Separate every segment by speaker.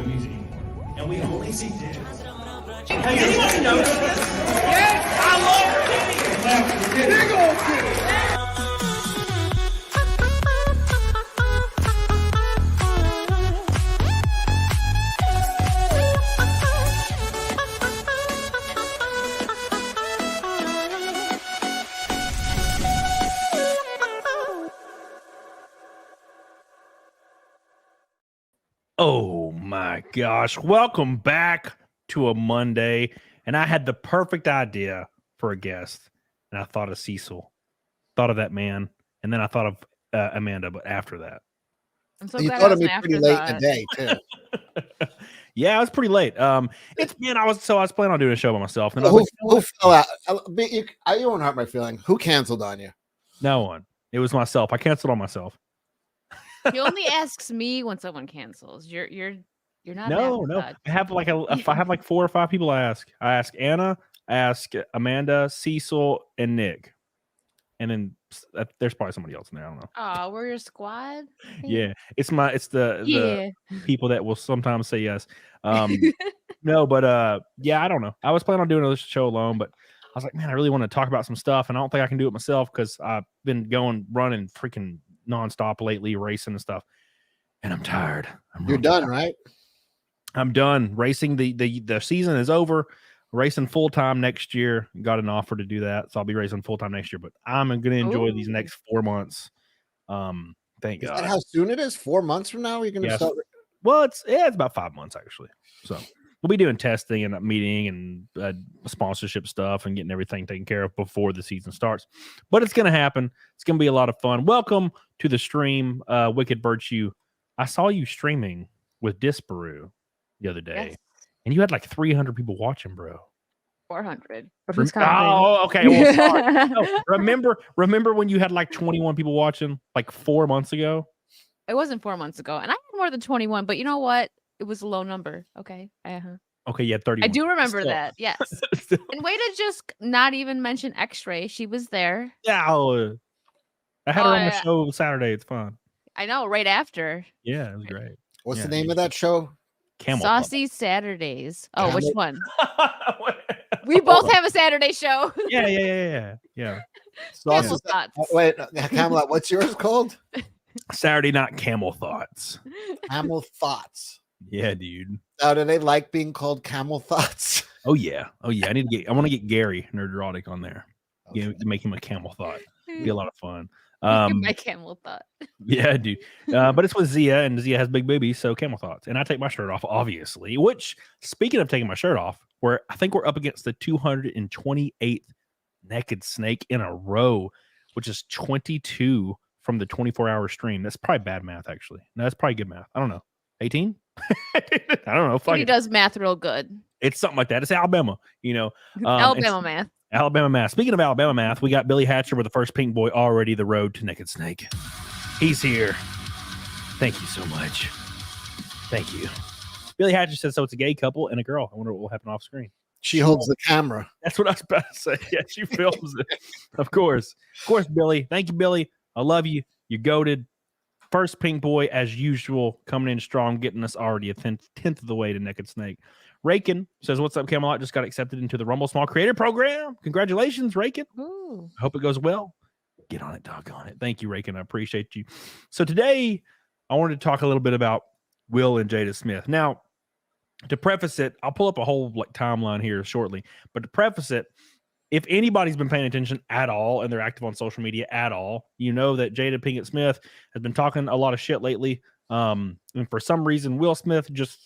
Speaker 1: movies anymore, and we only see dicks. Hey, anyone notice this? Yes, I love titties. Big old titties.
Speaker 2: Oh my gosh. Welcome back to a Monday. And I had the perfect idea for a guest. And I thought of CECIL. Thought of that man. And then I thought of Amanda, but after that.
Speaker 3: I'm so
Speaker 4: You
Speaker 3: glad
Speaker 4: thought
Speaker 3: I
Speaker 4: of me
Speaker 3: wasn't
Speaker 4: pretty
Speaker 3: after
Speaker 4: late
Speaker 3: that.
Speaker 4: in the day, too.
Speaker 2: Yeah, it was pretty late. It's man, I was planning on doing a show by myself. And I
Speaker 4: who,
Speaker 2: was like,
Speaker 4: who fell out? You won't hurt my feeling. Who canceled on you?
Speaker 2: no one. It was myself. I canceled on myself.
Speaker 3: He only asks me when someone cancels. You're not.
Speaker 2: No. I have like I have like 4 or 5 people I ask. I ask Anna, I ask Amanda, CECIL, and Nick. And then there's probably somebody else in there. I don't know.
Speaker 3: Oh, we're your squad.
Speaker 2: Yeah, it's the people that will sometimes say yes. No, but yeah, I don't know. I was planning on doing this show alone, but I was like, man, I really want to talk about some stuff, and I don't think I can do it myself because I've been running freaking nonstop lately, racing and stuff, and I'm tired.
Speaker 4: You're done, right?
Speaker 2: I'm done racing. The season is over. Racing full time next year. Got an offer to do that, so I'll be racing full time next year. But I'm gonna enjoy these next 4 months. Thank God.
Speaker 4: Is that how soon it is? 4 months from now, you're gonna start.
Speaker 2: Well, it's about 5 months actually. So we'll be doing testing and meeting and sponsorship stuff and getting everything taken care of before the season starts. But it's gonna happen. It's gonna be a lot of fun. Welcome to the stream, Wicked Virtue. I saw you streaming with Disparu the other day.
Speaker 3: Yes.
Speaker 2: And you had like 300 people watching, bro.
Speaker 3: 400.
Speaker 2: Oh, okay. Well, sorry. No, remember when you had like 21 people watching like 4 months ago?
Speaker 3: It wasn't 4 months ago, and I had more than 21. But you know what? It was a low number. Okay.
Speaker 2: Okay, yeah, 30.
Speaker 3: I do remember that. Yes. And way to just not even mention X-Ray. She was there.
Speaker 2: Yeah, I had her on the show Saturday. It's fun.
Speaker 3: I know. Right after.
Speaker 2: Yeah, it was great.
Speaker 4: What's the name of that show?
Speaker 3: Saucy Saturdays. Oh, which one?
Speaker 2: What?
Speaker 3: We both have a Saturday show.
Speaker 2: Yeah.
Speaker 3: Camel Thoughts.
Speaker 4: Wait, Camelot, what's yours called?
Speaker 2: Saturday Night Camel Thoughts.
Speaker 4: Camel Thoughts.
Speaker 2: Yeah, dude.
Speaker 4: Now, do they like being called Camel Thoughts?
Speaker 2: Oh yeah. I want to get Gary Nerdrotic on there. Okay. To make him a camel thought. It'd be a lot of fun.
Speaker 3: My camel thought.
Speaker 2: Yeah, dude. But it's with Zia, and Zia has big boobies, so camel thoughts. And I take my shirt off, obviously. Which, speaking of taking my shirt off, I think we're up against the 228th naked snake in a row, which is 22 from the 24-hour stream. That's probably bad math, actually. No, that's probably good math. I don't know. 18? I don't know.
Speaker 3: He does math real good.
Speaker 2: It's something like that. It's Alabama,
Speaker 3: Alabama math.
Speaker 2: Alabama math. Speaking of Alabama math, we got Billy Hatcher with the first pink boy already the road to Naked Snake. He's here. Thank you so much. Thank you. Billy Hatcher says, so it's a gay couple and a girl. I wonder what will happen off screen.
Speaker 4: She holds the camera.
Speaker 2: That's what I was about to say. Yeah, she films it. Of course, Billy. Thank you, Billy. I love you. You goated. First pink boy, as usual, coming in strong, getting us already a tenth of the way to Naked Snake. Rakin says, what's up, Camelot? Just got accepted into the Rumble Small Creator Program. Congratulations, Rakin. I hope it goes well. Get on it, doggone it. Thank you, Rakin. I appreciate you. So today, I wanted to talk a little bit about Will and Jada Smith. Now, to preface it, I'll pull up a whole timeline here shortly. But to preface it, if anybody's been paying attention at all and they're active on social media at all, you know that Jada Pinkett Smith has been talking a lot of shit lately. And for some reason, Will Smith just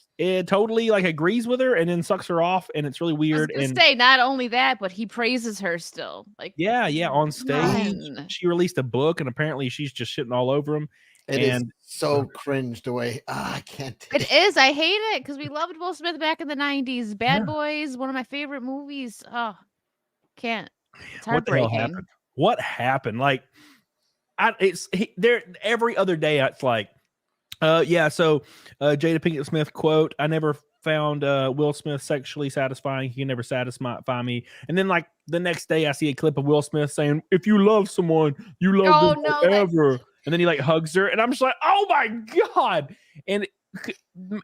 Speaker 2: totally agrees with her and then sucks her off, and it's really weird.
Speaker 3: And say not only that, but he praises her still.
Speaker 2: Yeah, on stage, she released a book, and apparently she's just shitting all over him.
Speaker 4: It is so cringe the way I can't.
Speaker 3: It is. I hate it because we loved Will Smith back in the 90s. Bad Boys, one of my favorite movies. Oh, can't. It's heartbreaking.
Speaker 2: What happened? There every other day. It's like, so Jada Pinkett Smith quote: "I never found Will Smith sexually satisfying. He can never satisfy me." And then the next day, I see a clip of Will Smith saying, "If you love someone, you love them forever." And then he hugs her, and I'm just like, "Oh my God!" And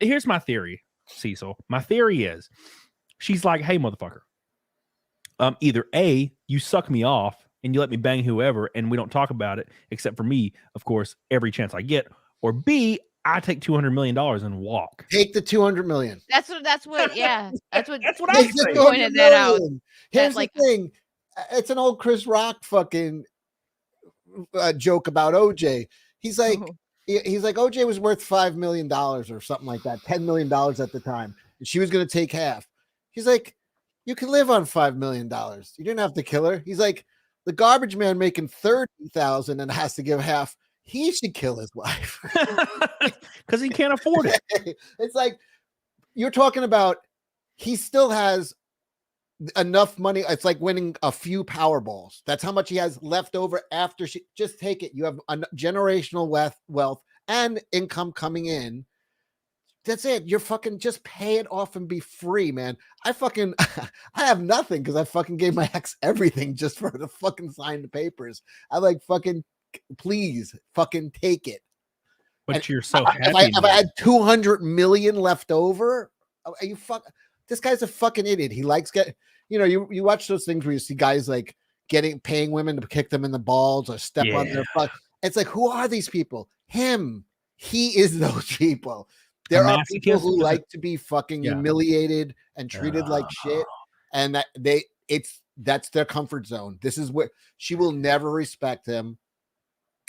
Speaker 2: here's my theory. Cecil. My theory is she's like, hey, motherfucker. Either A, you suck me off and you let me bang whoever and we don't talk about it, except for me, of course, every chance I get. Or B, I take $200 million and walk.
Speaker 4: Take the 200 million.
Speaker 3: That's what I
Speaker 4: Take the 200
Speaker 3: pointed that out.
Speaker 4: million. Here's
Speaker 3: That,
Speaker 4: the thing. It's an old Chris Rock fucking joke about OJ. He's like, OJ was worth $5 million or something like that, $10 million at the time. And she was going to take half. He's like, you can live on $5 million. You didn't have to kill her. He's like, the garbage man making 30,000 and has to give half. He should kill his wife
Speaker 2: because he can't afford it.
Speaker 4: It's like you're talking about. He still has enough money. It's like winning a few Powerballs. That's how much he has left over after she. Just take it. You have a generational wealth and income coming in. That's it. You're fucking just pay it off and be free, man. I have nothing because I fucking gave my ex everything just for the fucking sign the papers. I like fucking, please fucking take it.
Speaker 2: But
Speaker 4: and
Speaker 2: you're so happy.
Speaker 4: If I had 200 million left over, are you this guy's a fucking idiot. He likes you watch those things where you see guys like paying women to kick them in the balls or step on their butt. It's like, who are these people? Him. He is those people. There are people who like to be fucking humiliated and treated like shit, and that's their comfort zone. This is where she will never respect him,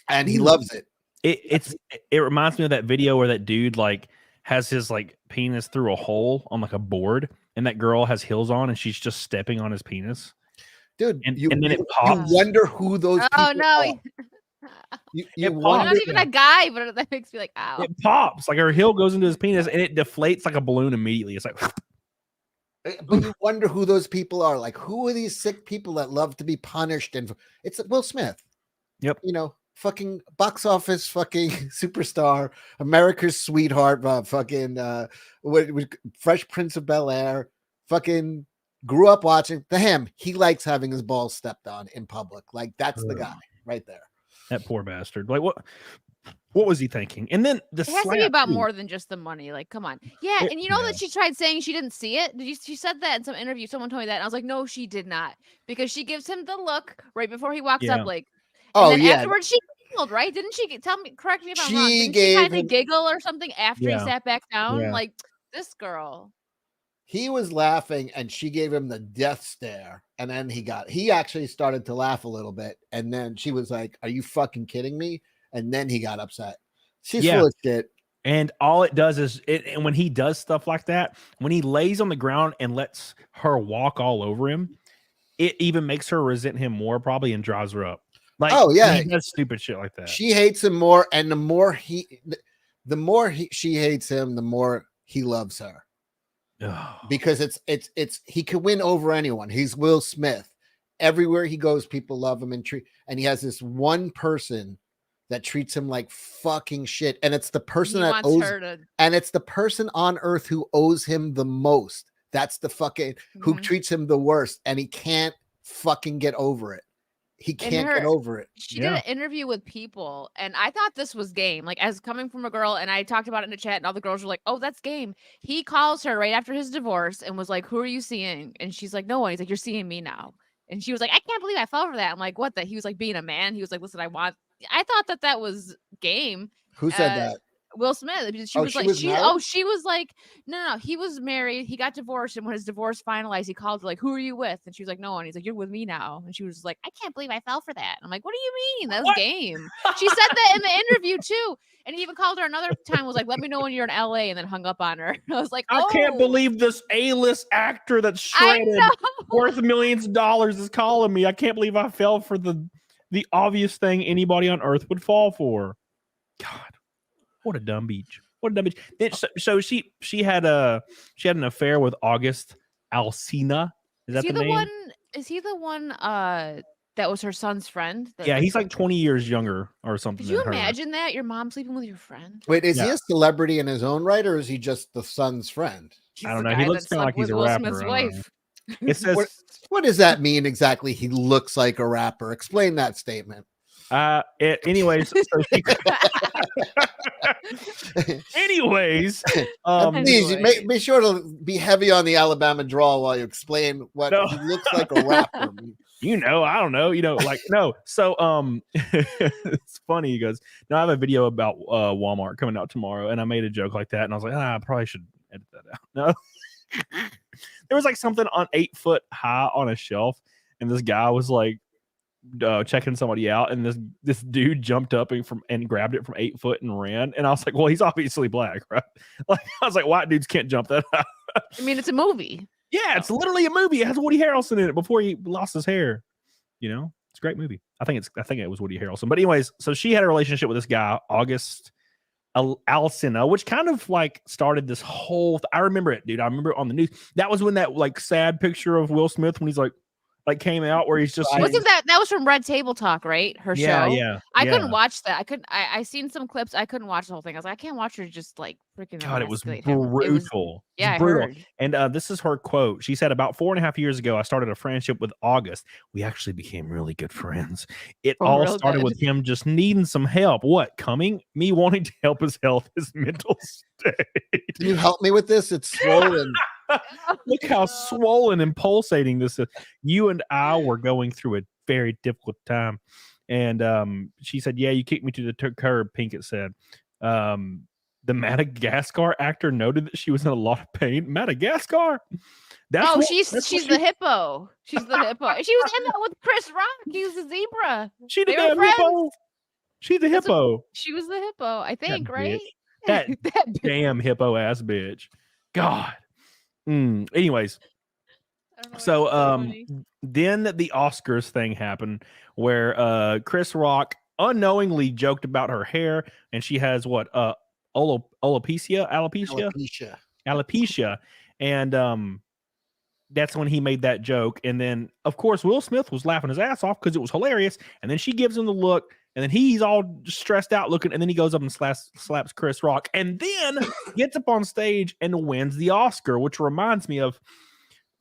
Speaker 4: and he loves it.
Speaker 2: It reminds me of that video where that dude like has his like penis through a hole on like a board, and that girl has heels on, and she's just stepping on his penis,
Speaker 4: dude.
Speaker 2: And then it pops.
Speaker 4: You wonder who those.
Speaker 3: Oh
Speaker 4: people
Speaker 3: no.
Speaker 4: are.
Speaker 3: I'm not even a guy, but that makes me like, ow.
Speaker 2: It pops like her heel goes into his penis and it deflates like a balloon immediately. It's like,
Speaker 4: but you wonder who those people are. Like, who are these sick people that love to be punished? And it's Will Smith.
Speaker 2: Yep.
Speaker 4: Fucking box office, fucking superstar, America's sweetheart, fucking Fresh Prince of Bel-Air, fucking grew up watching him. He likes having his balls stepped on in public. Like, that's the guy right there.
Speaker 2: That poor bastard. Like, what was he thinking? And then
Speaker 3: it has to be about more than just the money. Like, come on. Yeah, and that she tried saying she didn't see it. She said that in some interview. Someone told me that, and I was like, no, she did not, because she gives him the look right before he walks up. Like, and then afterwards she giggled, right? Didn't she? Correct me if I'm wrong. Didn't she kind of giggle or something after he sat back down?
Speaker 2: Yeah.
Speaker 3: Like, this girl.
Speaker 4: He was laughing and she gave him the death stare. And then he actually started to laugh a little bit. And then she was like, are you fucking kidding me? And then he got upset. She's full of shit.
Speaker 2: And all it does is and when he does stuff like that, when he lays on the ground and lets her walk all over him, it even makes her resent him more probably and drives her up. Like, he does stupid shit like that.
Speaker 4: She hates him more. And the more she hates him, the more he loves her. Because it's he could win over anyone. He's Will Smith. Everywhere he goes, people love him and he has this one person that treats him like fucking shit. And it's the person it's the person on earth who owes him the most. That's the fucking who treats him the worst, and he can't fucking get over it. He can't get over it.
Speaker 3: She did an interview with People, and I thought this was game. Like, as coming from a girl, and I talked about it in the chat, and all the girls were like, "Oh, that's game." He calls her right after his divorce and was like, "Who are you seeing?" And she's like, "No one." He's like, "You're seeing me now." And she was like, "I can't believe I fell for that." I'm like, "What?" That he was like being a man. He was like, "Listen, I thought that was game."
Speaker 4: Who said that?
Speaker 3: Will Smith. She was like, no, he was married. He got divorced. And when his divorce finalized, he called her like, "Who are you with?" And she was like, "No one." He's like, "You're with me now." And she was like, "I can't believe I fell for that." I'm like, "What do you mean? That was game." She said that in the interview too. And he even called her another time, was like, "Let me know when you're in LA," and then hung up on her. I was like,
Speaker 2: I can't believe this A-list actor that's shredded worth millions of dollars is calling me. I can't believe I fell for the obvious thing anybody on earth would fall for. God. What a dumb beach. What a dumb bitch. So she had an affair with August Alsina. Is that the name?
Speaker 3: Is he the one that was her son's friend?
Speaker 2: Yeah, he's like 20 years younger or something.
Speaker 3: Could you imagine that? Your mom sleeping with your friend?
Speaker 4: Wait, is he a celebrity in his own right, or is he just the son's friend?
Speaker 2: I don't know. He looks kind of like he's a rapper.
Speaker 3: Wife.
Speaker 2: It says,
Speaker 4: what does that mean exactly? He looks like a rapper. Explain that statement.
Speaker 2: Anyways, anyways,
Speaker 4: please make sure to be heavy on the Alabama drawl while you explain what he looks like a rapper.
Speaker 2: I don't know, like no. So it's funny. He goes, "No, I have a video about Walmart coming out tomorrow," and I made a joke like that, and I was like, I probably should edit that out. No, there was like something on 8 foot high on a shelf, and this guy was like checking somebody out, and this dude jumped up and grabbed it from 8 foot and ran, and I was like, well, he's obviously black, right? Like I was like, white dudes can't jump that high.
Speaker 3: I mean, it's a movie.
Speaker 2: Yeah, it's literally a movie. It has Woody Harrelson in it before he lost his hair. It's a great movie. I think it was Woody Harrelson. But anyways, so she had a relationship with this guy, August Alsina, which kind of like started this whole. I remember it, dude. I remember it on the news. That was when that like sad picture of Will Smith when he's like came out where he's just
Speaker 3: wasn't that was from Red Table Talk, right? Her show. I couldn't watch that. I seen some clips. I couldn't watch the whole thing. I was like, I can't watch her just like freaking.
Speaker 2: God, it was brutal.
Speaker 3: I
Speaker 2: brutal.
Speaker 3: heard.
Speaker 2: And this is her quote. She said, about 4.5 years ago, I started a friendship with August. We actually became really good friends. It all started with him just needing some help. What? Me wanting to help his health, his mental state.
Speaker 4: Can you help me with this? It's swollen.
Speaker 2: Look how swollen and pulsating this is. You and I were going through a very difficult time. And she said, yeah, you kicked me to the curb, Pinkett said. The Madagascar actor noted that she was in a lot of pain. Madagascar?
Speaker 3: She's the hippo. She's the hippo. She was in that with Chris Rock. He was a zebra.
Speaker 2: She did that hippo. She's the hippo.
Speaker 3: She was the hippo, I think, right?
Speaker 2: That damn hippo ass bitch. God. Anyways, so then the Oscars thing happened where Chris Rock unknowingly joked about her hair, and she has what alopecia, and that's when he made that joke. And then of course Will Smith was laughing his ass off because it was hilarious, and then she gives him the look, and then he's all stressed out looking, and then he goes up and slaps Chris Rock, and then gets up on stage and wins the Oscar, which reminds me of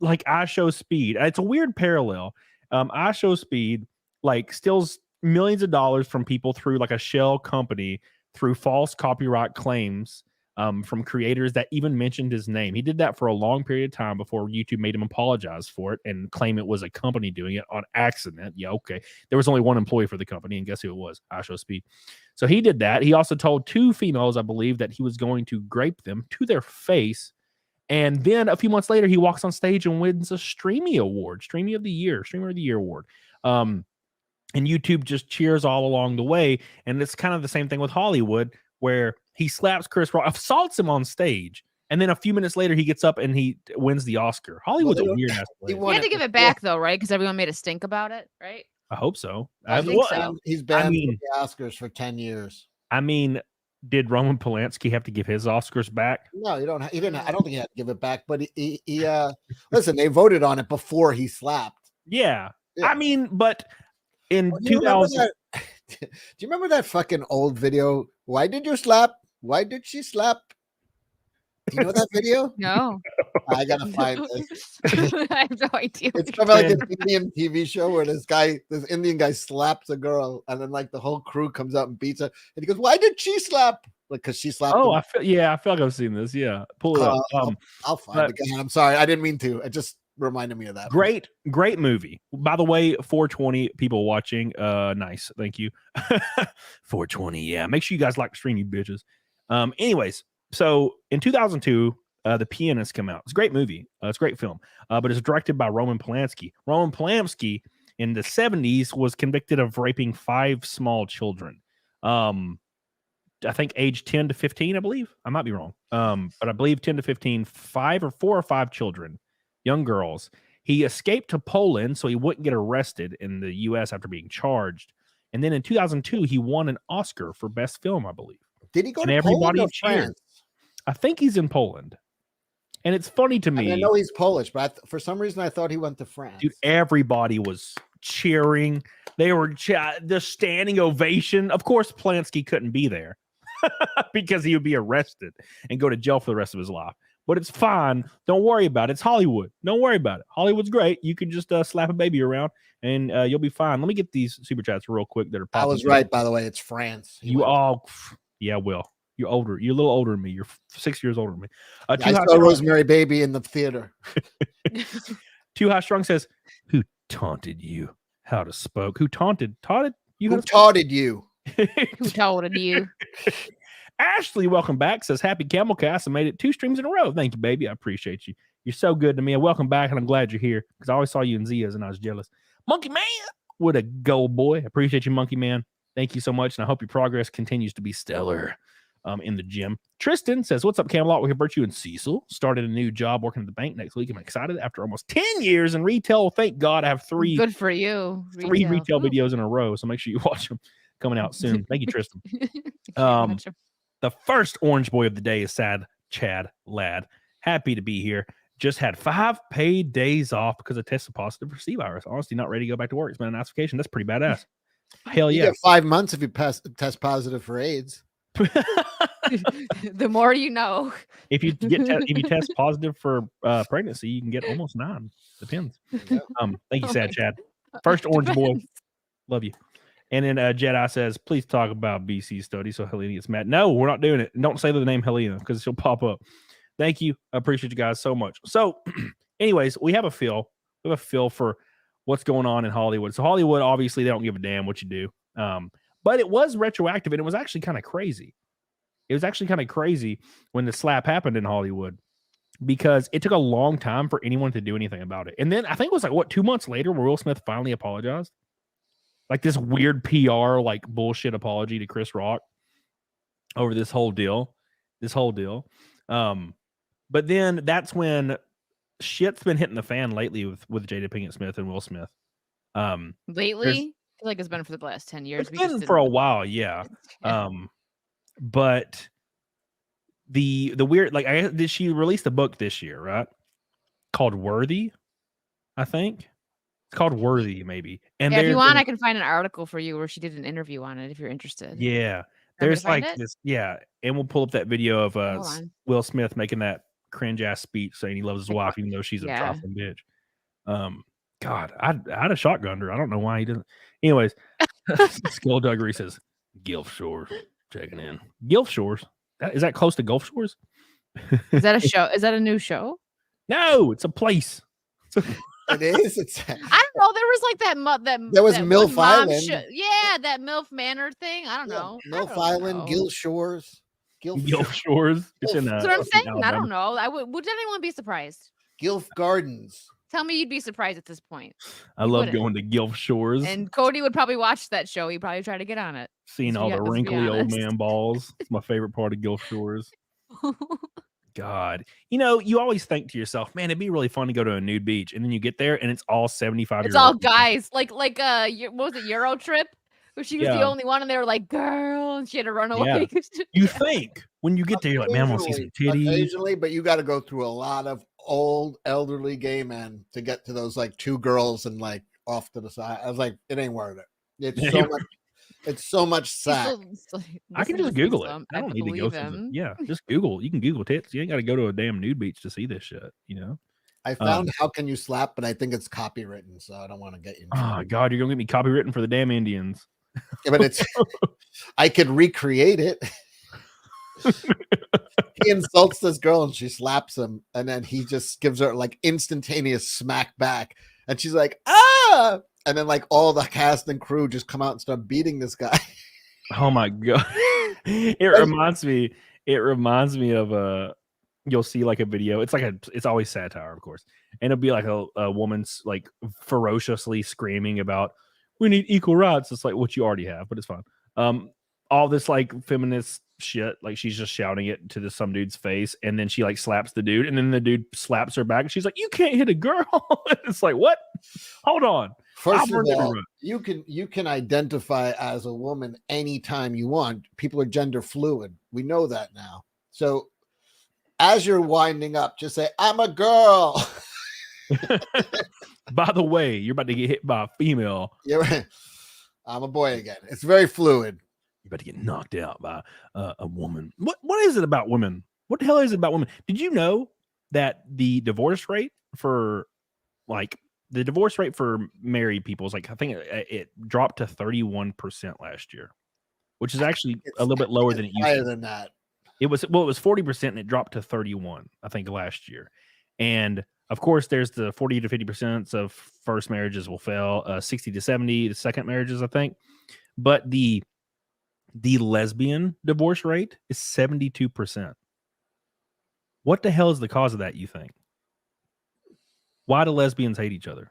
Speaker 2: like I Show Speed. It's a weird parallel. I Show Speed like steals millions of dollars from people through like a shell company through false copyright claims from creators that even mentioned his name. He did that for a long period of time before YouTube made him apologize for it and claim it was a company doing it on accident. Yeah, okay. There was only one employee for the company, and guess who it was? I Show Speed. So he did that. He also told 2 females, I believe, that he was going to grape them to their face. And then a few months later, he walks on stage and wins a Streamy Award, Streamer of the Year Award. And YouTube just cheers all along the way. And it's kind of the same thing with Hollywood, where he slaps Chris Rock, assaults him on stage, and then a few minutes later he gets up and he wins the Oscar. Hollywood's a weird ass place.
Speaker 3: He had to give it back though, right? Because everyone made a stink about it, right?
Speaker 2: I hope so.
Speaker 3: I think so.
Speaker 4: He's been from the Oscars for 10 years.
Speaker 2: I mean, did Roman Polanski have to give his Oscars back?
Speaker 4: No, you don't. He didn't. I don't think he had to give it back. But he listen, they voted on it before he slapped.
Speaker 2: Yeah. I mean, but in 2000.
Speaker 4: Do you remember that fucking old video? Why did you slap? Why did she slap? Do you know that video?
Speaker 3: No.
Speaker 4: I gotta find this.
Speaker 3: I have no idea.
Speaker 4: It's from like an Indian TV show where this Indian guy slaps a girl, and then like the whole crew comes out and beats her, and he goes, "Why did she slap?" Like, because she slapped.
Speaker 2: Oh, him. I feel like I've seen this. Yeah, pull it up.
Speaker 4: I'll find it again. I'm sorry, I didn't mean to. It just reminded me of that.
Speaker 2: Great movie. By the way, 420 people watching. Nice, thank you. 420. Yeah, make sure you guys like the stream, you bitches. Anyways, so in 2002, The Pianist came out. It's a great movie. It's a great film. But it's directed by Roman Polanski. Roman Polanski in the 70s was convicted of raping 5 small children. I think age 10 to 15, I believe. I might be wrong. But I believe 10 to 15, 4 or 5 children, young girls. He escaped to Poland so he wouldn't get arrested in the U.S. after being charged. And then in 2002, he won an Oscar for Best Film, I believe.
Speaker 4: Did he go to Poland or France?
Speaker 2: I think he's in Poland. And it's funny to me.
Speaker 4: I know he's Polish, but for some reason I thought he went to France.
Speaker 2: Dude, everybody was cheering. They were the standing ovation. Of course, Polanski couldn't be there because he would be arrested and go to jail for the rest of his life. but it's fine. Don't worry about it. It's Hollywood. Don't worry about it. Hollywood's great. You can just slap a baby around and you'll be fine. Let me get these super chats real quick that are popping.
Speaker 4: I was right, by the way. It's France.
Speaker 2: Yeah, Will. You're older. You're a little older than me. You're 6 years older than me.
Speaker 4: I saw Rosemary Baby in the theater.
Speaker 2: Too High Strong says, who taunted you? How to spoke? Who taunted? Taunted?
Speaker 4: Who taunted you?
Speaker 3: Who taunted you?
Speaker 2: Ashley, welcome back. Says, happy CAMELCAST. I made it 2 streams in a row. Thank you, baby. I appreciate you. You're so good to me. And welcome back. And I'm glad you're here because I always saw you in Zia's and I was jealous. Monkey Man, what a gold boy. I appreciate you, Monkey Man. Thank you so much. And I hope your progress continues to be stellar in the gym. Tristan says, what's up, Camelot? We have you in CECIL. Started a new job working at the bank next week. I'm excited after almost 10 years in retail. Thank God I have 3.
Speaker 3: Good for you.
Speaker 2: Three retail videos in a row. So make sure you watch them coming out soon. Thank you, Tristan. The first orange boy of the day is Sad Chad Lad. Happy to be here. Just had 5 paid days off because I tested positive for C virus. Honestly, not ready to go back to work. It's been an notification. That's pretty badass. Hell yeah.
Speaker 4: You get 5 months if you test positive for AIDS.
Speaker 3: The more you know.
Speaker 2: If you test positive for pregnancy, you can get almost 9. Depends. Thank you, Sad Chad. First orange boy. Love you. And then Jedi says, please talk about BC study so Helena gets mad. No, we're not doing it. Don't say the name Helena because she'll pop up. Thank you. I appreciate you guys so much. So anyways, we have a feel. We have a feel for what's going on in Hollywood. So Hollywood, obviously, they don't give a damn what you do. But it was retroactive, and it was actually kind of crazy. It was actually kind of crazy when the slap happened in Hollywood because it took a long time for anyone to do anything about it. And then I think it was 2 months later where Will Smith finally apologized. Like this weird PR, bullshit apology to Chris Rock over this whole deal. But then that's when shit's been hitting the fan lately with Jada Pinkett Smith and Will Smith.
Speaker 3: Lately? I feel like it's been for the last 10 years.
Speaker 2: It's been for a while, yeah. But the weird, did she release a book this year, right? Called Worthy, I think. It's called Worthy, maybe. And
Speaker 3: if you want, I can find an article for you where she did an interview on it if you're interested.
Speaker 2: Yeah. There's this, yeah. And we'll pull up that video of Will Smith making that cringe ass speech saying he loves his wife, even though she's a trifling bitch. God, I'd have shotgunned her. I don't know why he didn't. Anyways, Skullduggery says, Gulf Shores checking in. Gulf Shores? Is that close to Gulf Shores?
Speaker 3: Is that a show? Is that a new show?
Speaker 2: No, it's a place.
Speaker 4: It is.
Speaker 3: I don't know. There was that
Speaker 4: there was MILF Island.
Speaker 3: Yeah, that MILF Manor thing. I don't know.
Speaker 4: MILF Island, Gulf Shores.
Speaker 2: Gulf Shores. It's in
Speaker 3: that's what I'm saying. I don't know. Would anyone be surprised?
Speaker 4: Gulf Gardens.
Speaker 3: Tell me you'd be surprised at this point.
Speaker 2: I love going to Gulf Shores.
Speaker 3: And Cody would probably watch that show. He'd probably try to get on it.
Speaker 2: Seeing all the wrinkly old man balls. It's my favorite part of Gulf Shores. God. You always think to yourself, man, it'd be really fun to go to a nude beach. And then you get there and it's all 75
Speaker 3: It's all guys. Like what was it, Euro Trip? Where she was the only one and they were like, girl, and she had to run away.
Speaker 2: Yeah. You think when you get there, you're like, man, I want to see some titties.
Speaker 4: Occasionally, but you got to go through a lot of old elderly gay men to get to those 2 girls and off to the side. I was like, it ain't worth it. It's so much. It's so much sack.
Speaker 2: I can just Google it. I don't need to go through it. Yeah, just Google. You can Google tits. You ain't got to go to a damn nude beach to see this shit.
Speaker 4: I found How Can You Slap, but I think it's copywritten, so I don't want to get you.
Speaker 2: Oh God, you're gonna get me copywritten for the damn Indians.
Speaker 4: Yeah, but I could recreate it. He insults this girl and she slaps him, and then he just gives her instantaneous smack back, and she's like, ah. And then all the cast and crew just come out and start beating this guy.
Speaker 2: Oh my God. It reminds me of you'll see a video. It's always satire, of course. And it'll be a woman's ferociously screaming about we need equal rights. It's what you already have, but it's fine. All this feminist shit, she's just shouting it to some dude's face, and then she slaps the dude, and then the dude slaps her back, and she's like, you can't hit a girl. It's what? Hold on.
Speaker 4: First of all, you can identify as a woman anytime you want. People are gender fluid. We know that now. So as you're winding up, just say, I'm a girl.
Speaker 2: By the way, you're about to get hit by a female.
Speaker 4: Yeah, right. I'm a boy again. It's very fluid.
Speaker 2: You're about to get knocked out by a woman. What is it about women? What the hell is it about women? Did you know that the divorce rate for married people is like, I think it dropped to 31% last year, which is actually a little bit lower than it used to.
Speaker 4: Higher than that.
Speaker 2: It was 40% and it dropped to 31, I think, last year. And of course, there's the 40 to 50% of first marriages will fail, 60 to 70 the second marriages, I think. But the lesbian divorce rate is 72%. What the hell is the cause of that, you think? Why do lesbians hate each other?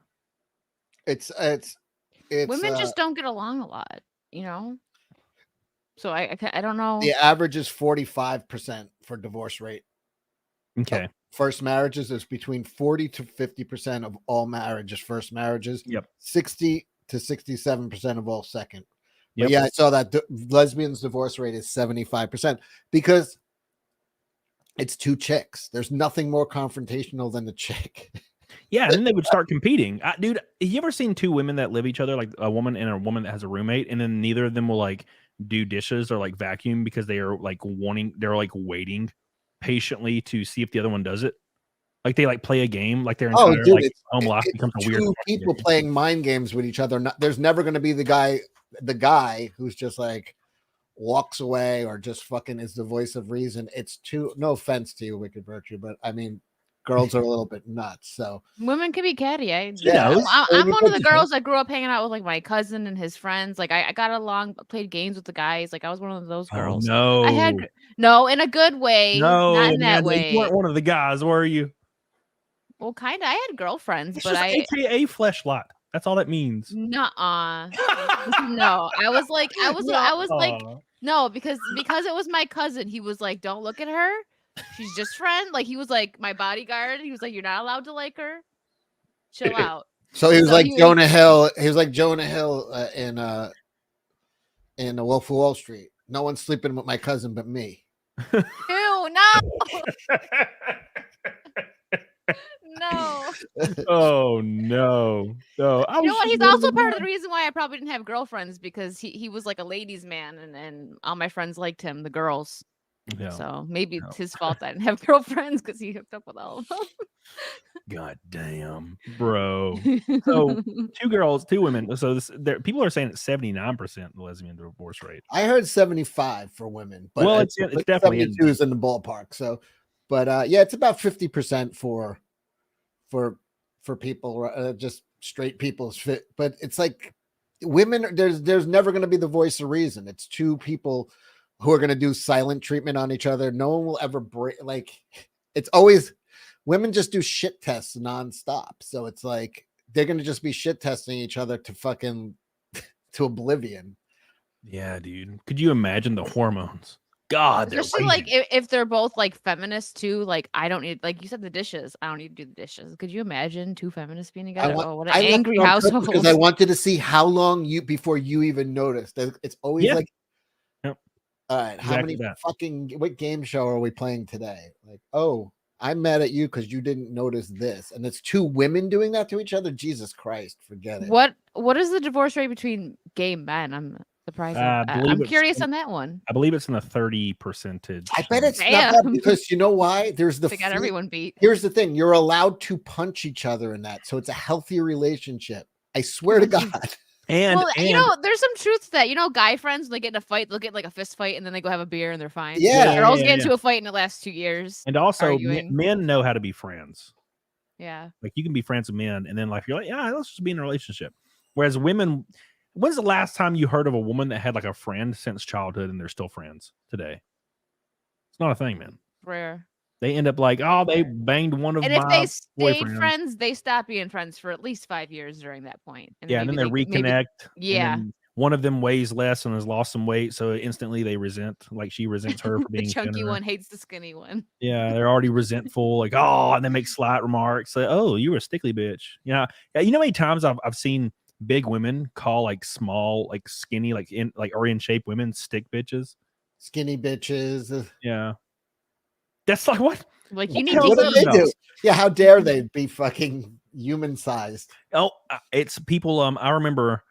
Speaker 4: It's
Speaker 3: women just don't get along a lot, you know? So I don't know.
Speaker 4: The average is 45% for divorce rate.
Speaker 2: Okay.
Speaker 4: First marriages is between 40 to 50% of all marriages, first marriages.
Speaker 2: Yep.
Speaker 4: 60 to 67% of all second.
Speaker 2: Yep.
Speaker 4: But yeah, I saw that lesbians divorce rate is 75% because it's two chicks. There's nothing more confrontational than the chick.
Speaker 2: Yeah, and then they would start competing. Dude, have you ever seen two women that live each other, like a woman and a woman that has a roommate, and then neither of them will like do dishes or like vacuum because they are like waiting patiently to see if the other one does it? Like they like play a game, like their entire home life becomes a weird.
Speaker 4: Two people playing mind games with each other. There's never going to be the guy who's just like walks away or just fucking is the voice of reason. It's too. No offense to you, Wicked Virtue, but I mean, girls are a little bit nuts. So
Speaker 3: women can be catty. I'm
Speaker 2: I'm
Speaker 3: one of the girls that grew up hanging out with like my cousin and his friends. Like I got along, played games with the guys. Like I was one of those girls.
Speaker 2: Oh, no,
Speaker 3: I had in a good way.
Speaker 2: No,
Speaker 3: not in that way.
Speaker 2: You weren't one of the guys, were you?
Speaker 3: Well, kind of. I had girlfriends,
Speaker 2: It's
Speaker 3: but
Speaker 2: just AKA fleshlight. That's all that means.
Speaker 3: Nuh-uh. No, I was like, no, because it was my cousin. He was like, don't look at her. She's just friend. Like he was like my bodyguard. He was like, you're not allowed to like her. Chill out.
Speaker 4: So he was like Jonah Hill. He was like Jonah Hill in The Wolf of Wall Street. No one's sleeping with my cousin but me.
Speaker 3: Ew, no. No.
Speaker 2: Oh no. No.
Speaker 3: You know what? He's also part of the reason why I probably didn't have girlfriends, because he was like a ladies' man, and all my friends liked him, the girls. Yeah. So maybe it's his fault I didn't have girlfriends because he hooked up with all of them.
Speaker 2: God damn, bro. So 2 girls, 2 women. So people are saying it's 79% the lesbian divorce rate.
Speaker 4: I heard 75 for women, but
Speaker 2: well, it's definitely
Speaker 4: 72 is in the ballpark. So, but yeah, it's about 50% for people, just straight people's fit. But it's like women. There's never going to be the voice of reason. It's 2 people who are going to do silent treatment on each other. No one will ever break. Like it's always women just do shit tests nonstop. So it's like they're going to just be shit testing each other to oblivion.
Speaker 2: Yeah, dude. Could you imagine the hormones? God,
Speaker 3: especially like if they're both like feminists too. Like I don't need, like you said, the dishes. I don't need to do the dishes. Could you imagine 2 feminists being together? What an angry household!
Speaker 4: Because I wanted to see how long before you even noticed. It's always like. All right, what game show are we playing today? Like, oh, I'm mad at you because you didn't notice this, and it's 2 women doing that to each other. Jesus Christ, forget it.
Speaker 3: What is the divorce rate between gay men? I'm surprised. I'm curious on that one.
Speaker 2: I believe it's in the 30%.
Speaker 4: I bet it's not that, because you know why? There's
Speaker 3: they got everyone beat.
Speaker 4: Here's the thing: you're allowed to punch each other in that, so it's a healthy relationship. I swear to God.
Speaker 2: And
Speaker 3: you know, there's some truth to that. You know, guy friends, they get in a fight, they'll get like a fist fight, and then they go have a beer and they're fine.
Speaker 4: Yeah.
Speaker 3: Girls get into a fight and it lasts 2 years.
Speaker 2: And also, men know how to be friends.
Speaker 3: Yeah.
Speaker 2: Like you can be friends with men, and then like you're like, yeah, let's just be in a relationship. Whereas women, when's the last time you heard of a woman that had like a friend since childhood and they're still friends today? It's not a thing, man.
Speaker 3: Rare.
Speaker 2: They end up like, oh, they banged one of my boyfriends. And if they stayed
Speaker 3: friends, they stop being friends for at least 5 years during that point.
Speaker 2: And and then they reconnect.
Speaker 3: Yeah.
Speaker 2: One of them weighs less and has lost some weight, so instantly they resent. Like she resents her for being
Speaker 3: the chunky
Speaker 2: thinner.
Speaker 3: one hates the skinny one.
Speaker 2: Yeah, they're already resentful. Like, oh, and they make slight remarks. Like, oh, you were a stickly bitch. Yeah. You know how many times I've seen big women call like small, like skinny, like Aryan shaped women stick bitches.
Speaker 4: Skinny bitches.
Speaker 2: Yeah. That's like what?
Speaker 3: Like you need
Speaker 4: what do they do? Yeah, how dare they be fucking human sized?
Speaker 2: Oh, it's people. I remember,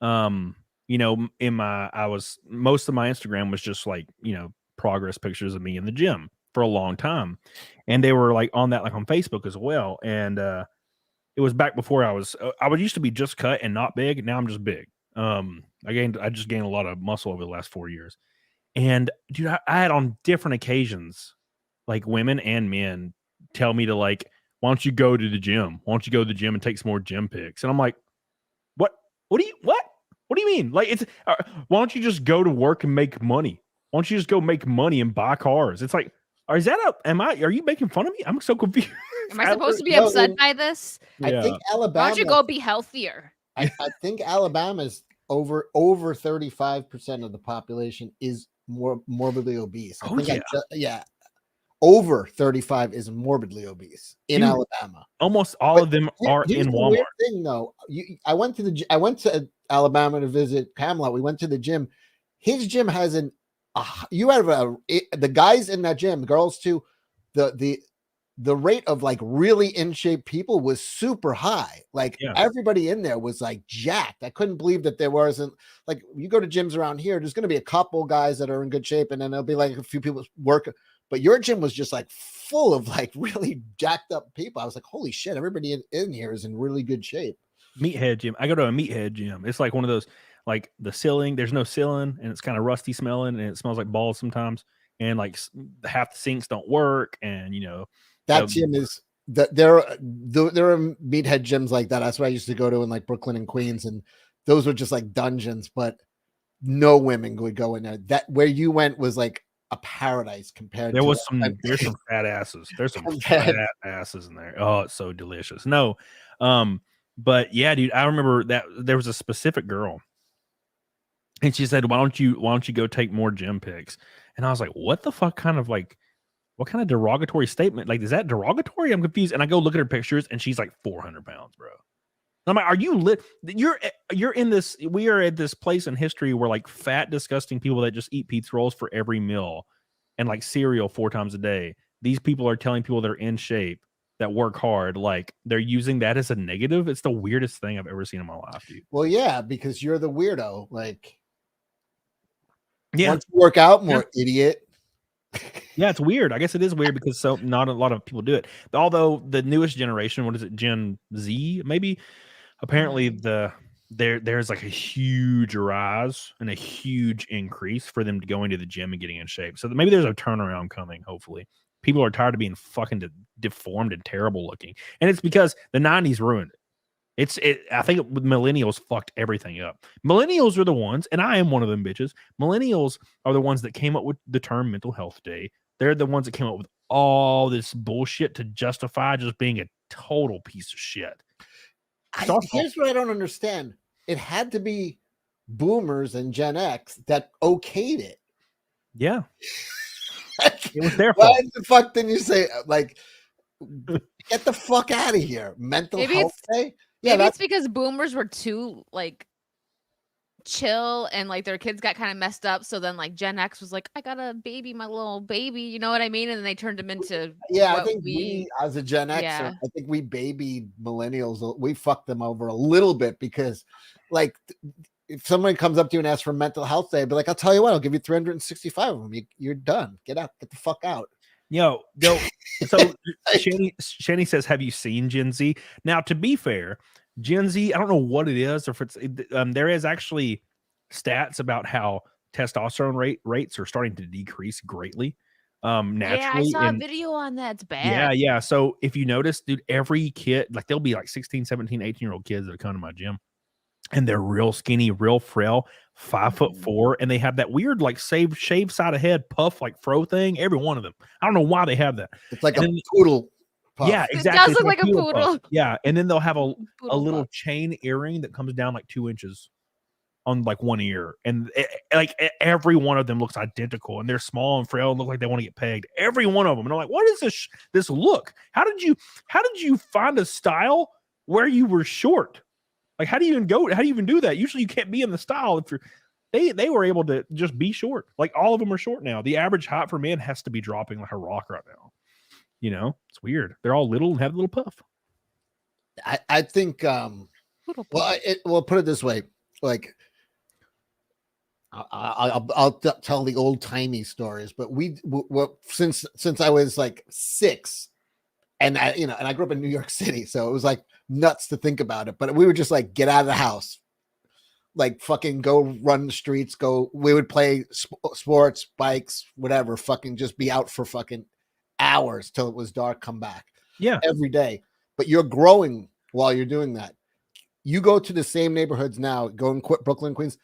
Speaker 2: you know, most of my Instagram was just like, you know, progress pictures of me in the gym. for a long time, and they were like on that, like on Facebook as well. And it was back before I would used to be just cut and not big. Now I'm just big. I just gained a lot of muscle over the last 4 years. And dude, I had on different occasions, like women and men tell me to like, why don't you go to the gym? Why don't you go to the gym and take some more gym pics? And I'm like, what? What do you mean? Like, it's why don't you just go to work and make money? Why don't you just go make money and buy cars? It's like, are you making fun of me? I'm so confused.
Speaker 3: Am I supposed to be upset by this?
Speaker 4: I think Alabama.
Speaker 3: Why don't you go be healthier?
Speaker 4: I think Alabama's over 35% of the population is more morbidly obese. Over 35 is morbidly obese in Alabama.
Speaker 2: Almost all of them are in Walmart.
Speaker 4: Weird thing though, I went to Alabama to visit Pamela. We went to the gym. His gym has the guys in that gym, girls too. The rate of like really in shape people was super high. Like everybody in there was like jacked. I couldn't believe that there wasn't, like, you go to gyms around here, there's going to be a couple guys that are in good shape, and then there'll be like a few people work. But your gym was just like full of like really jacked up people. I was like, holy shit, everybody in here is in really good shape.
Speaker 2: Meathead gym. I go to a meathead gym. It's like one of those, like the ceiling, there's no ceiling, and it's kind of rusty smelling, and it smells like balls sometimes. And like half the sinks don't work, and that
Speaker 4: gym is that there are meathead gyms like that. That's what I used to go to in like Brooklyn and Queens, and those were just like dungeons. But no women would go in there. That where you went was like a paradise compared.
Speaker 2: There's some fat asses. There's some fat asses in there. Oh, it's so delicious. No, but yeah, dude, I remember that there was a specific girl, and she said, "Why don't you go take more gym pics?" And I was like, "What the fuck? What kind of derogatory statement? Like, is that derogatory? I'm confused." And I go look at her pictures, and she's like 400 pounds, bro. I'm like, are you lit? You're in this. We are at this place in history where like fat, disgusting people that just eat pizza rolls for every meal and like cereal 4 times a day. These people are telling people they're in shape, that work hard, like they're using that as a negative. It's the weirdest thing I've ever seen in my life, dude.
Speaker 4: Well, yeah, because you're the weirdo. Like, once you work out more, idiot.
Speaker 2: Yeah, it's weird. I guess it is weird because not a lot of people do it. Although the newest generation, what is it, Gen Z, maybe? Apparently there's like a huge rise and a huge increase for them to go into the gym and getting in shape. So maybe there's a turnaround coming, hopefully. People are tired of being fucking deformed and terrible looking. And it's because the 90s ruined it. I think millennials fucked everything up. Millennials are the ones, and I am one of them bitches. Millennials are the ones that came up with the term mental health day. They're the ones that came up with all this bullshit to justify just being a total piece of shit.
Speaker 4: Here's what I don't understand. It had to be boomers and Gen X that okayed it.
Speaker 2: Yeah. It was their fault.
Speaker 4: Why the fuck didn't you say, like, get the fuck out of here? Mental health day?
Speaker 3: Yeah, maybe it's because boomers were too like chill and like their kids got kind of messed up. So then like Gen X was like, I gotta baby my little baby, you know what I mean? And then they turned them into
Speaker 4: I think we as a Gen Xer, I think we babied millennials. We fucked them over a little bit because like if someone comes up to you and asks for mental health day, I'd be like, I'll tell you what, I'll give you 365 of them. You're done. Get out, get the fuck out.
Speaker 2: Yo, so Shani says, have you seen Gen Z? Now, to be fair, Gen Z, I don't know what it is, or if it's there is actually stats about how testosterone rates are starting to decrease greatly. Naturally.
Speaker 3: Yeah, I saw a video on that. It's bad.
Speaker 2: Yeah. So if you notice, dude, every kid, like there'll be like 16, 17, 18-year-old kids that come to my gym, and they're real skinny, real frail, 5'4", and they have that weird like shave side of head puff like fro thing. Every one of them. I don't know why they have that.
Speaker 4: It's like poodle puff.
Speaker 2: Yeah, exactly.
Speaker 3: It does look like a poodle.
Speaker 2: Puff. Yeah, and then they'll have a little chain earring that comes down like 2 inches on like one ear, and every one of them looks identical, and they're small and frail and look like they want to get pegged. Every one of them, and I'm like, what is this look? How did you find a style where you were short? Like, how do you even do that? Usually you can't be in the style if you're they were able to just be short. Like all of them are short now. The average height for men has to be dropping like a rock right now. You know, it's weird. They're all little and have a little puff.
Speaker 4: I think we'll put it this way. Like I'll tell the old timey stories, but since I was like 6, and I grew up in New York City, so it was like nuts to think about it. But we would just like get out of the house, like fucking go run the streets, we would play sports, bikes, whatever, fucking just be out for fucking hours till it was dark, come back.
Speaker 2: Yeah.
Speaker 4: Every day. But you're growing while you're doing that. You go to the same neighborhoods now, go in Brooklyn, Queens.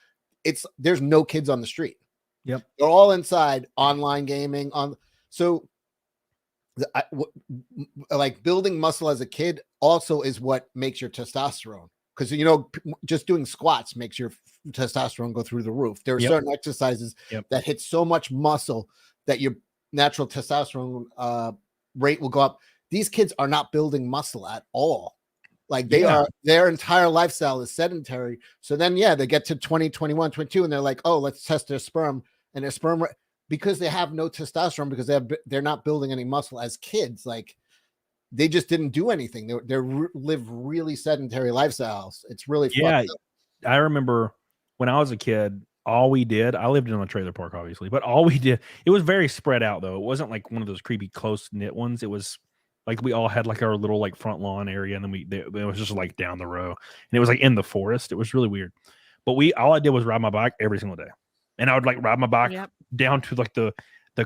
Speaker 4: There's no kids on the street.
Speaker 2: Yep.
Speaker 4: They're all inside, online gaming so like building muscle as a kid also is what makes your testosterone. Because, just doing squats makes your testosterone go through the roof. There are certain exercises that hit so much muscle that your natural testosterone rate will go up. These kids are not building muscle at all. Like their entire lifestyle is sedentary. So then, they get to 20, 21, 22, and they're like, oh, let's test their sperm. And their sperm, because they have no testosterone, because they're not building any muscle as kids. Like, they just didn't do anything. They live really sedentary lifestyles. It's really fucked up.
Speaker 2: I remember when I was a kid, all we did, I lived in a trailer park, obviously, but all we did, it was very spread out though. It wasn't like one of those creepy close knit ones. It was like we all had like our little like front lawn area, and then it was just like down the row, and it was like in the forest. It was really weird. But all I did was ride my bike every single day, and I would like ride my bike down to like the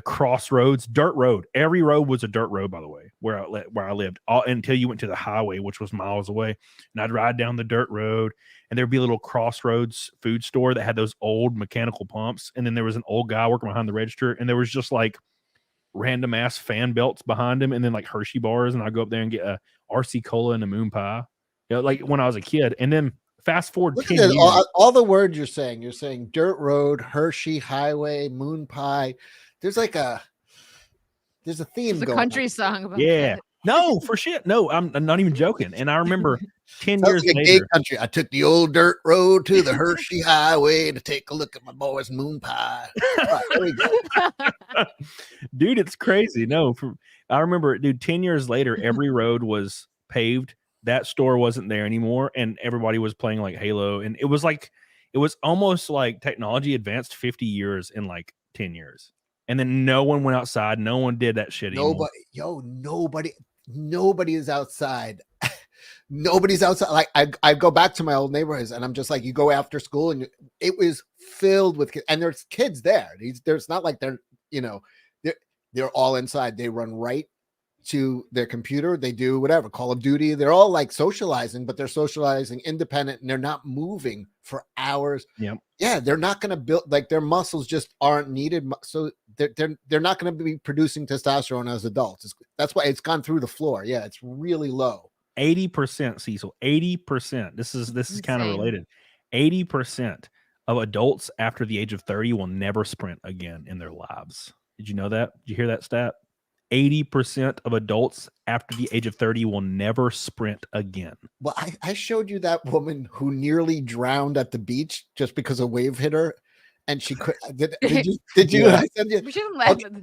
Speaker 2: crossroads, dirt road. Every road was a dirt road, by the way, where I lived, until you went to the highway, which was miles away. And I'd ride down the dirt road, and there'd be a little crossroads food store that had those old mechanical pumps. And then there was an old guy working behind the register, and there was just like random ass fan belts behind him, and then like Hershey bars. And I'd go up there and get a RC Cola and a moon pie, like when I was a kid. And then fast forward 10 years.
Speaker 4: All the words you're saying dirt road, Hershey, highway, moon pie. There's a theme.
Speaker 3: There's a country song about
Speaker 2: that. No, for shit. No, I'm not even joking. And I remember 10 years later.
Speaker 4: Country. I took the old dirt road to the Hershey highway to take a look at my boy's moon pie. Right, there we go.
Speaker 2: Dude, it's crazy. No, I remember, dude, 10 years later, every road was paved. That store wasn't there anymore, and everybody was playing like Halo. And it was almost like technology advanced 50 years in like 10 years. And then no one went outside. No one did that shit anymore.
Speaker 4: Nobody is outside. Nobody's outside. Like I go back to my old neighborhoods, and I'm just like, you go after school, and it was filled with kids, and there's kids there. There's not like they're all inside. They run right to their computer. They do whatever, Call of Duty. They're all like socializing, but they're socializing independent, and they're not moving for hours. Yeah, they're not going to build, like, their muscles just aren't needed. So they're not going to be producing testosterone as adults. That's why it's gone through the floor. Yeah, it's really low.
Speaker 2: 80%, Cecil. 80%. This is kind of related. 80% of adults after the age of 30 will never sprint again in their lives. Did you know that? Did you hear that stat? 80% of adults after the age of 30 will never sprint again.
Speaker 4: Well, I showed you that woman who nearly drowned at the beach just because a wave hit her, and she could. Did you?
Speaker 3: Yeah.
Speaker 4: I send you.
Speaker 3: We shouldn't laugh at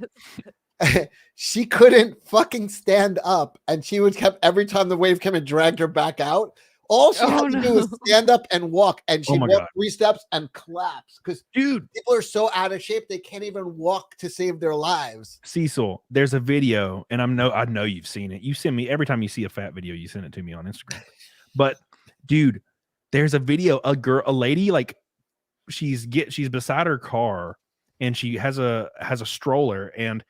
Speaker 3: this.
Speaker 4: She couldn't fucking stand up, and she would kept every time the wave came and dragged her back out. All she had to do was stand up and walk, and she walked 3 steps and collapsed. Because, dude, people are so out of shape they can't even walk to save their lives.
Speaker 2: Cecil, there's a video, and I know you've seen it. You send me every time you see a fat video, you send it to me on Instagram. But, dude, there's a video. A lady, like, she's beside her car, and she has a stroller, and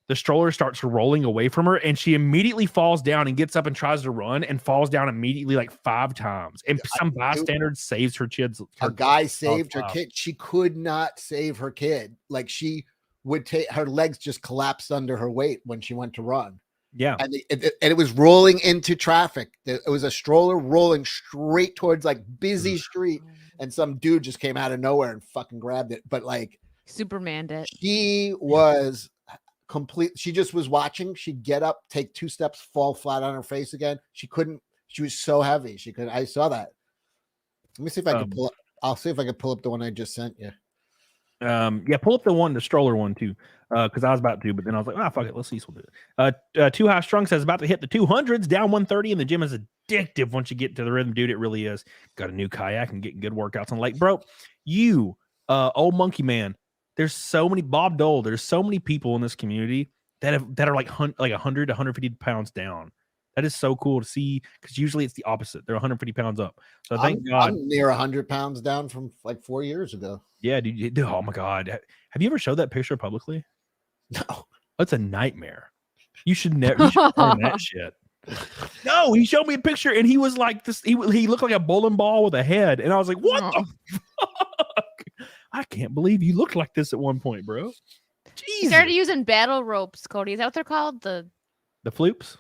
Speaker 2: the stroller starts rolling away from her, and she immediately falls down and gets up and tries to run and falls down immediately like 5 times. And some bystander saves her kids.
Speaker 4: A guy saved her kid. She could not save her kid. Like, she would take her legs just collapsed under her weight when she went to run.
Speaker 2: Yeah.
Speaker 4: And it was rolling into traffic. It was a stroller rolling straight towards like busy street. And some dude just came out of nowhere and fucking grabbed it. But like,
Speaker 3: Superman did.
Speaker 4: She was complete. She just was watching. She'd get up, take 2 steps, fall flat on her face again. She couldn't. She was so heavy. She could. I saw that. Let me see if I can pull up. I'll see if I can pull up the one I just sent you.
Speaker 2: Yeah, pull up the stroller one too. Because I was about to, but then I was like, fuck it, let's see. We'll do it. Too High Strung says about to hit the 200s, down 130, and the gym is addictive once you get to the rhythm, dude. It really is. Got a new kayak and getting good workouts on the lake, bro. You Old Monkey Man. There's so many Bob Dole. There's so many people in this community that are like 100 to 150 pounds down. That is so cool to see because usually it's the opposite. They're 150 pounds up. So thank God.
Speaker 4: I'm near 100 pounds down from like 4 years ago.
Speaker 2: Yeah, dude. Oh my God. Have you ever showed that picture publicly?
Speaker 4: No.
Speaker 2: That's a nightmare. You should never learn that shit. No, he showed me a picture and he was like this. He looked like a bowling ball with a head. And I was like, what the fuck? I can't believe you looked like this at one point, bro. Jesus.
Speaker 3: He started using battle ropes, Cody. Is that what they're called? The
Speaker 2: floops?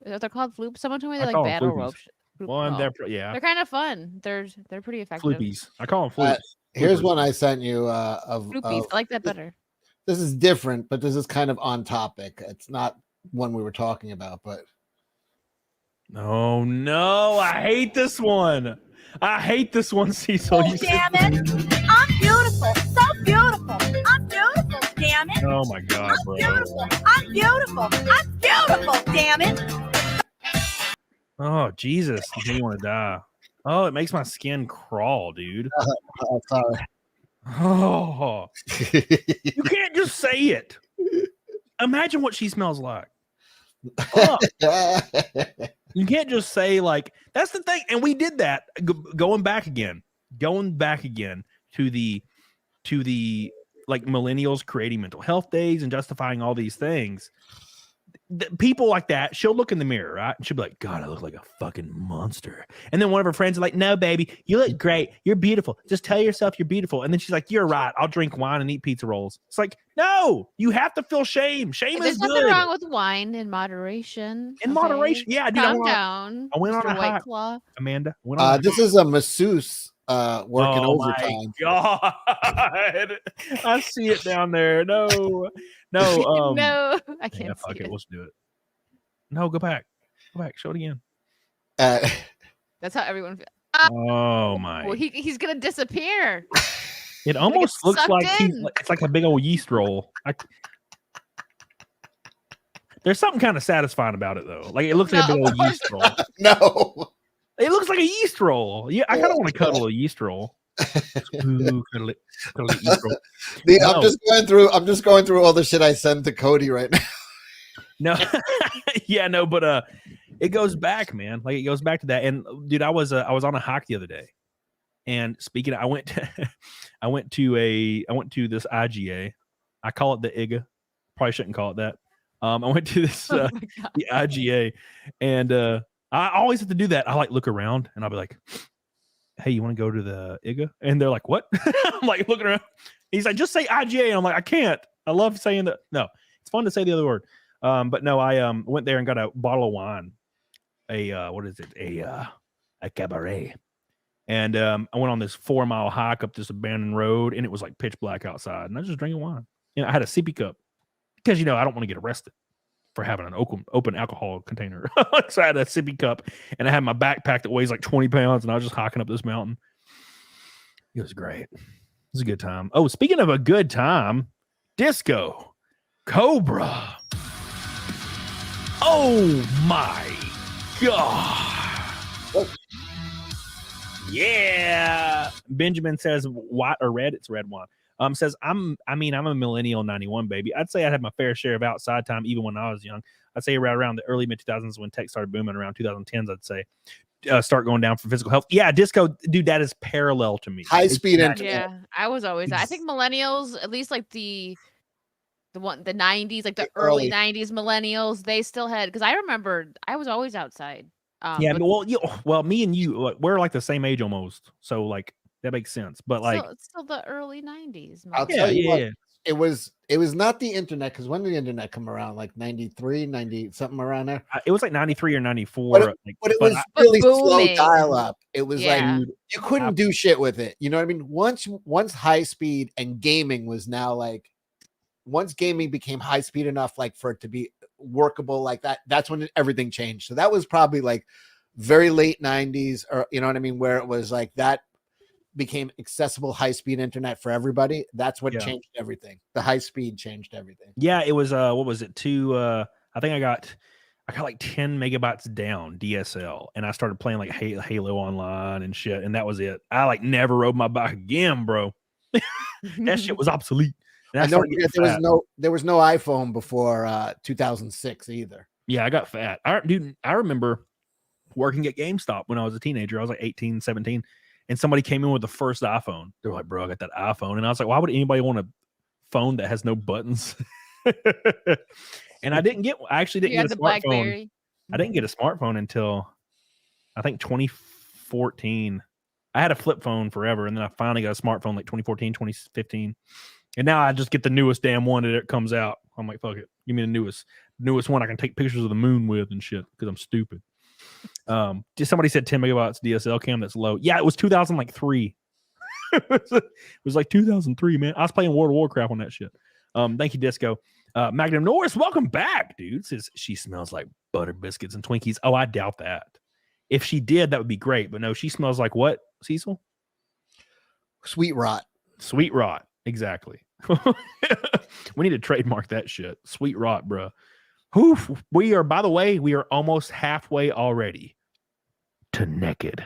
Speaker 3: Is that what they're called? Floops? Someone told me they're like battle ropes.
Speaker 2: Well, they're
Speaker 3: kind of fun. They're pretty effective.
Speaker 2: Floopies. I call them floops.
Speaker 4: Here's one I sent you of
Speaker 3: floopies. I like that better.
Speaker 4: This is different, but this is kind of on topic. It's not one we were talking about, but
Speaker 2: oh no, I hate this one. I hate this one, Cecil.
Speaker 5: Oh, damn it. I'm beautiful. So beautiful. I'm beautiful, damn it.
Speaker 2: Oh my God, bro.
Speaker 5: Beautiful. I'm beautiful. I'm beautiful, damn it.
Speaker 2: Oh, Jesus. You want to die. Oh, it makes my skin crawl, dude.
Speaker 4: Sorry.
Speaker 2: Oh, you can't just say it. Imagine what she smells like. Oh. You can't just say like that's the thing. And we did that going back again to the like millennials creating mental health days and justifying all these things. People like that, she'll look in the mirror, right? And she'll be like, God, I look like a fucking monster. And then one of her friends is like, no, baby, you look great. You're beautiful. Just tell yourself you're beautiful. And then she's like, you're right. I'll drink wine and eat pizza rolls. It's like, no, you have to feel shame. Shame is good.
Speaker 3: There's nothing wrong with wine in moderation.
Speaker 2: In moderation. Yeah, dude,
Speaker 3: calm down.
Speaker 2: I went on a hike.
Speaker 3: Claw.
Speaker 2: Amanda.
Speaker 4: This is a masseuse working overtime.
Speaker 2: God. I see it down there. No.
Speaker 3: No, I can't.
Speaker 2: Yeah, fuck it. Let's do it. No, go back. Show it again.
Speaker 3: That's how everyone feels.
Speaker 2: Oh my!
Speaker 3: Well, he's gonna disappear.
Speaker 2: It almost looks like it's like a big old yeast roll. There's something kind of satisfying about it though. Like it looks like a big old yeast roll.
Speaker 4: No,
Speaker 2: it looks like a yeast roll. Yeah, I kind of want to cuddle a yeast roll. Ooh, cuddle it, yeast roll.
Speaker 4: I'm just going through all the shit I send to Cody right now.
Speaker 2: No, yeah, no, but it goes back, man. Like it goes back to that. And dude, I was on a hike the other day, and speaking, I went to this IGA. I call it the IGA. Probably shouldn't call it that. I went to this the IGA, and I always have to do that. I like look around, and I'll be like, "Hey, you want to go to the IGA?" And they're like, "What?" I'm like looking around. He's like, "Just say IGA." And I'm like, "I can't. I love saying that." No, it's fun to say the other word. But no, I went there and got a bottle of wine. What is it? A cabaret. And I went on this 4-mile hike up this abandoned road, and it was like pitch black outside. And I was just drinking wine. I had a sippy cup because I don't want to get arrested for having an open alcohol container. So I had a sippy cup, and I had my backpack that weighs like 20 pounds, and I was just hiking up this mountain. It was great. It was a good time. Oh, speaking of a good time, Disco Cobra. Oh my God. Yeah. Benjamin says white or red. It's red wine. Says I'm a millennial 91 baby. I'd say I had my fair share of outside time even when I was young. I'd say around the early mid 2000s when tech started booming, around 2010s, I'd say start going down for physical health. Yeah, Disco, dude, that is parallel to me.
Speaker 4: High speed internet.
Speaker 3: Yeah, I was always. I think millennials, at least like the 90s, like the early 90s millennials, they still had, because I remember I was always outside.
Speaker 2: Yeah, well, me and you, we're like the same age almost, so like that makes sense. But like,
Speaker 3: it's still the early 90s.
Speaker 4: I'll tell you what, it was not the internet, because when did the internet come around? Like 93, 90 something around there.
Speaker 2: It was like 93 or 94.
Speaker 4: But it was really slow dial up. It was like you couldn't do shit with it. You know what I mean? Once high speed and gaming was now like. Once gaming became high speed enough, like for it to be workable like that, that's when everything changed. So that was probably like very late 90s, or you know what I mean, where it was like that became accessible high speed internet for everybody. That's what changed everything. The high speed changed everything. Yeah,
Speaker 2: it was what was it? I think I got like 10 megabytes down DSL, and I started playing like Halo online and shit, and that was it. I like never rode my bike again, bro. That shit was obsolete. And
Speaker 4: I know there was no iPhone before 2006 either.
Speaker 2: Yeah, I got fat. I remember working at GameStop when I was a teenager. I was like 18, 17. And somebody came in with the first iPhone. They're like, bro, I got that iPhone. And I was like, why would anybody want a phone that has no buttons? And I actually didn't get a smartphone.
Speaker 3: BlackBerry.
Speaker 2: I didn't get a smartphone until I think 2014. I had a flip phone forever. And then I finally got a smartphone like 2014, 2015. And now I just get the newest damn one that it comes out. I'm like, fuck it. Give me the newest one I can take pictures of the moon with and shit because I'm stupid. Just somebody said 10 megabytes DSL cam. That's low. Yeah, it was 2003. It was like 2003, man. I was playing World of Warcraft on that shit. Thank you, Disco. Magnum Norris, welcome back, dude. Says she smells like butter biscuits and Twinkies. Oh, I doubt that. If she did, that would be great. But no, she smells like what, Cecil?
Speaker 4: Sweet rot.
Speaker 2: Sweet rot. Exactly. We need to trademark that shit. Sweet rot, bro. Oof. By the way, we are almost halfway already to Naked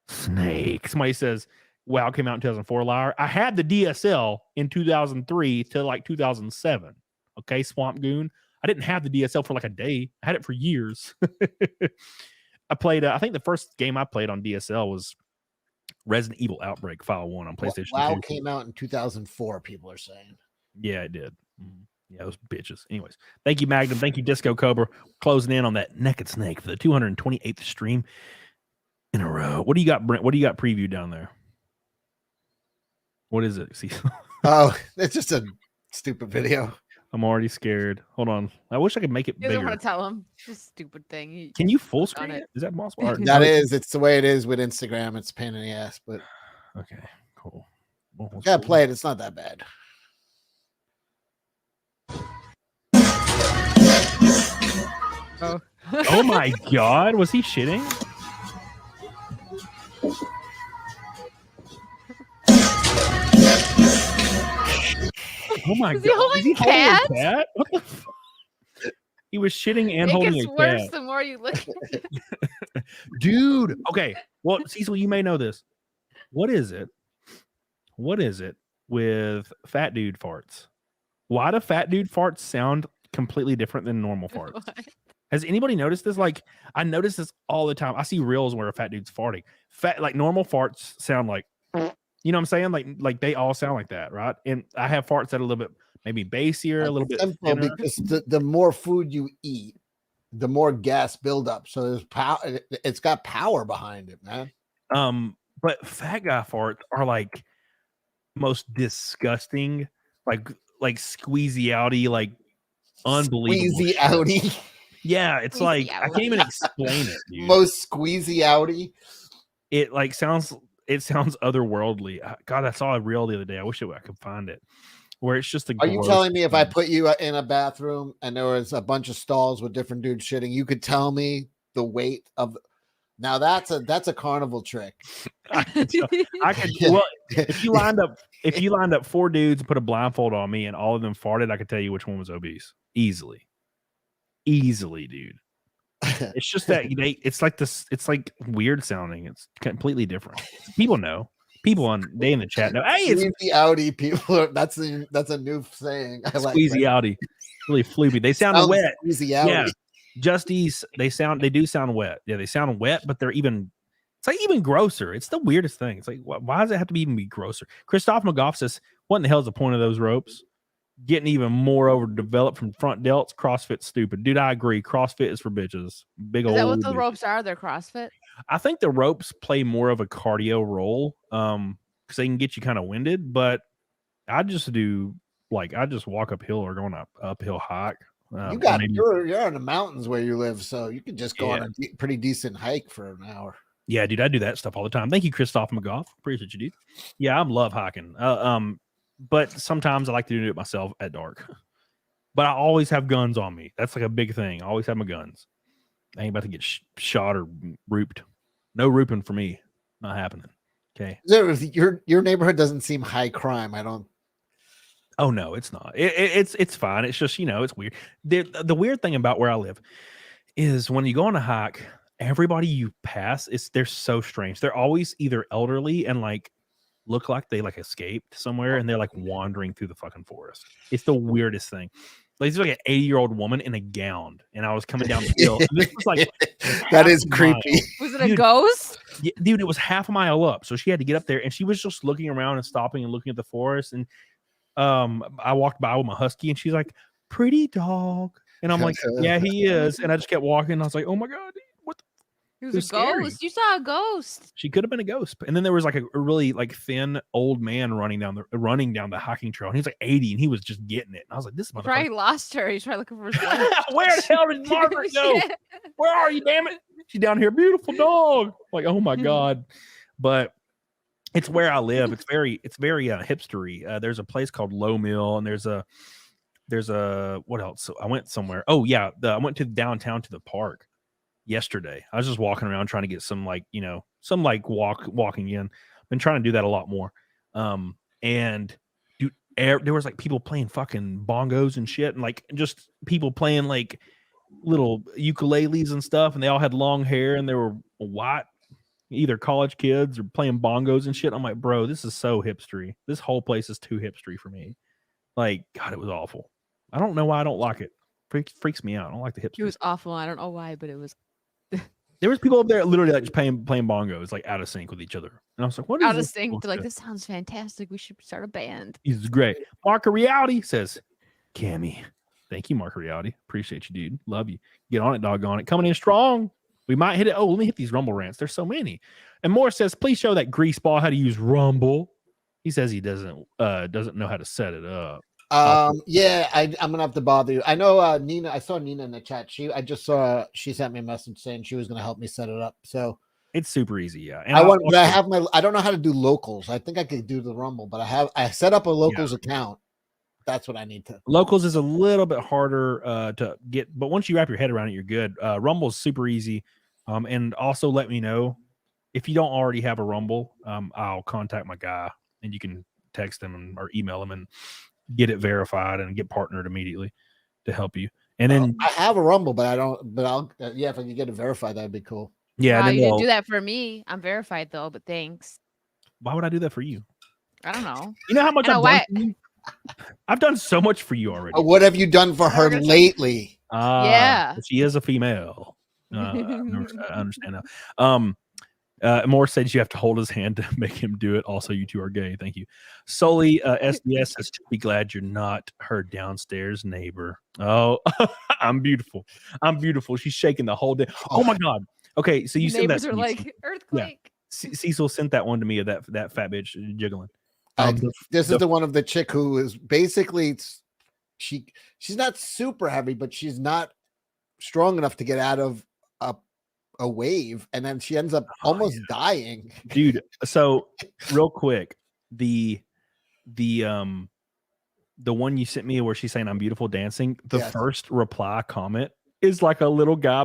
Speaker 2: Snake. Somebody says, WoW came out in 2004, liar. I had the DSL in 2003 to like 2007. Okay, Swamp Goon. I didn't have the DSL for like a day. I had it for years. I played, I think the first game I played on DSL was Resident Evil Outbreak File 1 on PlayStation 2.
Speaker 4: WoW came out in 2004, people are saying.
Speaker 2: Yeah, it did. Yeah, those bitches. Anyways, thank you, Magnum. Thank you, Disco Cobra. Closing in on that Naked Snake for the 228th stream in a row. What do you got, Brent? What do you got previewed down there? What is it? See?
Speaker 4: Oh, it's just a stupid video.
Speaker 2: I'm already scared. Hold on. I wish I could make it bigger.
Speaker 3: You don't want to tell him. It's a stupid thing.
Speaker 2: Can you full screen it? Is that possible?
Speaker 4: That is. It's the way it is with Instagram. It's a pain in the ass, but
Speaker 2: okay, cool.
Speaker 4: Gotta play it. It's not that bad.
Speaker 2: Oh my God. Was he shitting? Oh my God.
Speaker 3: Is he holding a cat?
Speaker 2: What the fuck? He was shitting and
Speaker 3: it
Speaker 2: holding
Speaker 3: gets
Speaker 2: a
Speaker 3: worse
Speaker 2: cat.
Speaker 3: the more you look at it.
Speaker 2: Dude. Okay. Well, Cecil, you may know this. What is it with fat dude farts? Why do fat dude farts sound completely different than normal farts?
Speaker 3: What?
Speaker 2: Has anybody noticed this? Like, I notice this all the time. I see reels where a fat dude's farting. Like normal farts sound like, you know what I'm saying? Like they all sound like that, right? And I have farts that are a little bit maybe bassier, a little bit thinner.
Speaker 4: Because the more food you eat, the more gas buildup. So there's power. It's got power behind it, man.
Speaker 2: But fat guy farts are like most disgusting, like squeezy outy, like unbelievable.
Speaker 4: Squeezy outy.
Speaker 2: Yeah, it's squeezy like outy. I can't even explain it. Dude.
Speaker 4: Most squeezy outy.
Speaker 2: It like sounds otherworldly. God, I saw a reel the other day. I wish I could find it. Where it's just a.
Speaker 4: Are you telling me if I put you in a bathroom and there was a bunch of stalls with different dudes shitting, you could tell me the weight of? Now that's a carnival trick.
Speaker 2: I could. Well, if you lined up 4 dudes and put a blindfold on me and all of them farted, I could tell you which one was obese easily, dude. It's just that it's like this. It's like weird sounding. It's completely different. People know. People in the chat know. Hey, it's
Speaker 4: the outie people. That's a new saying. I like
Speaker 2: squeezy outie. Really floopy. They sound wet.
Speaker 4: Squeezy outie.
Speaker 2: Yeah. Justies, they do sound wet. Yeah, they sound wet, but they're even. It's like even grosser. It's the weirdest thing. It's like why does it have to even be grosser? Christoph McGough says, "What in the hell is the point of those ropes? Getting even more overdeveloped from front delts. CrossFit stupid, dude. I agree. CrossFit is for bitches. Big old.
Speaker 3: Is that what the ropes are? They're CrossFit.
Speaker 2: I think the ropes play more of a cardio role, because they can get you kind of winded. But I just do I just walk uphill or go on an uphill hike.
Speaker 4: You're in the mountains where you live, so you can just go on a pretty decent hike for an hour.
Speaker 2: Yeah, dude, I do that stuff all the time. Thank you, Christoph McGough. Appreciate you, dude. Yeah, I love hiking. But sometimes I like to do it myself at dark. But I always have guns on me. That's like a big thing. I always have my guns. I ain't about to get shot or rooped. No rooping for me. Not happening. Okay.
Speaker 4: Your neighborhood doesn't seem high crime. I don't.
Speaker 2: Oh no, it's not. It's fine. It's just it's weird. The weird thing about where I live is when you go on a hike, everybody you pass they're so strange. They're always either elderly and like look like they like escaped somewhere and they're like wandering through the fucking forest. It's the weirdest thing. Like it's like an 80-year-old woman in a gown, and I was coming down the hill. And this was like
Speaker 4: that is creepy.
Speaker 3: Was it a ghost?
Speaker 2: Yeah, dude, it was half a mile up, so she had to get up there, and she was just looking around and stopping and looking at the forest. And I walked by with my husky, and she's like, "Pretty dog," and I'm like, "Yeah, he is." And I just kept walking. And I was like, "Oh my god, what the?"
Speaker 3: It was a ghost. You saw a ghost.
Speaker 2: She could have been a ghost. And then there was like a really like thin old man running down the hiking trail. And he was like 80 and he was just getting it. And I was like, this motherfucker.
Speaker 3: Probably lost her. He's probably looking for his wife.
Speaker 2: Where the hell did Margaret go? Where are you, damn it? She's down here. Beautiful dog. Like, oh my God. But it's where I live. It's very hipstery. There's a place called Low Mill, and there's a what else? So I went somewhere. Oh yeah. I went to downtown to the park yesterday. I was just walking around trying to get some walking in. Been trying to do that a lot more. And dude, there was like people playing fucking bongos and shit, and like just people playing like little ukuleles and stuff, and they all had long hair and they were white, either college kids or playing bongos and shit. I'm like, bro, this is so hipstery. This whole place is too hipstery for me. Like, God, it was awful. I don't know why I don't like it. Freaks me out. I don't like the hipster.
Speaker 3: It was awful. I don't know why, but it was.
Speaker 2: There was people up there literally like just playing bongos, like out of sync with each other. And I was like, what is
Speaker 3: out of
Speaker 2: this
Speaker 3: sync?
Speaker 2: bullshit?
Speaker 3: They're like, this sounds fantastic. We should start a band.
Speaker 2: This is great. Mark of Reality says, Cammy. Thank you, Mark of Reality. Appreciate you, dude. Love you. Get on it, doggone it. Coming in strong. We might hit it. Oh, let me hit these Rumble rants. There's so many. And Moore says, please show that greaseball how to use Rumble. He says he doesn't know how to set it up.
Speaker 4: Yeah, I'm gonna have to bother you. I know Nina. I saw Nina in the chat. She sent me a message saying she was gonna help me set it up. So
Speaker 2: it's super easy, yeah. And
Speaker 4: I don't know how to do locals. I think I could do the Rumble, but I set up a locals account. That's what I need to.
Speaker 2: Locals is a little bit harder to get, but once you wrap your head around it, you're good. Rumble is super easy. And also let me know if you don't already have a Rumble. I'll contact my guy, and you can text him or email him and get it verified and get partnered immediately to help you. And then
Speaker 4: I have a Rumble, but I don't. But I'll if I can get it verified, that'd be cool.
Speaker 2: Yeah,
Speaker 3: wow, you didn't do that for me. I'm verified though, but thanks.
Speaker 2: Why would I do that for you?
Speaker 3: I don't know.
Speaker 2: You know how much I've done for you? I've done so much for you already.
Speaker 4: What have you done for her lately?
Speaker 3: Yeah,
Speaker 2: she is a female. I understand now. Moore said you have to hold his hand to make him do it. Also, you two are gay. Thank you. Solely SDS says, be glad you're not her downstairs neighbor. Oh, I'm beautiful. I'm beautiful. She's shaking the whole day. Oh my God. Okay, so you sent that.
Speaker 3: Neighbors are like earthquake.
Speaker 2: Yeah. Cecil sent that one to me of that fat bitch jiggling.
Speaker 4: This is the one of the chick who is basically she's not super heavy, but she's not strong enough to get out of a wave, and then she ends up almost dying.
Speaker 2: Dude, so real quick, the one you sent me where she's saying I'm beautiful dancing, the first reply comment is like a little guy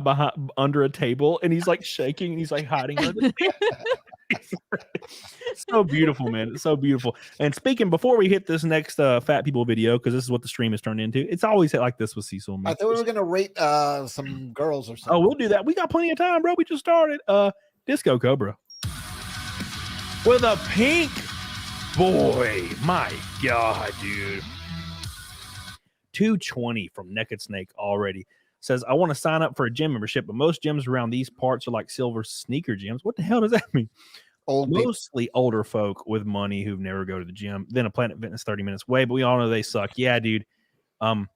Speaker 2: under a table, and he's like shaking and he's like hiding under the so beautiful, man. It's so beautiful. And speaking, before we hit this next fat people video, because this is what the stream has turned into, it's always like this with Cecil.
Speaker 4: I thought we were gonna rate some girls or something.
Speaker 2: Oh, we'll do that. We got plenty of time, bro. We just started. Disco Cobra with a pink boy. My God, dude. 220 from Naked Snake already. Says, I want to sign up for a gym membership, but most gyms around these parts are like silver sneaker gyms. What the hell does that mean? Mostly older folk with money who never go to the gym. Then a Planet Fitness 30 minutes away, but we all know they suck. Yeah, dude.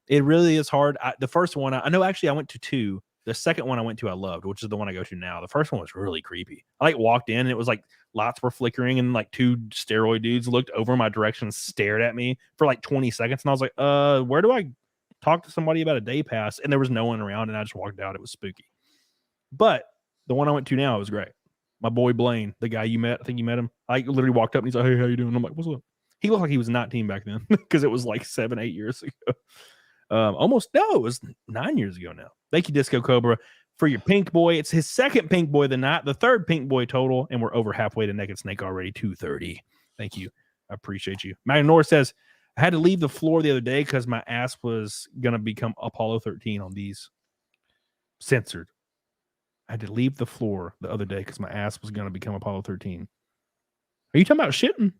Speaker 2: It really is hard. The first one, I know actually I went to two. The second one I went to I loved, which is the one I go to now. The first one was really creepy. I like walked in and it was like lights were flickering and like two steroid dudes looked over my direction and stared at me for like 20 seconds. And I was like, where do I talk to somebody about a day pass? And there was no one around and I just walked out. It was spooky. But the one I went to now was great. My boy Blaine, the guy you met, I think you met him. I literally walked up and he's like, hey, how you doing? I'm like, what's up? He looked like he was 19 back then because it was like 7-8 years ago. It was 9 years ago now. Thank you, Disco Cobra, for your pink boy. It's his second pink boy of the night, the third pink boy total, and we're over halfway to Naked Snake already, 230. Thank you. I appreciate you. Magnor says, I had to leave the floor the other day because my ass was going to become Apollo 13 on these. Censored. I had to leave the floor the other day because my ass was going to become Apollo 13. Are you talking about shitting?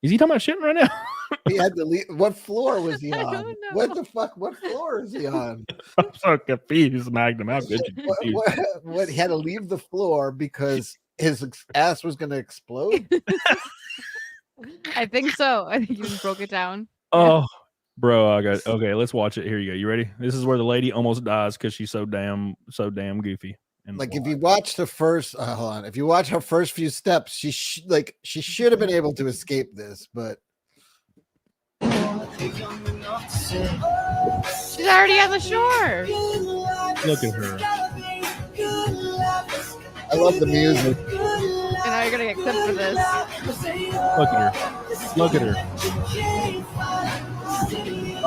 Speaker 2: Is he talking about shitting right now?
Speaker 4: He had to leave. What floor was he
Speaker 3: I
Speaker 4: on?
Speaker 3: don't know.
Speaker 4: What the fuck? What floor is he on?
Speaker 2: I'm so confused, Magnum. How could you?
Speaker 4: What? He had to leave the floor because his ass was going to explode.
Speaker 3: I think so. I think you just broke it down.
Speaker 2: Oh, bro, I got okay. Let's watch it. Here you go. You ready? This is where the lady almost dies because she's so damn goofy. And
Speaker 4: like if you watch the first, hold on, if you watch her first few steps, she should have been able to escape this, but
Speaker 3: she's already on the shore.
Speaker 2: Look at her.
Speaker 4: I love the music.
Speaker 3: And now you're gonna get clipped for this.
Speaker 2: Look at her. Look at her.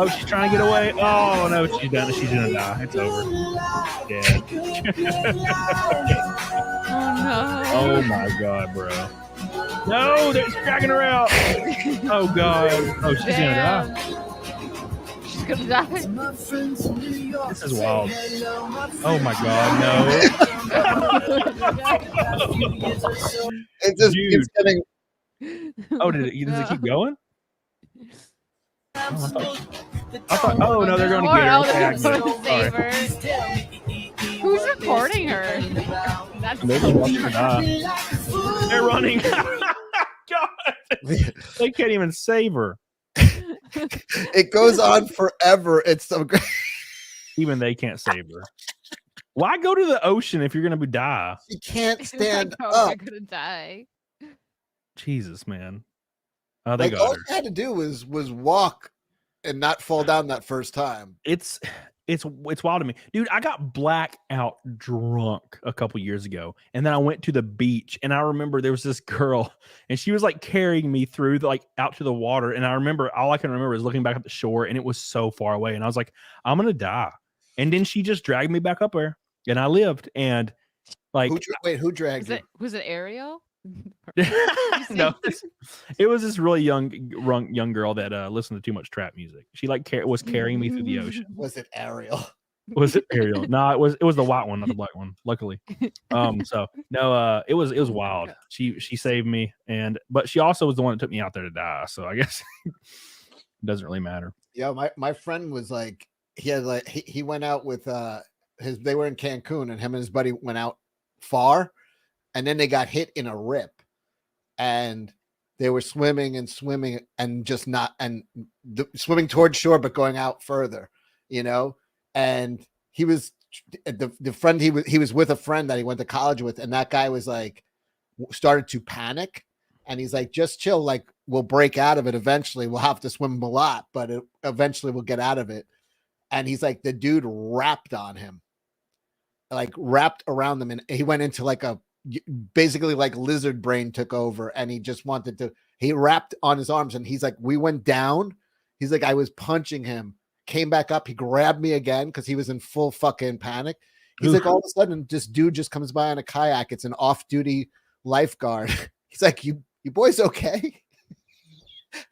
Speaker 2: Oh, she's trying to get away. Oh no, she's done. She's gonna die. It's over. Yeah.
Speaker 3: Oh no.
Speaker 2: Oh my god, bro. No, they're dragging her out. Oh god. Oh, she's gonna die.
Speaker 3: She's gonna die.
Speaker 2: This is wild. Oh my god, no.
Speaker 4: It just keeps getting.
Speaker 2: Oh, does it keep going? Oh, I thought. Oh no, they're going to get her. Okay, I get it.
Speaker 3: Save her. Who's recording her? That's
Speaker 2: They're gonna watch her die. They're running. God, they can't even save her.
Speaker 4: It goes on forever. It's so great.
Speaker 2: Even they can't save her. Why go to the ocean if you're gonna die?
Speaker 4: She can't stand
Speaker 3: You're
Speaker 4: up.
Speaker 3: gonna die.
Speaker 2: Jesus, man. Oh, they
Speaker 4: Like
Speaker 2: got
Speaker 4: all
Speaker 2: her.
Speaker 4: she had to do was walk and not fall down that first time.
Speaker 2: It's wild to me, dude. I got blackout drunk a couple years ago, and then I went to the beach, and I remember there was this girl, and she was like carrying me through out to the water, and I remember all I can remember is looking back at the shore, and it was so far away, and I was like, I'm gonna die, and then she just dragged me back up there, and I lived, and like,
Speaker 4: who dragged you?
Speaker 3: Was it Ariel?
Speaker 2: No, it was this really young girl that listened to too much trap music. She was carrying me through the ocean.
Speaker 4: Was it Ariel?
Speaker 2: Was it Ariel? No, it was the white one, not the black one. Luckily, so no, it was wild. She saved me, but she also was the one that took me out there to die. So I guess it doesn't really matter.
Speaker 4: Yeah, my friend was like, he went out with they were in Cancun, and him and his buddy went out far. And then they got hit in a rip, and they were swimming and swimming towards shore, but going out further, and he was the friend, he was with a friend that he went to college with. And that guy was like, started to panic. And he's like, just chill. Like, we'll break out of it. Eventually we'll have to swim a lot, but eventually we'll get out of it. And he's like, the dude wrapped on him, like wrapped around them. And he went into basically like lizard brain took over, and he just he wrapped on his arms, and he's like, we went down. He's like, I was punching him, came back up. He grabbed me again because he was in full fucking panic. He's like, all of a sudden, this dude just comes by on a kayak. It's an off-duty lifeguard. He's like, you boys okay?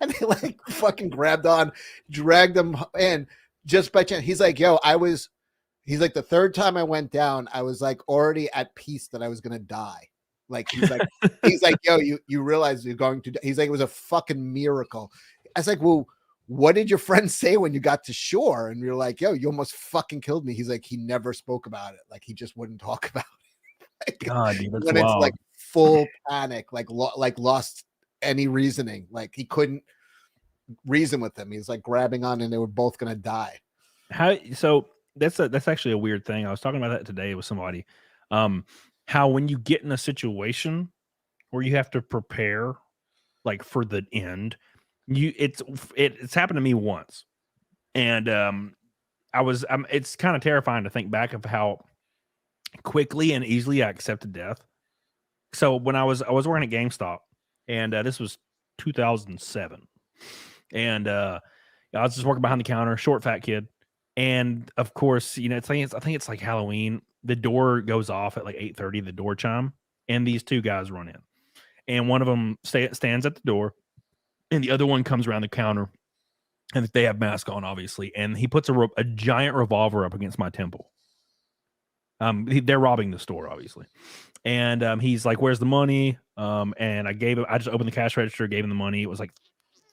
Speaker 4: And they like fucking grabbed on, dragged him in just by chance. He's like, he's like, the third time I went down, I was like already at peace that I was gonna die. Like he's like, yo, you realize you're going to die. He's like, it was a fucking miracle. I was like, well, what did your friend say when you got to shore? And you're like, yo, you almost fucking killed me. He's like, he never spoke about it. Like he just wouldn't talk about it. Like,
Speaker 2: God, dude, that's
Speaker 4: when
Speaker 2: wild.
Speaker 4: It's like full panic, like lost any reasoning. Like he couldn't reason with them. He's like grabbing on, and they were both gonna die.
Speaker 2: So that's actually a weird thing. I was talking about that today with somebody. How when you get in a situation where you have to prepare like for the end, it's happened to me once, and it's kind of terrifying to think back of how quickly and easily I accepted death. So when I was working at GameStop, and this was 2007, and I was just working behind the counter, short fat kid. And of course, I think it's like Halloween. The door goes off at like 8:30, the door chime, and these two guys run in. And one of them stands at the door, and the other one comes around the counter, and they have masks on, obviously. And he puts a giant revolver up against my temple. They're robbing the store, obviously. And he's like, "Where's the money?" And I just opened the cash register, gave him the money. It was like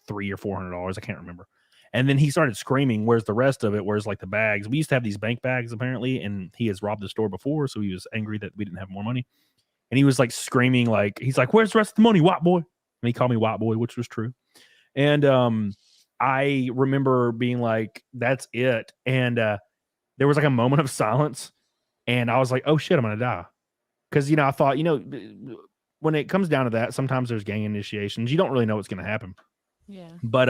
Speaker 2: $300 or $400. I can't remember. And then he started screaming, "Where's the rest of it? Where's like the bags?" We used to have these bank bags apparently, and he has robbed the store before, so he was angry that we didn't have more money. And he was like screaming, like he's like, "Where's the rest of the money, white boy?" And he called me white boy, which was true. And I remember being like, "That's it." And there was like a moment of silence, and I was like, "Oh shit, I'm gonna die." Because I thought, when it comes down to that, sometimes there's gang initiations. You don't really know what's gonna happen.
Speaker 3: Yeah.
Speaker 2: But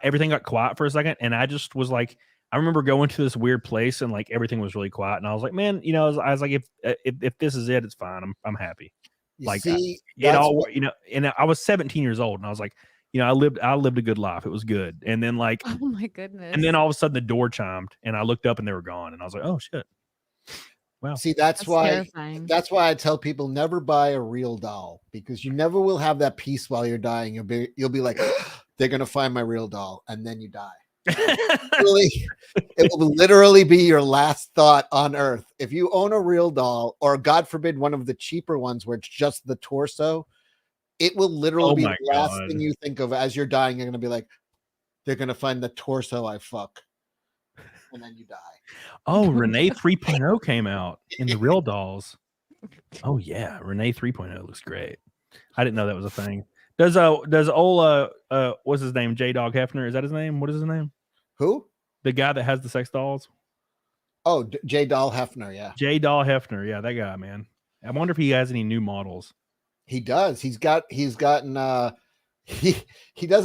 Speaker 2: everything got quiet for a second, and I just was like, I remember going to this weird place, and like everything was really quiet, and I was like, man, I was like, if this is it, it's fine. I'm happy. And I was 17 years old, and I was like, I lived a good life. It was good. And then like,
Speaker 3: oh my goodness.
Speaker 2: And then all of a sudden the door chimed, and I looked up and they were gone, and I was like, oh shit. Wow.
Speaker 4: See, that's why
Speaker 3: terrifying.
Speaker 4: That's why I tell people never buy a real doll, because you never will have that peace while you're dying. You'll be like, they're gonna find my real doll, and then you die. It will literally be your last thought on earth. If you own a real doll, or God forbid one of the cheaper ones where it's just the torso, it will literally be the last thing you think of as you're dying. You're gonna be like, they're gonna find the torso I fuck, and then you die.
Speaker 2: Oh, Renee 3.0 came out in the real dolls. Oh yeah, Renee 3.0 looks great. I didn't know that was a thing. Does Ola what's his name? J Dog Hefner, is that his name? What is his name?
Speaker 4: Who?
Speaker 2: The guy that has the sex dolls?
Speaker 4: Oh, J Doll Hefner, yeah.
Speaker 2: J Doll Hefner, yeah, that guy, man. I wonder if he has any new models.
Speaker 4: He does. He doesn't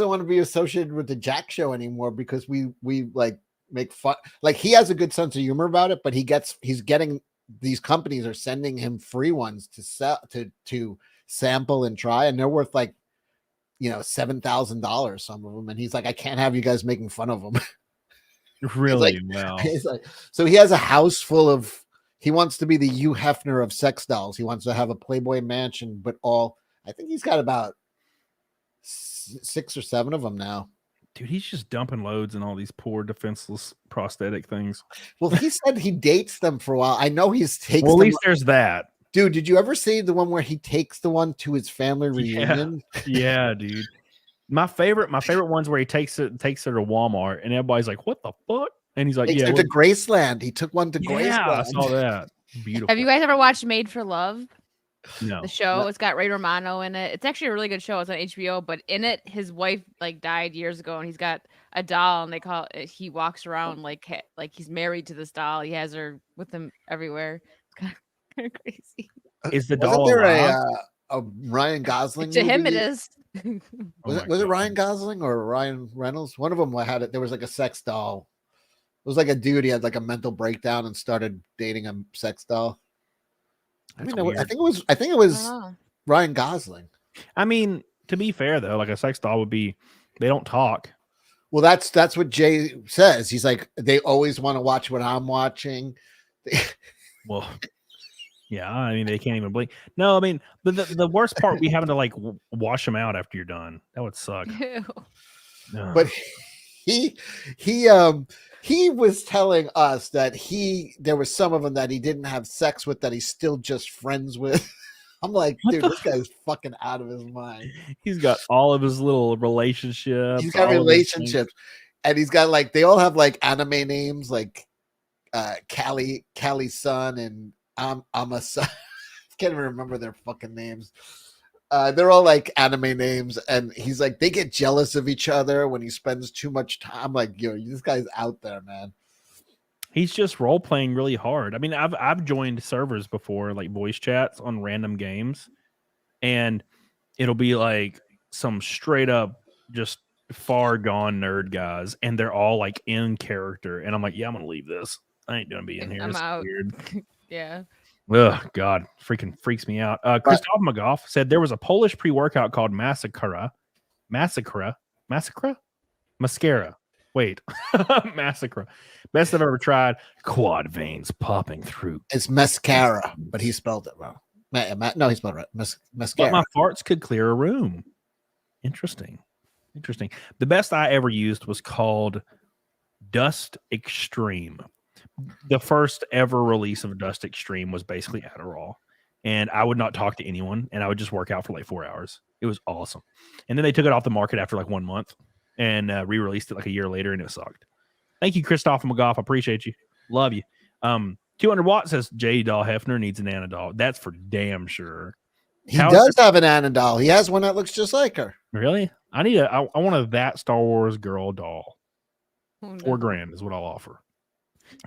Speaker 4: want to be associated with the Jack Show anymore, because we like make fun. Like, he has a good sense of humor about it, but he's getting, these companies are sending him free ones to sell, to sample and try, and they're worth like, $7,000, some of them, and he's like, I can't have you guys making fun of them.
Speaker 2: Really?
Speaker 4: Wow. So he has a house full of, he wants to be the Hugh Hefner of sex dolls. He wants to have a Playboy mansion, but I think he's got about 6 or 7 of them now.
Speaker 2: Dude, he's just dumping loads in all these poor defenseless prosthetic things.
Speaker 4: Well, he said he dates them for a while. I know he's taken.
Speaker 2: Well, at least there's that.
Speaker 4: Dude, did you ever see the one where he takes the one to his family reunion?
Speaker 2: Yeah, dude. My favorite ones where he takes her to Walmart, and everybody's like, "What the fuck?" And he's like,
Speaker 4: "Yeah, to Graceland." He took one to Graceland.
Speaker 2: Yeah, I saw that. Beautiful.
Speaker 3: Have you guys ever watched Made for Love?
Speaker 2: No.
Speaker 3: The show. It's got Ray Romano in it. It's actually a really good show. It's on HBO, but in it, his wife died years ago, and he's got a doll, and they call it, he walks around like he's married to this doll. He has her with him everywhere. It's kind of crazy.
Speaker 2: Is the doll
Speaker 4: there a Ryan Gosling
Speaker 3: to
Speaker 4: movie?
Speaker 3: him it is.
Speaker 4: Was it Ryan Gosling or Ryan Reynolds? One of them had it. There was like a sex doll. It was like a dude. He had like a mental breakdown and started dating a sex doll. I think it was Ryan Gosling.
Speaker 2: I mean, to be fair though, like a sex doll would be, they don't talk.
Speaker 4: Well, that's what Jay says. He's like, they always want to watch what I'm watching.
Speaker 2: Well, yeah, I mean, they can't even blink. No, I mean, the worst part, we having to like wash them out after you're done. That would suck. No.
Speaker 4: But he was telling us that there was some of them that he didn't have sex with, that he's still just friends with. I'm like, dude, this guy's fucking out of his mind.
Speaker 2: He's got all of his little relationships.
Speaker 4: He's got relationships, and he's got like, they all have like anime names, like Callie's son and I'm a son. I can't even remember their fucking names. They're all like anime names, and he's like, they get jealous of each other when he spends too much time. I'm like, yo, this guy's out there, man.
Speaker 2: He's just role playing really hard. I mean, I've joined servers before, like voice chats on random games, and it'll be like some straight up just far gone nerd guys, and they're all like in character, and I'm like, yeah, I'm gonna leave this. I ain't gonna be in here.
Speaker 3: I'm
Speaker 2: it's
Speaker 3: out.
Speaker 2: Weird.
Speaker 3: Yeah.
Speaker 2: Oh God, freaking freaks me out. Christoph Magoff said there was a Polish pre-workout called Mascara. Wait, Massacra. Best I've ever tried. Quad veins popping through.
Speaker 4: It's mascara, but he spelled it wrong. No, he spelled it right. Mascara.
Speaker 2: But my farts could clear a room. Interesting. The best I ever used was called Dust Extreme. the first ever release of Dust Extreme was basically Adderall. And I would not talk to anyone, and I would just work out for like 4 hours. It was awesome. And then they took it off the market after like 1 month and re-released it like a year later, and it sucked. Thank you, Christopher McGough. I appreciate you. Love you. 200 Watt says J. Doll Hefner needs an Anadol. That's for damn sure.
Speaker 4: He does have an Anadol. He has one that looks just like her.
Speaker 2: Really? I want a that Star Wars girl doll. $4,000 is what I'll offer.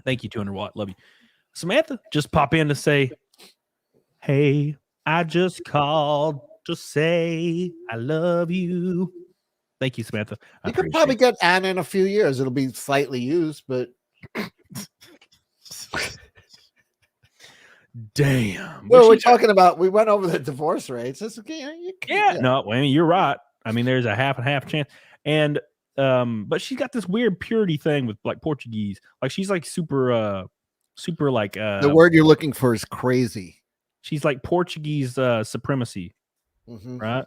Speaker 2: Thank you, 200 Watt. Love you. Samantha, just pop in to say, hey, I just called to say I love you. Thank you, Samantha.
Speaker 4: You could probably get Anna in a few years. It'll be slightly used, but
Speaker 2: damn.
Speaker 4: Well, we're talking about, we went over the divorce rates. That's okay.
Speaker 2: No, I mean, you're right. I mean, there's a half and half chance. And but she's got this weird purity thing with like Portuguese. Like she's like super like
Speaker 4: the word you're looking for is crazy.
Speaker 2: She's like Portuguese supremacy, right?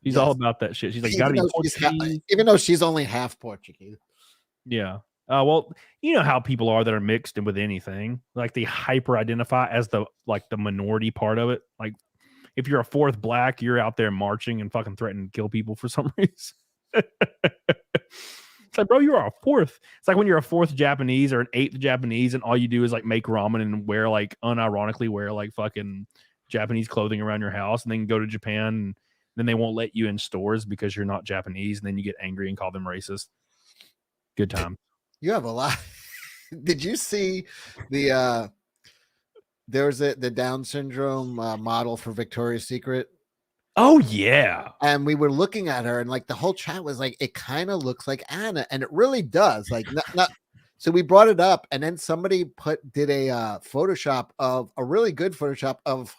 Speaker 2: She's all about that shit. She's like, gotta be Portuguese.
Speaker 4: Even though she's only half Portuguese.
Speaker 2: Yeah. Well, you know how people are that are mixed in with anything. Like they hyper identify as the minority part of it. Like if you're a fourth black, you're out there marching and fucking threatening to kill people for some reason. It's like, bro, you're a fourth. It's like when you're a fourth Japanese or an eighth Japanese, and all you do is like make ramen and wear like unironically wear like fucking Japanese clothing around your house, and then go to Japan, and then they won't let you in stores because you're not Japanese, and then you get angry and call them racist. Good time.
Speaker 4: You have a lot. Did you see the there's the Down syndrome model for Victoria's Secret?
Speaker 2: Oh yeah.
Speaker 4: And we were looking at her, and like the whole chat was like, it kind of looks like Anna, and it really does. Like not so we brought it up, and then somebody did a Photoshop of a really good Photoshop of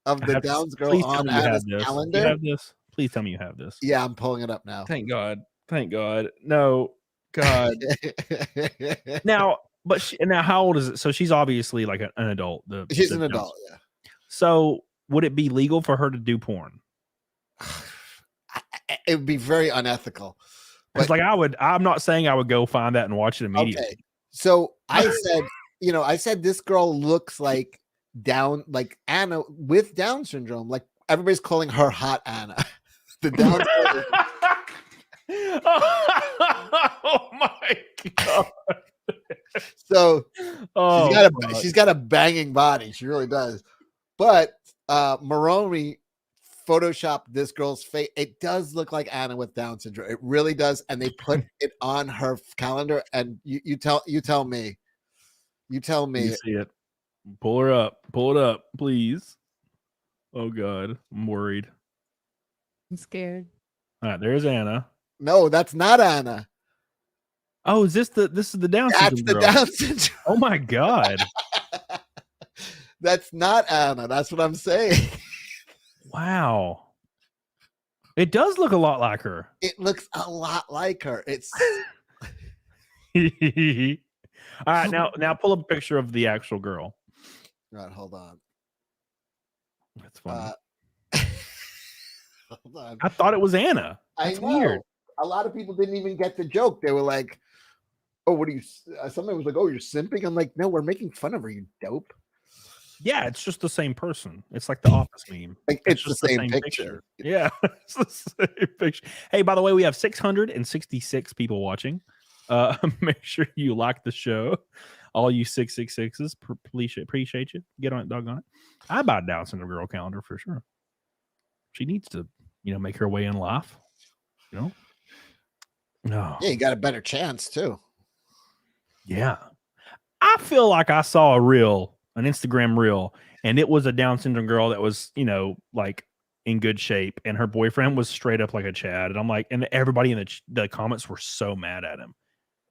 Speaker 4: the Downs girl on Anna's calendar.
Speaker 2: You have this? Please tell me you have this.
Speaker 4: Yeah, I'm pulling it up now.
Speaker 2: Thank God. No, God. Now, now how old is it? So she's obviously like an adult.
Speaker 4: She's an adult, yeah.
Speaker 2: So would it be legal for her to do porn?
Speaker 4: It would be very unethical.
Speaker 2: Because like I'm not saying I would go find that and watch it immediately.
Speaker 4: Okay. So I said, this girl looks like Anna with Down syndrome. Like everybody's calling her hot Anna. The Down syndrome.
Speaker 2: Oh my God.
Speaker 4: So she's got a banging body. She really does. But Maroney photoshopped this girl's face. It does look like Anna with Down syndrome. It really does. And they put it on her calendar. And you tell me. You
Speaker 2: see it. Pull it up, please. Oh God, I'm worried.
Speaker 3: I'm scared.
Speaker 2: All right, there's Anna.
Speaker 4: No, that's not Anna.
Speaker 2: Oh, is this the Down syndrome?
Speaker 4: That's the
Speaker 2: girl?
Speaker 4: Down syndrome.
Speaker 2: Oh my God.
Speaker 4: That's not Anna. That's what I'm saying.
Speaker 2: Wow. It does look a lot like her.
Speaker 4: It looks a lot like her. It's
Speaker 2: all right. Now pull up a picture of the actual girl.
Speaker 4: All right, hold on.
Speaker 2: That's funny.
Speaker 4: Hold on.
Speaker 2: I thought it was Anna. That's weird.
Speaker 4: A lot of people didn't even get the joke. They were like, "Oh, what are you?" Somebody was like, "Oh, you're simping." I'm like, "No, we're making fun of her. You dope."
Speaker 2: Yeah, it's just the same person. It's like the Office meme.
Speaker 4: Like it's just the same picture.
Speaker 2: Yeah, it's the same picture. Hey, by the way, we have 666 people watching. Make sure you like the show. All you 666s, appreciate you. Get on it, doggone it. I buy Down syndrome girl calendar for sure. She needs to, make her way in life. No.
Speaker 4: Yeah, you got a better chance too.
Speaker 2: Yeah, I feel like I saw an Instagram reel, and it was a Down syndrome girl that was, like in good shape, and her boyfriend was straight up like a Chad. And I'm like, and everybody in the comments were so mad at him.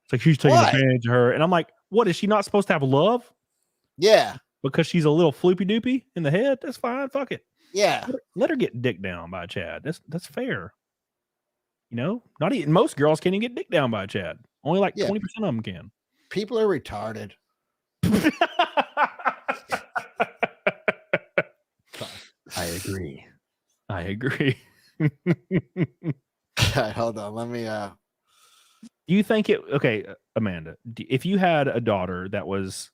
Speaker 2: It's like she's taking advantage of her, and I'm like, what, is she not supposed to have love?
Speaker 4: Yeah,
Speaker 2: because she's a little floopy doopy in the head. That's fine. Fuck it.
Speaker 4: Yeah,
Speaker 2: let her get dick down by a Chad. That's fair. Not even most girls can't even get dick down by a Chad. Only like 20% of them can.
Speaker 4: People are retarded.
Speaker 2: I agree.
Speaker 4: Hold on. Let me
Speaker 2: Do you think it? Okay, Amanda, if you had a daughter that was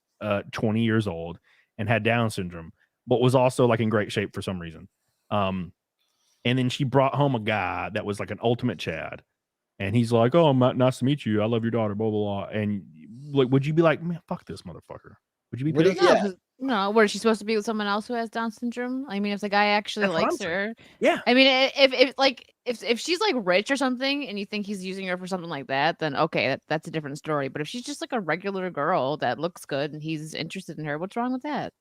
Speaker 2: 20 years old and had Down syndrome, but was also like in great shape for some reason, and then she brought home a guy that was like an ultimate Chad, and he's like, "Oh, nice to meet you. I love your daughter." Blah blah blah. And like, would you be like, "Man, fuck this motherfucker"? Would you be pissed?
Speaker 3: No, what is she supposed to be with someone else who has Down syndrome? I mean, if the guy actually likes her,
Speaker 2: yeah.
Speaker 3: I mean, if she's like rich or something, and you think he's using her for something like that, then okay, that's a different story. But if she's just like a regular girl that looks good and he's interested in her, what's wrong with that?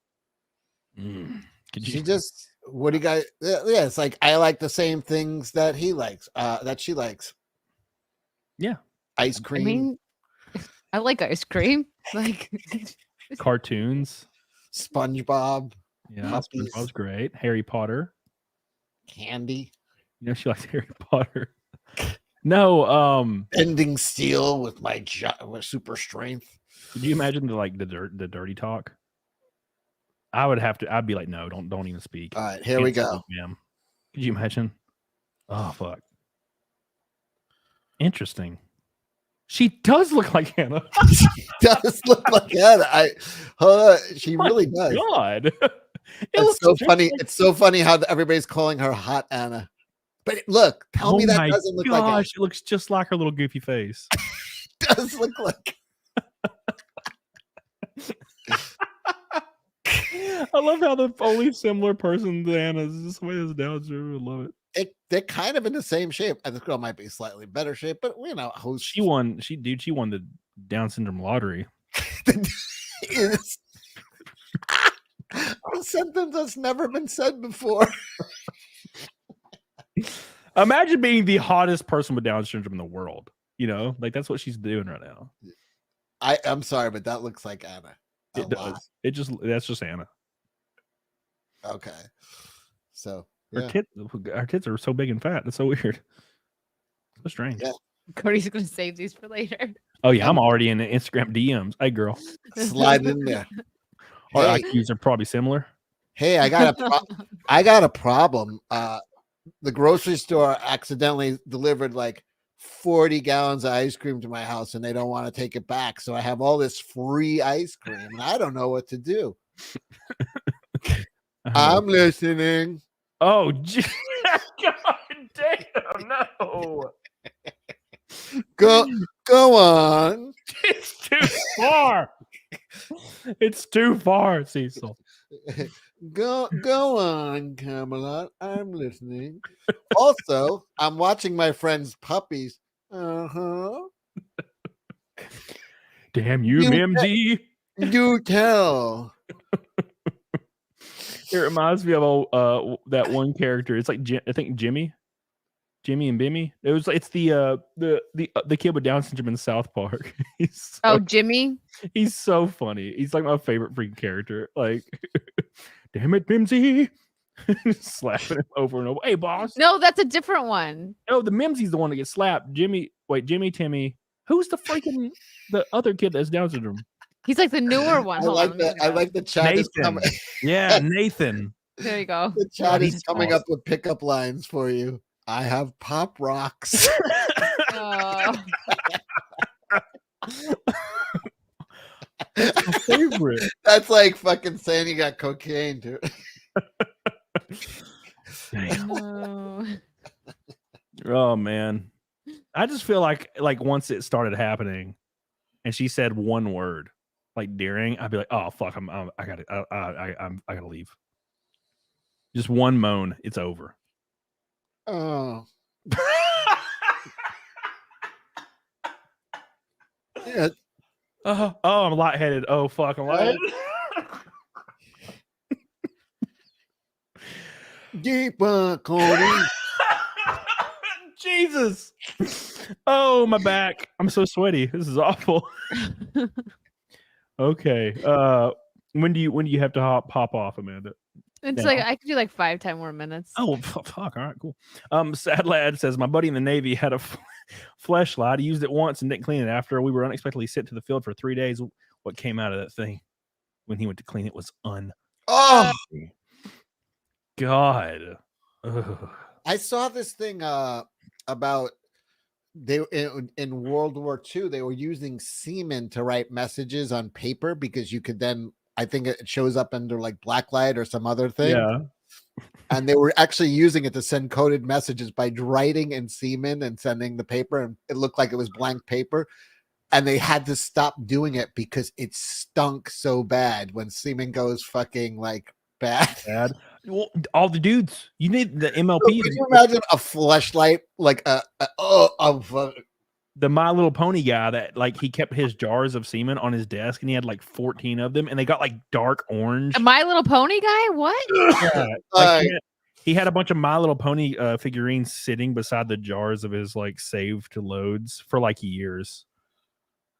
Speaker 4: She just, what do you guys? Yeah, it's like I like the same things that he likes, that she likes.
Speaker 2: Yeah,
Speaker 4: ice cream.
Speaker 3: I mean, I like ice cream, like.
Speaker 2: Cartoons,
Speaker 4: SpongeBob,
Speaker 2: yeah, SpongeBob's great. Harry Potter,
Speaker 4: candy.
Speaker 2: You know she likes Harry Potter. No,
Speaker 4: bending steel with my super strength.
Speaker 2: Could you imagine the dirty talk? I would have to. I'd be like, no, don't even speak.
Speaker 4: All right, here we go.
Speaker 2: Ma'am. Could you imagine? Oh fuck. Interesting. She does look like Hannah.
Speaker 4: She does look like Hannah. She really does.
Speaker 2: God,
Speaker 4: it's so funny. Like... It's so funny how everybody's calling her Hot Anna. But look, tell me that doesn't look like Anna.
Speaker 2: It looks just like her little goofy face.
Speaker 4: Does look like.
Speaker 2: I love how the only similar person to Anna is this way is Down syndrome. I love it.
Speaker 4: They're kind of in the same shape. This girl might be slightly better shape, but you know,
Speaker 2: she won the Down syndrome lottery.
Speaker 4: A sentence that's never been said before.
Speaker 2: Imagine being the hottest person with Down syndrome in the world. You know, like that's what she's doing right now.
Speaker 4: I'm sorry, but that looks like Anna.
Speaker 2: It does. That's just Anna.
Speaker 4: Okay. So
Speaker 2: her tits are so big and fat. That's so weird. So strange.
Speaker 4: Yeah.
Speaker 3: Cody's gonna save these for later.
Speaker 2: Oh yeah, I'm already in the Instagram DMs. Hey girl.
Speaker 4: Slide in there.
Speaker 2: Our IQs are probably similar.
Speaker 4: Hey, I got a problem. The grocery store accidentally delivered like 40 gallons of ice cream to my house and they don't want to take it back. So I have all this free ice cream and I don't know what to do. I'm listening.
Speaker 2: Oh, God damn, no.
Speaker 4: Go on.
Speaker 2: It's too far. It's too far, Cecil.
Speaker 4: Go on, Camelot. I'm listening. Also, I'm watching my friend's puppies.
Speaker 2: Damn you, MD.
Speaker 4: You tell.
Speaker 2: It reminds me of that one character. It's like I think Jimmy and Bimmy. It's the kid with Down syndrome in South Park.
Speaker 3: Jimmy.
Speaker 2: He's so funny. He's like my favorite freaking character. Like, damn it, Mimsy. Slapping him over and over. Hey, boss.
Speaker 3: No, that's a different one.
Speaker 2: No, the Mimsy's the one that gets slapped. Jimmy, Timmy. Who's the other kid that's Down syndrome?
Speaker 3: He's like the newer one.
Speaker 4: I like the chat.
Speaker 2: Nathan. Yeah, Nathan.
Speaker 3: There you go.
Speaker 4: The chat is coming up with pickup lines for you. I have pop rocks.
Speaker 2: That's my favorite.
Speaker 4: That's like fucking saying you got cocaine too.
Speaker 2: Oh man, I just feel like once it started happening, and she said one word like daring, I'd be like, oh fuck, I gotta leave. Just one moan, it's over.
Speaker 4: Oh. Yeah.
Speaker 2: Oh, I'm lightheaded. Oh fuck, I'm lightheaded.
Speaker 4: Deep Cody.
Speaker 2: Jesus. Oh, my back. I'm so sweaty. This is awful. Okay. When do you have to hop off, Amanda?
Speaker 3: It's like I could do like 5-10 more minutes.
Speaker 2: Oh fuck! All right, cool. Sad Lad says my buddy in the Navy had a fleshlight. He used it once and didn't clean it. After we were unexpectedly sent to the field for 3 days, what came out of that thing when he went to clean it was
Speaker 4: Oh
Speaker 2: God. Ugh.
Speaker 4: I saw this thing about they in World War II, they were using semen to write messages on paper because you could then, I think it shows up under like blacklight or some other thing.
Speaker 2: Yeah.
Speaker 4: And they were actually using it to send coded messages by writing in semen and sending the paper, and it looked like it was blank paper. And they had to stop doing it because it stunk so bad when semen goes fucking like bad.
Speaker 2: Well, all the dudes, you need the MLP.
Speaker 4: Can you imagine a fleshlight like
Speaker 2: the My Little Pony guy that like he kept his jars of semen on his desk and he had like 14 of them and they got like dark orange.
Speaker 3: A My Little Pony guy? What?
Speaker 2: Yeah, like he had a bunch of My Little Pony figurines sitting beside the jars of his like saved loads for like years.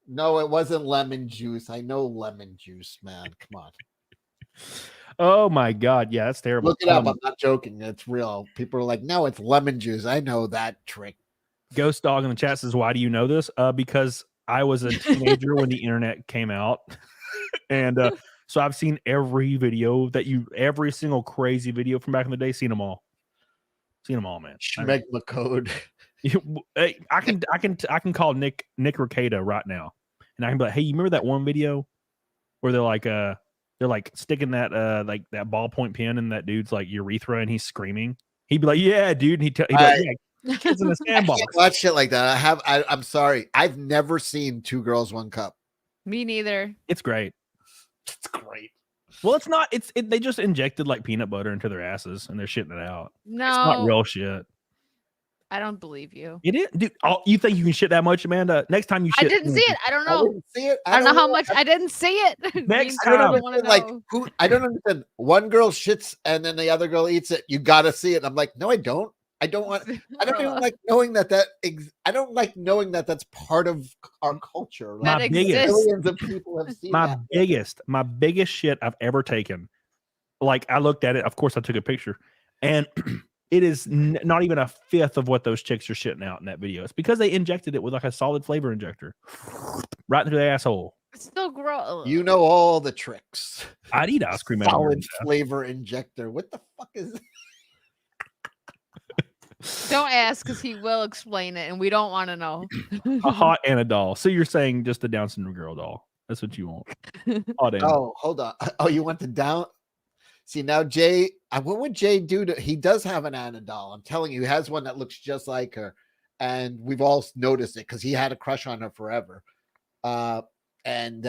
Speaker 4: No, it wasn't lemon juice. I know lemon juice, man. Come on.
Speaker 2: Oh my God. Yeah, that's terrible.
Speaker 4: Look it up. I'm not joking. It's real. People are like, no, it's lemon juice. I know that trick.
Speaker 2: Ghost Dog in the chat says, why do you know this? Because I was a teenager when the internet came out. And so I've seen every video every single crazy video from back in the day, seen them all. Seen them all, man.
Speaker 4: Schmegma code.
Speaker 2: I can call Nick Ricada right now. And I can be like, hey, you remember that one video where they're like sticking that like that ballpoint pen in that dude's like urethra and he's screaming? He'd be like, yeah, dude. And he'd be like, yeah. Kids in the sandbox.
Speaker 4: I can't watch shit like that. I'm sorry. I've never seen Two Girls, One Cup.
Speaker 3: Me neither.
Speaker 2: It's great.
Speaker 4: It's great.
Speaker 2: Well, it's not. They just injected like peanut butter into their asses and they're shitting it out.
Speaker 3: No,
Speaker 2: it's not real shit.
Speaker 3: I don't believe you.
Speaker 2: It is, dude. You think you can shit that much, Amanda? Next time you shit,
Speaker 3: I didn't see it. I don't know.
Speaker 4: I didn't see it.
Speaker 3: I don't know how much. I didn't see it.
Speaker 2: Next
Speaker 3: I
Speaker 2: time,
Speaker 3: don't
Speaker 4: I don't understand. One girl shits and then the other girl eats it. You got to see it. I'm like, no, I don't. I don't even like knowing I don't like knowing that that's part of our culture.
Speaker 2: Like, millions
Speaker 4: of people have seen
Speaker 2: my biggest shit I've ever taken. Like I looked at it. Of course, I took a picture, and it is not even a fifth of what those chicks are shitting out in that video. It's because they injected it with like a solid flavor injector right into the asshole.
Speaker 3: It's still gross.
Speaker 4: You know all the tricks.
Speaker 2: I'd eat ice cream.
Speaker 4: Solid flavor injector. What the fuck is that?
Speaker 3: Don't ask because he will explain it and we don't want to know.
Speaker 2: A hot and a doll. So you're saying just a Down syndrome girl doll. That's what you want.
Speaker 4: Oh, hold on. Oh, you want the down? See, now Jay, what would Jay do he does have an Anna doll. I'm telling you, he has one that looks just like her. And we've all noticed it because he had a crush on her forever. And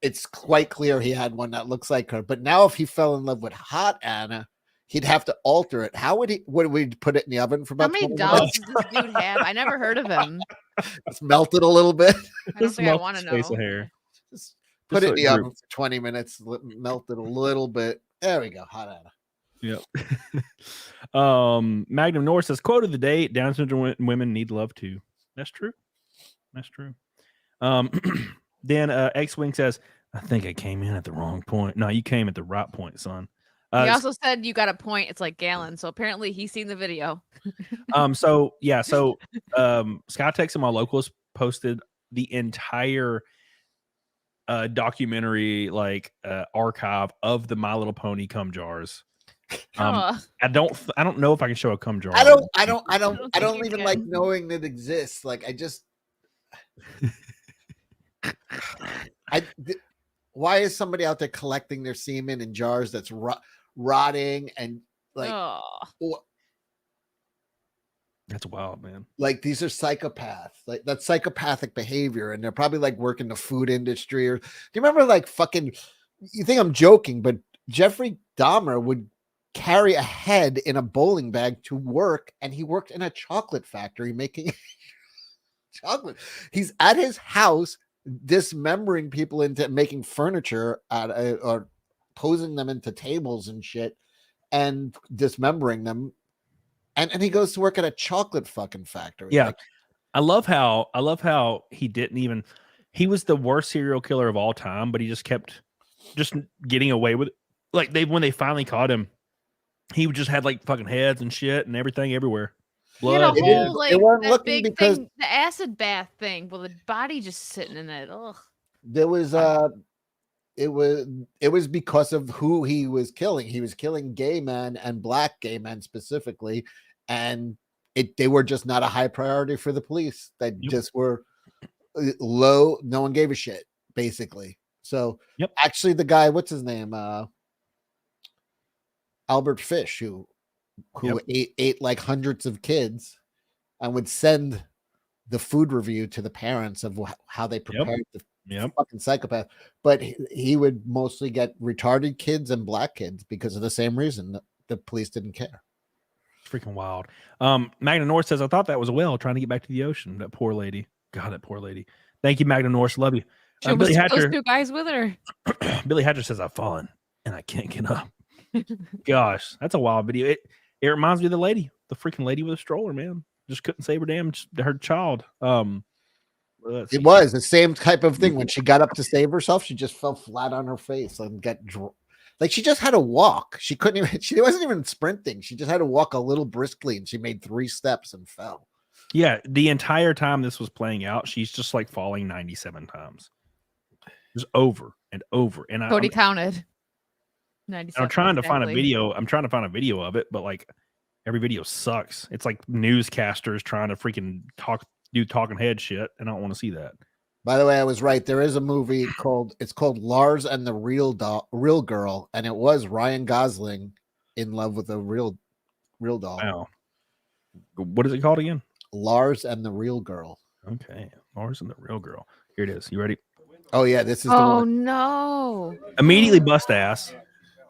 Speaker 4: it's quite clear he had one that looks like her. But now if he fell in love with hot Anna, he'd have to alter it. How would he? Would we put it in the oven for about?
Speaker 3: How many dolls does this dude have? I never heard of him.
Speaker 4: It's melted a little bit.
Speaker 3: I don't think I want to know.
Speaker 2: Face of hair.
Speaker 4: Just put it in the oven for 20 minutes. Melt it a little bit. There we go. Hot Anna.
Speaker 2: Yep. Magnum North says, quote of the day: Down syndrome women need love too. That's true. That's true. Then X-Wing says, I think I came in at the wrong point. No, you came at the right point, son.
Speaker 3: He also said you got a point. It's like gallon. So apparently he's seen the video.
Speaker 2: So Skytex and my locals posted the entire documentary archive of the My Little Pony cum jars. I don't know if I can show a cum jar.
Speaker 4: I don't even like knowing that exists. Like why is somebody out there collecting their semen in jars that's rotting and
Speaker 2: that's wild, man.
Speaker 4: Like these are psychopaths. Like that's psychopathic behavior, and they're probably like work in the food industry. Or do you remember like fucking? You think I'm joking, but Jeffrey Dahmer would carry a head in a bowling bag to work, and he worked in a chocolate factory making chocolate. He's at his house dismembering people into making furniture or posing them into tables and shit and dismembering them. And he goes to work at a chocolate fucking factory.
Speaker 2: Yeah. I love how he was the worst serial killer of all time, but he just kept getting away with it. Like when they finally caught him, he just had like fucking heads and shit and everything everywhere. Blood.
Speaker 3: He had a whole that big thing, the acid bath thing. Well, the body just sitting in it. Ugh.
Speaker 4: There was it was because of who he was killing. He was killing gay men and black gay men specifically, and they were just not a high priority for the police. That just were low. No one gave a shit, basically. So actually, the guy, what's his name? Albert Fish, who ate like hundreds of kids, and would send the food review to the parents of how they prepared the fucking psychopath. But he would mostly get retarded kids and black kids because of the same reason. The police didn't care.
Speaker 2: It's freaking wild. Magna North says, I thought that was a whale trying to get back to the ocean. That poor lady. God, that poor lady. Thank you, Magna North. Love you.
Speaker 3: Billy Hatcher, those two guys with her.
Speaker 2: Billy Hatcher says, I've fallen and I can't get up. Gosh, that's a wild video. It reminds me of the freaking lady with a stroller, man. Just couldn't save her child.
Speaker 4: It was the same type of thing. When she got up to save herself, she just fell flat on her face and like she just had to walk. She couldn't even, she wasn't even sprinting. She just had to walk a little briskly, and she made 3 steps and fell.
Speaker 2: Yeah, the entire time this was playing out, she's just like falling 97 times. Just over and over. And
Speaker 3: Cody counted. 97.
Speaker 2: I'm trying to find a video. I'm trying to find a video of it, but like every video sucks. It's like newscasters trying to freaking do talking head shit, and I don't want to see that.
Speaker 4: By the way, I was right. There is a movie called Lars and the Real Girl, and it was Ryan Gosling in love with a real doll.
Speaker 2: Wow. What is it called again?
Speaker 4: Lars and the Real Girl.
Speaker 2: Okay, Lars and the Real Girl. Here it is. You ready?
Speaker 4: Oh yeah, this is.
Speaker 3: Oh no!
Speaker 2: Immediately bust ass,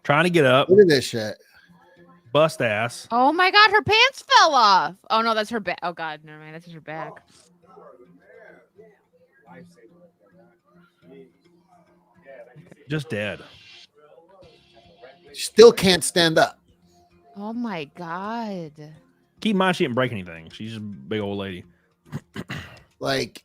Speaker 2: trying to get up.
Speaker 4: Look at this shit.
Speaker 2: Bust ass.
Speaker 3: Oh my God, her pants fell off. Oh no, that's her back. Oh God, never mind. That's her back.
Speaker 2: Just dead.
Speaker 4: Still can't stand up.
Speaker 3: Oh my God.
Speaker 2: Keep in mind she didn't break anything. She's just a big old lady.
Speaker 4: Like,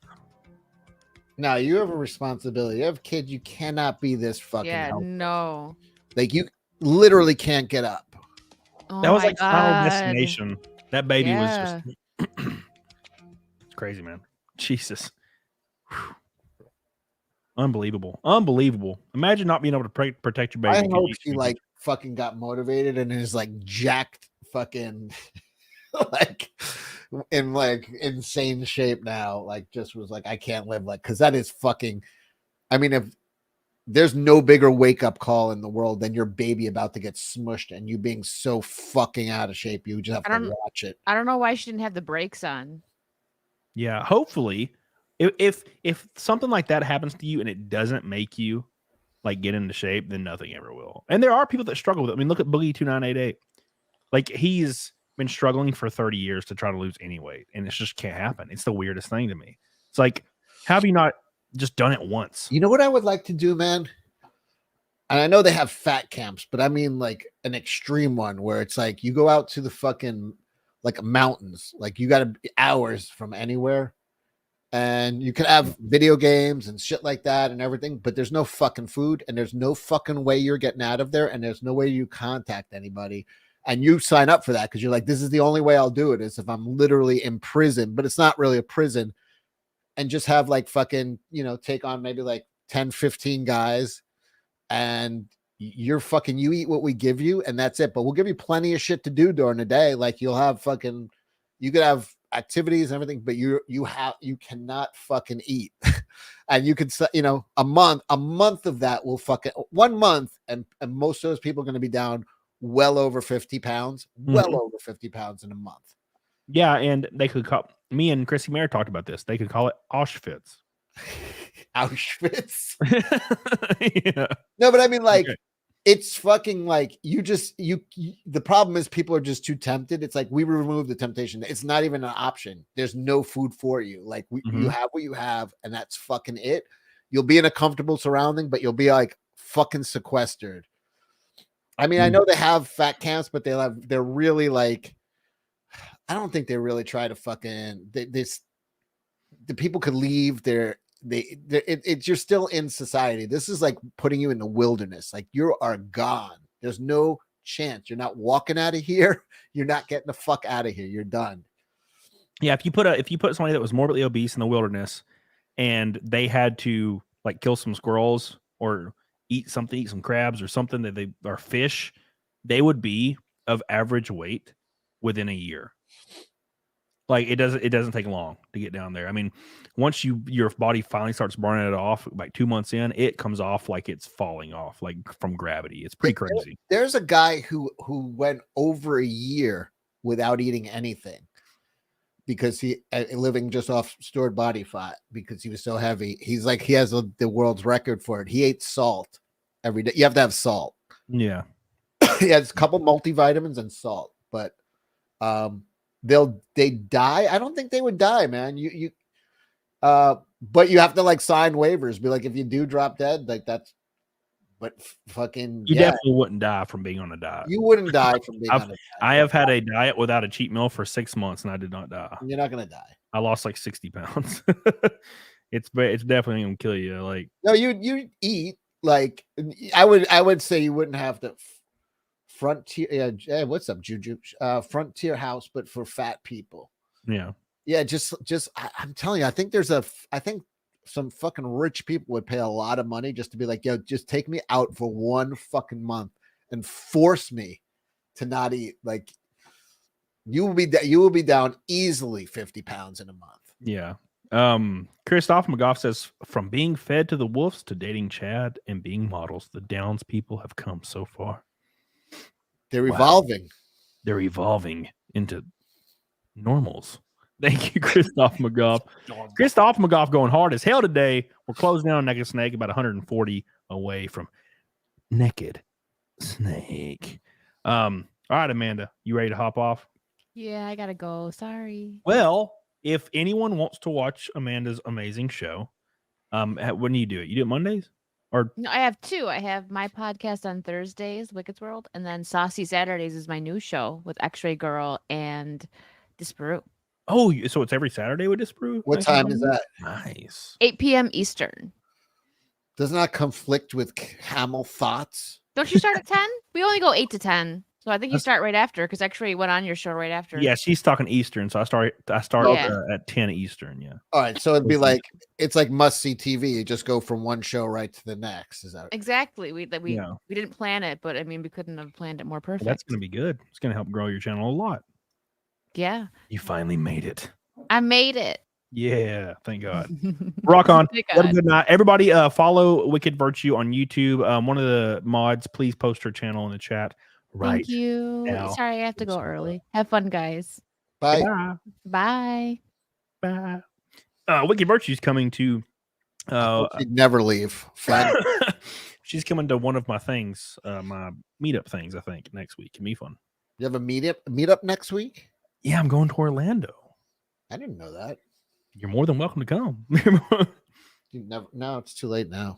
Speaker 4: now you have a responsibility. You have kids. You cannot be this fucking healthy.
Speaker 3: No.
Speaker 4: Like, you literally can't get up.
Speaker 3: Oh
Speaker 2: that was like
Speaker 3: God.
Speaker 2: Final Destination. That baby was just crazy, man. Jesus. Whew. Unbelievable. Imagine not being able to protect your baby.
Speaker 4: I hope she like fucking got motivated and is like jacked fucking like in like insane shape now. Like just was like, I can't live like, because that is fucking, I mean, if there's no bigger wake up call in the world than your baby about to get smushed and you being so fucking out of shape, you just have to watch it.
Speaker 3: I don't know why she didn't have the brakes on.
Speaker 2: Yeah, hopefully. If something like that happens to you and it doesn't make you like get into shape, then nothing ever will. And there are people that struggle with it. I mean, look at Boogie 2988. Like he's been struggling for 30 years to try to lose any weight, and it just can't happen. It's the weirdest thing to me. It's like, how have you not just done it once?
Speaker 4: You know what I would like to do, man? And I know they have fat camps, but I mean like an extreme one where it's like you go out to the fucking like mountains, like you got to be hours from anywhere. And you can have video games and shit like that and everything, but there's no fucking food and there's no fucking way you're getting out of there. And there's no way you contact anybody. And you sign up for that because you're like, this is the only way I'll do it is if I'm literally in prison, but it's not really a prison. And just have like fucking, you know, take on maybe like 10, 15 guys and you're fucking, you eat what we give you and that's it. But we'll give you plenty of shit to do during the day. Like you'll have fucking, you could have activities and everything, but you cannot fucking eat. And you could, you know, a month of that will fucking 1 month. And most of those people are going to be down well over 50 pounds, over 50 pounds in a month.
Speaker 2: Yeah. And they could call me and Chrissy Mayer talked about this. They could call it Auschwitz.
Speaker 4: Auschwitz.
Speaker 2: Yeah.
Speaker 4: No, but I mean like, it's fucking like the problem is people are just too tempted. It's like we remove the temptation. It's not even an option. There's no food for you. Like you have what you have and that's fucking it. You'll be in a comfortable surrounding, but you'll be like fucking sequestered. I mean, I know they have fat camps, but they're really like, I don't think they really try to fucking the people could leave you're still in society. This is like putting you in the wilderness. Like you are gone. There's no chance. You're not walking out of here. You're not getting the fuck out of here. You're done.
Speaker 2: Yeah. If you put somebody that was morbidly obese in the wilderness and they had to like kill some squirrels or eat some crabs or something that are fish, they would be of average weight within a year. Like it doesn't take long to get down there. I mean, once your body finally starts burning it off, like 2 months in, it comes off like it's falling off, like from gravity. It's pretty crazy.
Speaker 4: There's a guy who went over a year without eating anything because he living just off stored body fat because he was so heavy. He's like he has the world's record for it. He ate salt every day. You have to have salt.
Speaker 2: Yeah.
Speaker 4: He has a couple multivitamins and salt, but they die. I don't think they would die, man. But you have to like sign waivers. Be like, if you do drop dead, like that's. But fucking,
Speaker 2: you definitely wouldn't die from being on a diet.
Speaker 4: You wouldn't die from being on a diet.
Speaker 2: I have had a diet without a cheat meal for 6 months, and I did not die.
Speaker 4: You're not gonna die.
Speaker 2: I lost like 60 pounds. It's definitely gonna kill you. Like
Speaker 4: no, you eat like I would say you wouldn't have the frontier. Hey, what's up, Juju? Frontier house, but for fat people. Yeah. Just I'm telling you, I think some fucking rich people would pay a lot of money just to be like, yo, just take me out for 1 fucking month and force me to not eat. Like you will be down easily 50 pounds in a month.
Speaker 2: Yeah. Christoph McGough says, from being fed to the wolves to dating Chad and being models, the Downs people have come so far.
Speaker 4: They're evolving.
Speaker 2: They're evolving into normals. Thank you, Christoph McGough. Christoph McGough going hard as hell today. We're closing down on Naked Snake, about 140 away from Naked Snake. All right, Amanda, you ready to hop off?
Speaker 3: Yeah, I gotta go. Sorry.
Speaker 2: Well, if anyone wants to watch Amanda's amazing show, when do you do it? You do it Mondays? Or
Speaker 3: no, I have 2. I have my podcast on Thursdays, Wicked's World, and then Saucy Saturdays is my new show with X-Ray Girl and Disparu.
Speaker 2: Oh, so it's every Saturday with Disparu?
Speaker 4: What time is that?
Speaker 2: Nice.
Speaker 3: 8 p.m. Eastern.
Speaker 4: Doesn't that conflict with Camel Thoughts?
Speaker 3: Don't you start at 10? We only go 8 to 10. So I think you start right after because X-Ray went on your show right after.
Speaker 2: Yeah, she's talking Eastern, so I start at 10 Eastern. Yeah.
Speaker 4: All right, so it'd be like it's like must see TV. You just go from one show right to the next. Is that
Speaker 3: exactly? We didn't plan it, but I mean we couldn't have planned it more perfect.
Speaker 2: Well, that's gonna be good. It's gonna help grow your channel a lot.
Speaker 3: Yeah.
Speaker 2: You finally made it.
Speaker 3: I made it.
Speaker 2: Yeah, thank God. Rock on. Have a good night. Everybody follow Wicked Virtue on YouTube. One of the mods, please post her channel in the chat. Right.
Speaker 3: Thank you.
Speaker 2: Now.
Speaker 3: Sorry, I have to go early. Have fun, guys.
Speaker 4: Bye.
Speaker 3: Bye.
Speaker 2: Bye. Wicked Virtue's coming to
Speaker 4: she'd never leave.
Speaker 2: She's coming to one of my things, my meetup things, I think, next week. Can be fun.
Speaker 4: You have a meetup next week?
Speaker 2: Yeah, I'm going to Orlando.
Speaker 4: I didn't know that.
Speaker 2: You're more than welcome to come.
Speaker 4: No, it's too late now.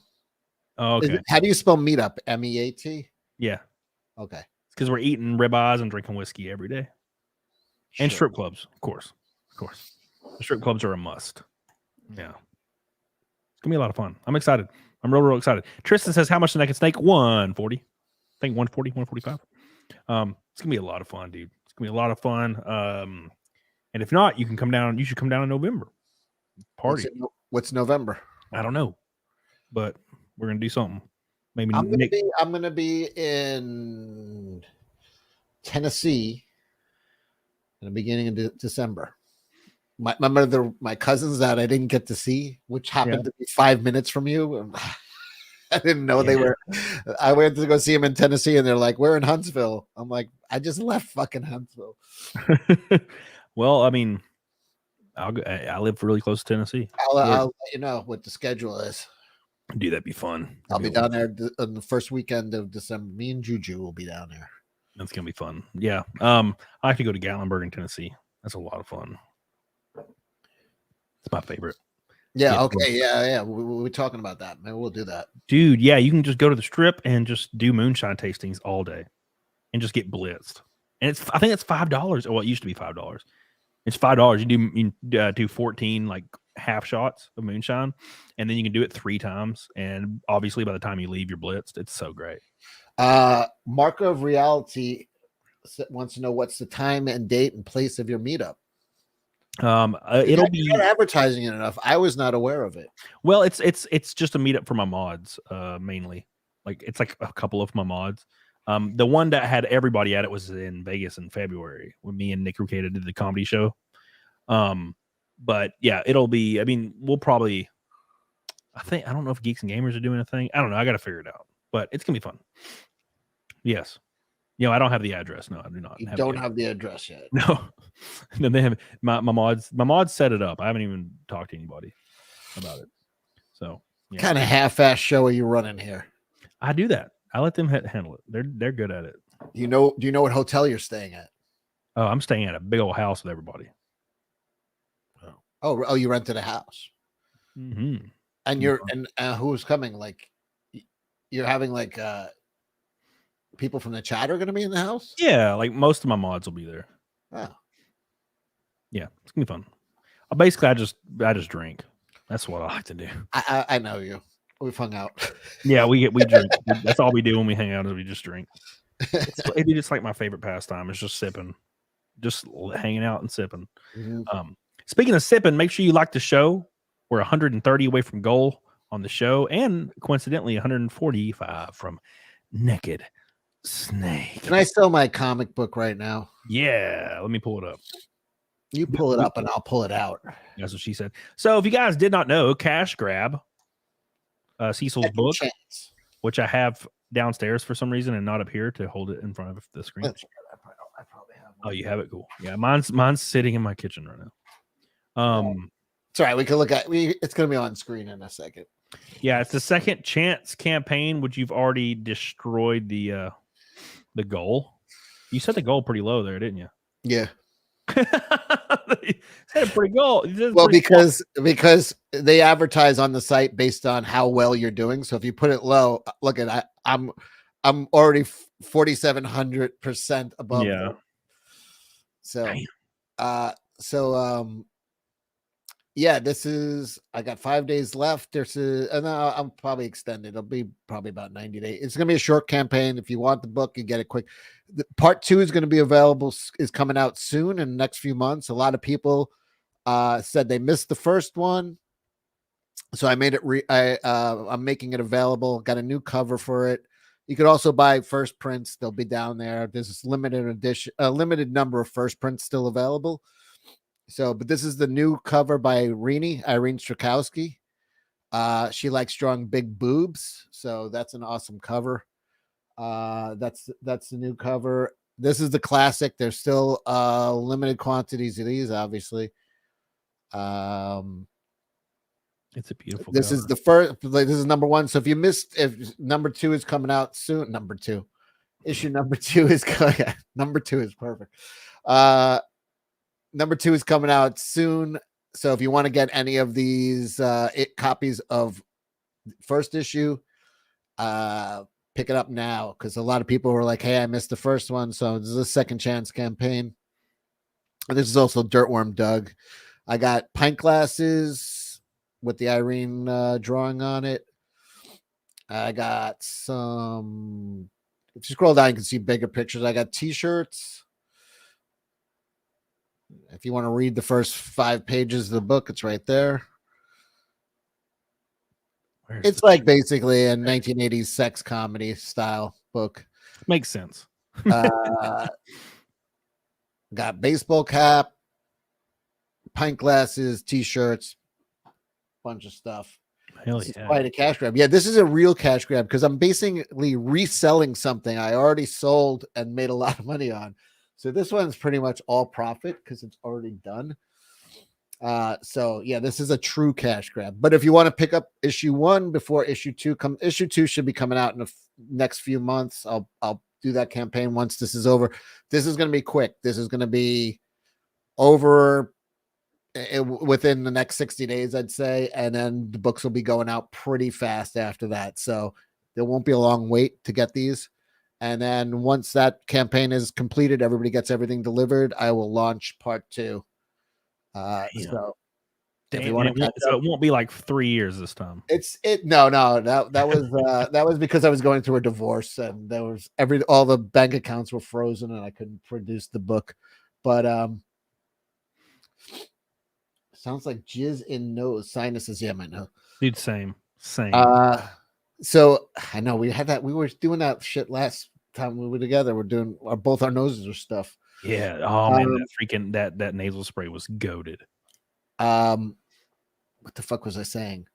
Speaker 2: Oh, okay.
Speaker 4: How do you spell meetup? MEAT?
Speaker 2: Yeah.
Speaker 4: Okay. It's
Speaker 2: because we're eating ribeyes and drinking whiskey every day. And strip clubs, of course. The strip clubs are a must. Yeah. It's gonna be a lot of fun. I'm excited. I'm real excited. Tristan says, how much the Naked Snake? 140. I think 140, 145. It's gonna be a lot of fun, dude. It's gonna be a lot of fun. And if not, you can come down. You should come down in November. Party.
Speaker 4: What's November?
Speaker 2: I don't know, but we're gonna do something. Maybe
Speaker 4: I'm gonna be in Tennessee in the beginning of December. My cousins that I didn't get to see, which happened to be 5 minutes from you. I didn't know they were. I went to go see them in Tennessee, and they're like, "We're in Huntsville." I'm like, "I just left fucking Huntsville."
Speaker 2: Well, I mean, I live really close to Tennessee.
Speaker 4: I'll let you know what the schedule is.
Speaker 2: Dude, that'd be fun.
Speaker 4: I'll be down there on the first weekend of December. Me and Juju will be down there.
Speaker 2: That's gonna be fun. Yeah. I have to go to Gatlinburg in Tennessee. That's a lot of fun. It's my favorite.
Speaker 4: Yeah. Okay. Yeah. We're talking about that. Maybe we'll do that,
Speaker 2: dude. Yeah, you can just go to the strip and just do moonshine tastings all day, and just get blitzed. And I think it's $5. Well, it used to be $5. It's $5. You do 14 like half shots of moonshine, and then you can do it 3 times. And obviously, by the time you leave, you're blitzed. It's so great.
Speaker 4: Marker of Reality wants to know what's the time and date and place of your meetup.
Speaker 2: It'll be
Speaker 4: not advertising it enough. I was not aware of it.
Speaker 2: Well, it's just a meetup for my mods, mainly. Like it's like a couple of my mods. The one that had everybody at it was in Vegas in February when me and Nick Rucata did the comedy show. But yeah, it'll be. I mean, we'll probably. I don't know if Geeks and Gamers are doing a thing. I don't know. I got to figure it out, but it's gonna be fun. Yes. I don't have the address. No, I do not.
Speaker 4: You don't have the address yet.
Speaker 2: No. Then they have my mods. My mods set it up. I haven't even talked to anybody about it. So
Speaker 4: yeah. Kind of half-ass show are you running here?
Speaker 2: I do that. I let them handle it. They're good at it.
Speaker 4: Do you know what hotel you're staying at?
Speaker 2: Oh, I'm staying at a big old house with everybody.
Speaker 4: Oh, you rented a house.
Speaker 2: Mm-hmm.
Speaker 4: And who's coming? Like, you're having like people from the chat are going to be in the house?
Speaker 2: Yeah, like most of my mods will be there.
Speaker 4: Oh.
Speaker 2: Yeah, it's gonna be fun. Basically, I just drink. That's what I like to do.
Speaker 4: I know you. We've hung out.
Speaker 2: Yeah, we drink. That's all we do when we hang out is we just drink. It's just like my favorite pastime. It's just sipping, just hanging out and sipping.
Speaker 4: Mm-hmm.
Speaker 2: Speaking of sipping, make sure you like the show. We're 130 away from goal on the show, and coincidentally, 145 from Naked Snake.
Speaker 4: Can I sell my comic book right now?
Speaker 2: Yeah, let me pull it up.
Speaker 4: You pull it up and I'll pull it out.
Speaker 2: That's what she said. So if you guys did not know, Cash Grab, Cecil's book, which I have downstairs for some reason and not up here to hold it in front of the screen.
Speaker 4: I probably have one.
Speaker 2: Oh, you have it? Cool. Yeah, mine's sitting in my kitchen right now.
Speaker 4: It's all right. We can look at it's going to be on screen in a second.
Speaker 2: Yeah, it's the second chance campaign, which you've already destroyed the goal. You set the goal pretty low there, didn't you?
Speaker 4: Yeah.
Speaker 2: Set a pretty goal.
Speaker 4: Well, because they advertise on the site based on how well you're doing. So if you put it low, look at I'm already 4,700% above.
Speaker 2: Yeah.
Speaker 4: Them. Yeah, this is. I got 5 days left. And I'm probably extended. It'll be probably about 90 days. It's gonna be a short campaign. If you want the book, you get it quick. Part 2 is going to be available. Is coming out soon in the next few months. A lot of people said they missed the first one, so I made it. I'm making it available. Got a new cover for it. You could also buy first prints. They'll be down there. There's this limited edition, a limited number of first prints still available. So, but this is the new cover by Irene Strakowski. She likes drawing big boobs, so that's an awesome cover. That's the new cover. This is the classic. There's still limited quantities of these, obviously.
Speaker 2: It's a beautiful
Speaker 4: this
Speaker 2: cover.
Speaker 4: Is the first. This is number 1. So if you missed, if number 2 is coming out soon, issue number 2 is coming. Number 2 is perfect. Number 2 is coming out soon. So if you want to get any of these copies of first issue, pick it up now, because a lot of people were like, hey, I missed the first one. So this is a second chance campaign. And this is also Dirtworm Doug. I got pint glasses with the Irene drawing on it. I got some, if you scroll down, you can see bigger pictures. I got t-shirts. If you want to read the first 5 pages of the book, it's right there. It's like basically a 1980s sex comedy style book.
Speaker 2: Makes sense.
Speaker 4: Got baseball cap, pint glasses, t-shirts, bunch of stuff.
Speaker 2: Hell
Speaker 4: This
Speaker 2: yeah.
Speaker 4: is quite a cash grab. Yeah, this is a real cash grab because I'm basically reselling something I already sold and made a lot of money on. So this one's pretty much all profit because it's already done. So yeah, this is a true cash grab. But if you want to pick up issue 1 before issue 2 comes, issue 2 should be coming out in the next few months. I'll do that campaign once this is over. This is going to be quick. This is going to be over within the next 60 days, I'd say. And then the books will be going out pretty fast after that. So there won't be a long wait to get these. And then once that campaign is completed, everybody gets everything delivered, I will launch part 2. So if you want to,
Speaker 2: so it won't be like 3 years this time.
Speaker 4: No, that was because I was going through a divorce and there was all the bank accounts were frozen and I couldn't produce the book. But sounds like jizz in nose, sinuses. Yeah, my nose.
Speaker 2: Dude, same.
Speaker 4: So I know we had that. We were doing that shit last time we were together. We're doing both our noses are stuff.
Speaker 2: Yeah. Oh man, that freaking that nasal spray was goated.
Speaker 4: What the fuck was I saying?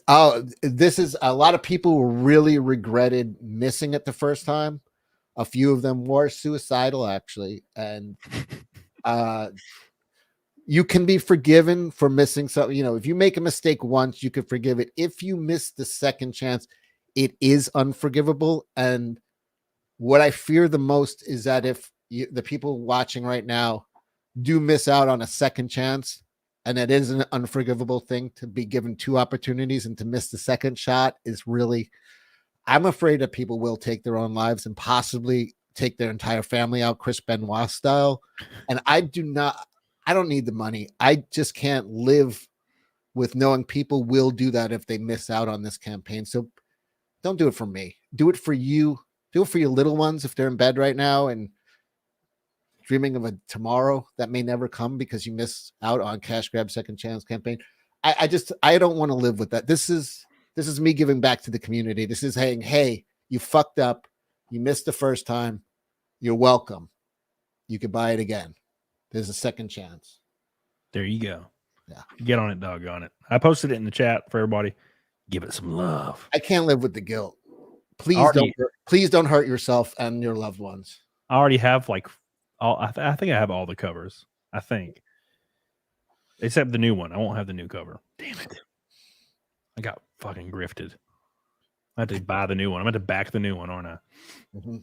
Speaker 4: Oh, this is a lot of people really regretted missing it the first time. A few of them were suicidal, actually, and you can be forgiven for missing something. You know, if you make a mistake once, you can forgive it. If you miss the second chance, it is unforgivable. And what I fear the most is that if the people watching right now do miss out on a second chance, and it is an unforgivable thing to be given 2 opportunities, and to miss the second shot is really, I'm afraid that people will take their own lives and possibly take their entire family out, Chris Benoit style. And I don't need the money. I just can't live with knowing people will do that if they miss out on this campaign. So don't do it for me. Do it for you. Do it for your little ones if they're in bed right now and dreaming of a tomorrow that may never come because you miss out on cash grab second chance campaign. I don't want to live with that. This is me giving back to the community. This is saying, hey, you fucked up. You missed the first time. You're welcome. You could buy it again. There's a second chance.
Speaker 2: There you go.
Speaker 4: Yeah.
Speaker 2: Get on it, doggone it. I posted it in the chat for everybody. Give it some love.
Speaker 4: I can't live with the guilt. Please don't hurt yourself and your loved ones.
Speaker 2: I already have like I think I have all the covers. I think. Except the new one. I won't have the new cover. Damn it. I got fucking grifted. I had to buy the new one. I'm going to back the new one, aren't I?
Speaker 4: Mm-hmm.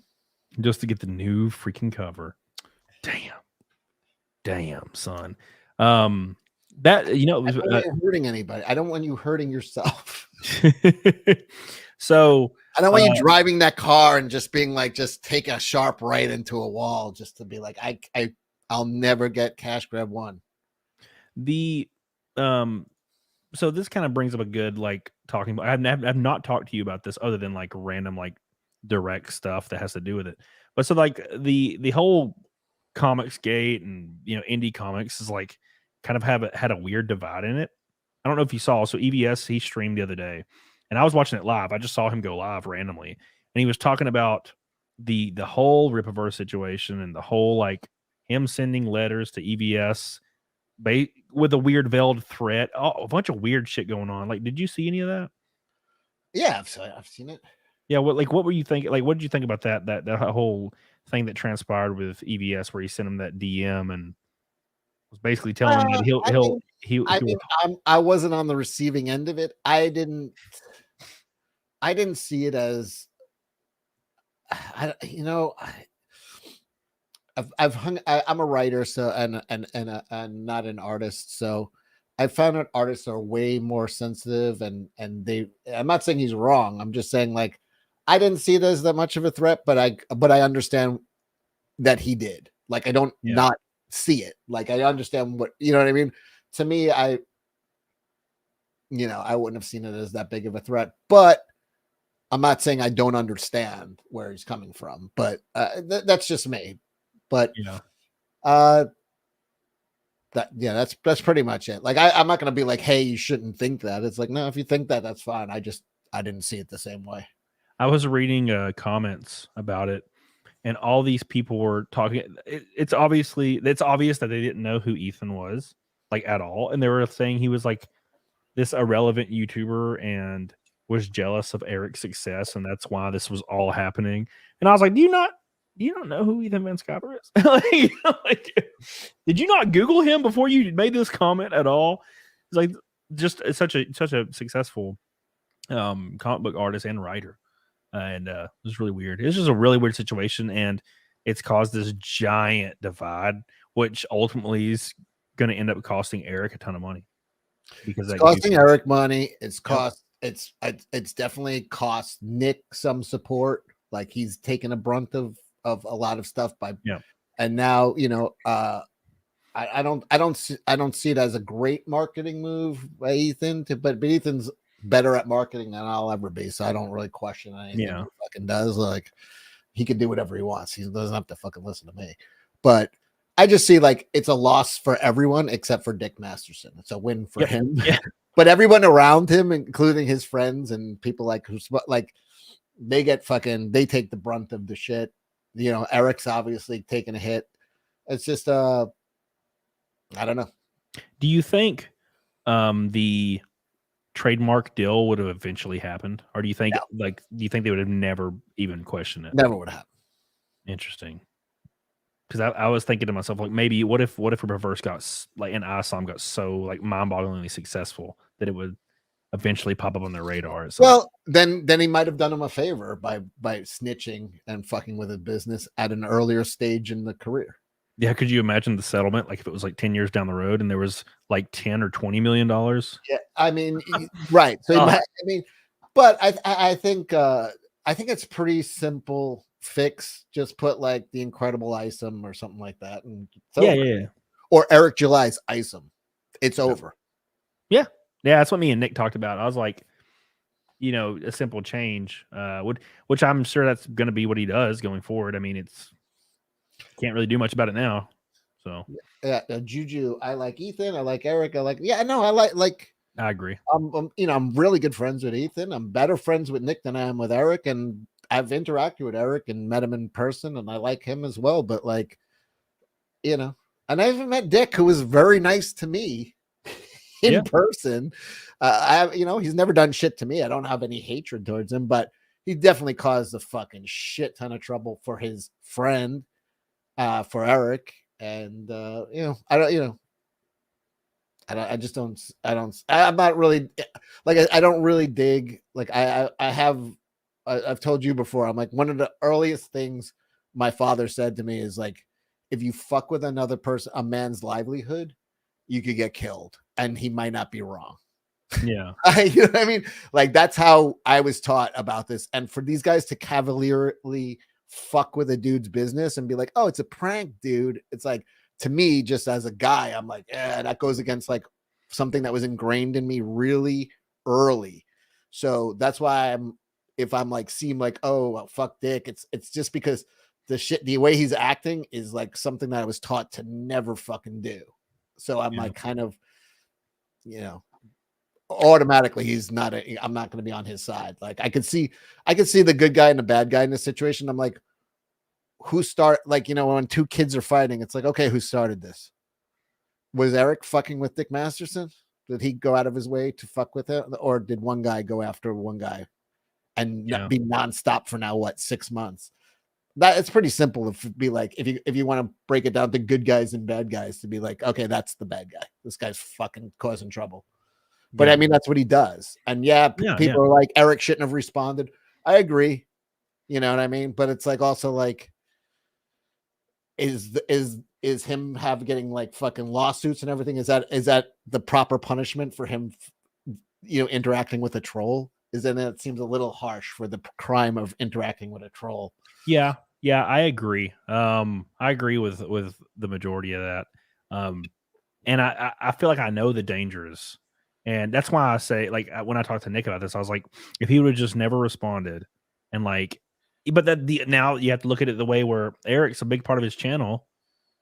Speaker 2: Just to get the new freaking cover. Damn, son. That, you know,
Speaker 4: I don't want you hurting anybody. I don't want you hurting yourself.
Speaker 2: So
Speaker 4: I don't want you driving that car and just being like, just take a sharp right into a wall just to be like, I'll never get cash grab 1.
Speaker 2: So this kind of brings up a good like talking about. I've not talked to you about this other than like random like direct stuff that has to do with it. But so like the whole comics gate and, you know, indie comics is like kind of had a weird divide in it. I don't know if you saw. So EVS, he streamed the other day, and I was watching it live. I just saw him go live randomly, and he was talking about the whole Rippaverse situation and the whole like him sending letters to EVS with a weird veiled threat. Oh, a bunch of weird shit going on. Like, did you see any of that?
Speaker 4: Yeah, I've seen it.
Speaker 2: Yeah, what were you thinking? Like, what did you think about that whole thing that transpired with EVS, where he sent him that DM and was basically telling him that
Speaker 4: I wasn't on the receiving end of it. I didn't see it as, I'm a writer, so and not an artist, so I found that artists are way more sensitive, and I'm not saying he's wrong. I'm just saying, like, I didn't see it as that much of a threat, but I understand that he did. Like, I don't not see it. Like, I understand what, you know what I mean? To me, I wouldn't have seen it as that big of a threat, but I'm not saying I don't understand where he's coming from, but that's just me. But that's pretty much it. Like, I'm not going to be like, hey, you shouldn't think that. It's like, no, if you think that, that's fine. I didn't see it the same way.
Speaker 2: I was reading comments about it, and all these people were talking. It's obvious that they didn't know who Ethan was, like, at all. And they were saying he was like this irrelevant YouTuber and was jealous of Eric's success, and that's why this was all happening. And I was like, do you not know who Ethan Van Sciver is? like, did you not Google him before you made this comment at all? It's like, just such a successful comic book artist and writer. And it was really weird. It's just a really weird situation, and it's caused this giant divide, which ultimately is going to end up costing Eric a ton of money. Because
Speaker 4: it's costing Eric money. It's definitely cost Nick some support. Like, he's taken a brunt of a lot of stuff and now, I don't see it as a great marketing move by Ethan, but Ethan's better at marketing than I'll ever be, so I don't really question anything he fucking does. Like, he can do whatever he wants. He doesn't have to fucking listen to me. But I just see, like, it's a loss for everyone except for Dick Masterson. It's a win for him. Yeah. But everyone around him, including his friends and people like they get they take the brunt of the shit. You know, Eric's obviously taking a hit. It's just I don't know.
Speaker 2: Do you think the trademark deal would have eventually happened, or do you think do you think they would have never even questioned it?
Speaker 4: Never would have happened.
Speaker 2: Interesting. Because I was thinking to myself, like, maybe what if a reverse got like an ISOM got so like mind-bogglingly successful that it would eventually pop up on their radar?
Speaker 4: Well, then he might have done him a favor by snitching and fucking with his business at an earlier stage in the career.
Speaker 2: Yeah, could you imagine the settlement? Like if it was like 10 years down the road and there was like $10 or $20 million?
Speaker 4: Yeah, I mean, right. So but I think it's pretty simple fix. Just put like the Incredible Isom or something like that, and
Speaker 2: yeah.
Speaker 4: Or Eric July's Isom. It's over.
Speaker 2: Yeah, that's what me and Nick talked about. I was like, you know, a simple change, which I'm sure that's going to be what he does going forward. I mean, can't really do much about it now. So
Speaker 4: yeah, Juju. I like Ethan. I like Eric. I agree. I'm really good friends with Ethan. I'm better friends with Nick than I am with Eric, and I've interacted with Eric and met him in person, and I like him as well. But like, you know, and I even met Dick, who was very nice to me in person. He's never done shit to me. I don't have any hatred towards him, but he definitely caused a fucking shit ton of trouble for his friend, for Eric. And I'm not really like, I don't really dig, like I've told you before, I'm like, one of the earliest things my father said to me is like, if you fuck with another person, a livelihood, you could get killed, and he might not be wrong.
Speaker 2: Yeah.
Speaker 4: You know what I mean? Like, that's how I was taught about this. And for these guys to cavalierly fuck with a dude's business and be like, oh, it's a prank, dude. It's like, to me, just as a guy, I'm like, that goes against like something that was ingrained in me really early. So that's why if I'm like, seem like, oh, well, fuck Dick, it's just because the way he's acting is like something that I was taught to never fucking do. So I'm like, kind of, you know, automatically I'm not going to be on his side. Like I could see the good guy and the bad guy in this situation. I'm like, like, you know, when two kids are fighting, it's like, okay, who started this? Was Eric fucking with Dick Masterson? Did he go out of his way to fuck with it? Or did one guy go after one guy and be nonstop for now, 6 months? That it's pretty simple to be like, if you want to break it down to good guys and bad guys, to be like, okay, that's the bad guy. This guy's fucking causing trouble. But I mean, that's what he does. And people are like, Eric shouldn't have responded. I agree. You know what I mean? But it's like, also like, is him getting like fucking lawsuits and everything? Is that the proper punishment for him, you know, interacting with a troll? It seems a little harsh for the crime of interacting with a troll.
Speaker 2: Yeah, I agree. I agree with the majority of that. And I feel like I know the dangers. And that's why I say, like, when I talked to Nick about this, I was like, if he would have just never responded, and like, but now you have to look at it the way where Eric's a big part of his channel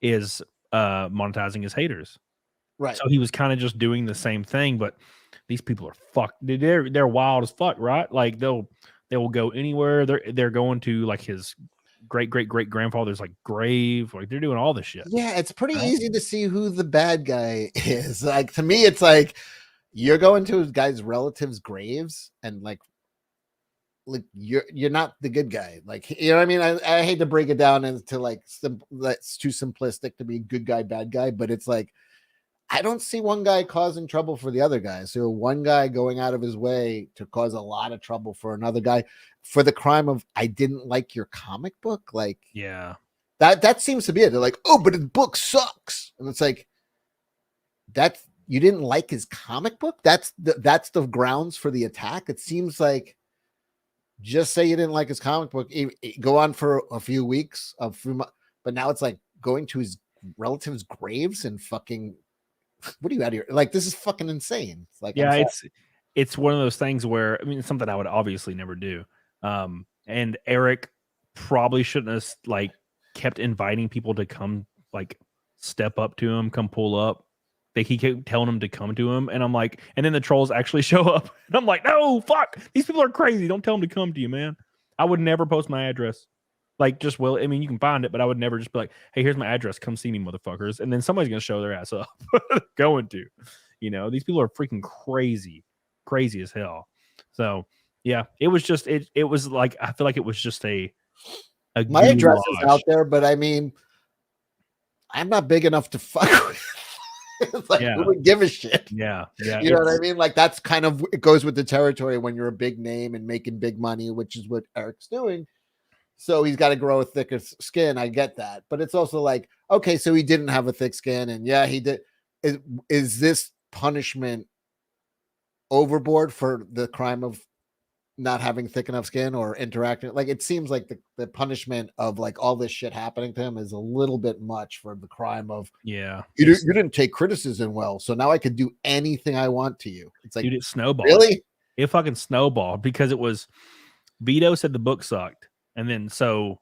Speaker 2: is monetizing his haters,
Speaker 4: right?
Speaker 2: So he was kind of just doing the same thing, but these people are fucked. They're wild as fuck, right? Like they will go anywhere. They're going to like his great grandfather's like grave. Like they're doing all this shit.
Speaker 4: Yeah, it's pretty easy to see who the bad guy is. Like, to me, it's like you're going to his guy's relatives' graves and like you're not the good guy. Like, you know what I mean? I hate to break it down into like that's too simplistic to be good guy, bad guy, but it's like I don't see one guy causing trouble for the other guy. So one guy going out of his way to cause a lot of trouble for another guy for the crime of I didn't like your comic book. Like,
Speaker 2: yeah,
Speaker 4: that seems to be it. They're like, oh, but his book sucks, and it's like that you didn't like his comic book. That's the grounds for the attack. It seems like. Just say you didn't like his comic book, go on for a few weeks, but now it's like going to his relatives' graves and fucking, what are you out of here? Like, this is fucking insane. It's like,
Speaker 2: yeah, it's one of those things where, I mean, it's something I would obviously never do. And Eric probably shouldn't have like kept inviting people to come, like step up to him, come pull up. Like he kept telling them to come to him, and I'm like, and then the trolls actually show up, and I'm like, no, fuck, these people are crazy. Don't tell them to come to you, man. I would never post my address. Like, just will. I mean, you can find it, but I would never just be like, "Hey, here's my address. Come see me, motherfuckers." And then somebody's gonna show their ass up. Going to, these people are freaking crazy as hell. So yeah, it was just it was like I feel like it was just a
Speaker 4: my address is out there, but I mean, I'm not big enough to fuck with. It's like, who would give a shit?
Speaker 2: Yeah.
Speaker 4: You know what I mean? Like, that's kind of, it goes with the territory when you're a big name and making big money, which is what Eric's doing. So he's got to grow a thicker skin. I get that. But it's also like, okay, so he didn't have a thick skin. And yeah, he did. Is this punishment overboard for the crime of not having thick enough skin or interacting? Like, it seems like the punishment of like all this shit happening to him is a little bit much for the crime of, you didn't take criticism well, so now I could do anything I want to you. It's like,
Speaker 2: dude, it snowballed.
Speaker 4: Really?
Speaker 2: It fucking snowballed because it was Vito said the book sucked. And then so,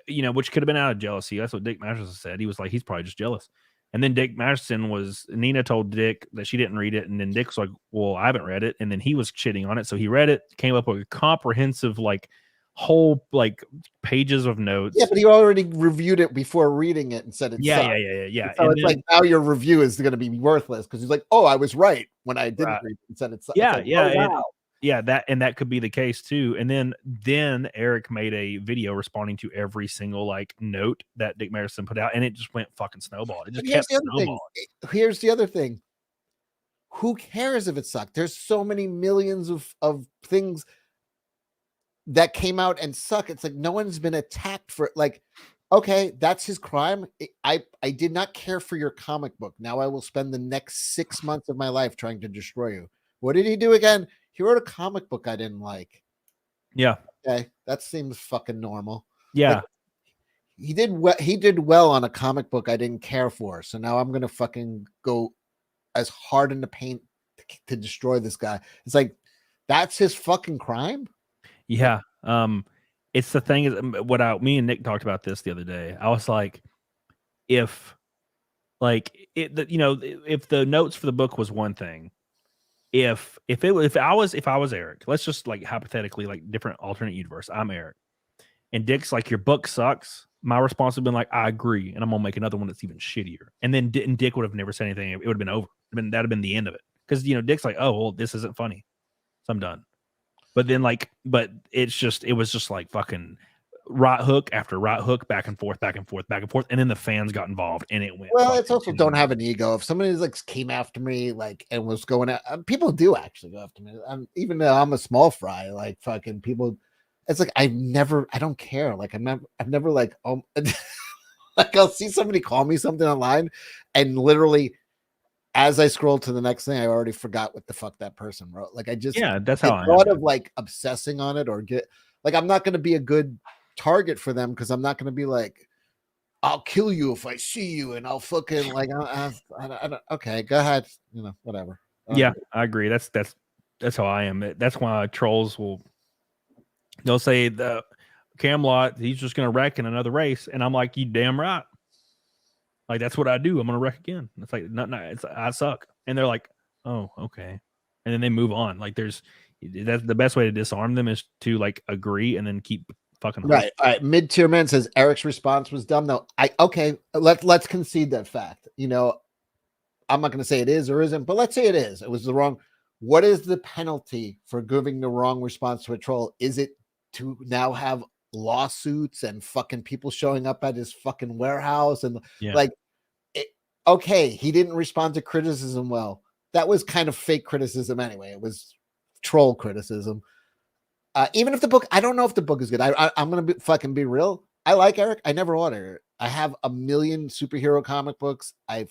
Speaker 2: which could have been out of jealousy. That's what Dick Masterson said. He was like, he's probably just jealous. And then Dick Masterson Nina told Dick that she didn't read it. And then Dick was like, well, I haven't read it. And then he was shitting on it. So he read it, came up with a comprehensive, like, whole, like, pages of notes.
Speaker 4: Yeah, but he already reviewed it before reading it and said it sucked.
Speaker 2: Yeah.
Speaker 4: So it's like, now your review is going to be worthless because he's like, oh, I was right when I didn't read it and said it sucked.
Speaker 2: Yeah,
Speaker 4: like,
Speaker 2: yeah.
Speaker 4: Oh, wow.
Speaker 2: That could be the case too. And then Eric made a video responding to every single like note that Dick Masterson put out, and it just went fucking snowball. It just kept snowballing.
Speaker 4: Here's the other thing. Who cares if it sucked? There's so many millions of things that came out and suck. It's like no one's been attacked for like, okay, that's his crime. I did not care for your comic book. Now I will spend the next 6 months of my life trying to destroy you. What did he do again? He wrote a comic book I didn't like.
Speaker 2: Yeah.
Speaker 4: Okay. That seems fucking normal.
Speaker 2: Yeah.
Speaker 4: Like, he did well on a comic book I didn't care for. So now I'm going to fucking go as hard in the paint to destroy this guy. It's like, that's his fucking crime.
Speaker 2: Yeah. It's the thing is me and Nick talked about this the other day. I was like, if the notes for the book was one thing, if I was Eric, let's just like hypothetically, like different alternate universe, I'm Eric and Dick's like, your book sucks. My response would have been like, I agree. And I'm going to make another one that's even shittier. And then Dick would have never said anything. It would have been over. That'd have been the end of it. Cause Dick's like, oh, well, this isn't funny. So I'm done. But then it was just like fucking right hook after right hook, back and forth. And then the fans got involved and it went.
Speaker 4: Well, it's also don't have an ego. If somebody like came after me, like, and was going out, people do actually go after me. Even though I'm a small fry, like fucking people, it's like, I don't care. Like I've never like, like I'll see somebody call me something online and literally as I scroll to the next thing, I already forgot what the fuck that person wrote. Like
Speaker 2: that's how I
Speaker 4: thought of like obsessing on it or I'm not going to be a good target for them because I'm not going to be like, I'll kill you if I see you and I'll fucking like, I don't, okay, go ahead, whatever.
Speaker 2: Yeah, I agree. That's how I am. That's why trolls they'll say the Camelot, he's just going to wreck in another race, and I'm like, you damn right. Like that's what I do. I'm going to wreck again. It's like I suck, and they're like, oh, okay, and then they move on. Like that's the best way to disarm them is to like agree and then keep fucking
Speaker 4: right. All right. Mid-tier man says Eric's response was dumb. No, let's concede that fact. I'm not going to say it is or isn't, but let's say it is. It was the wrong. What is the penalty for giving the wrong response to a troll? Is it to now have lawsuits and fucking people showing up at his fucking warehouse and okay, he didn't respond to criticism well. That was kind of fake criticism anyway. It was troll criticism. Even if the book, I don't know if the book is good. I'm going to fucking be real. I like Eric. I never ordered it. I have a million superhero comic books. I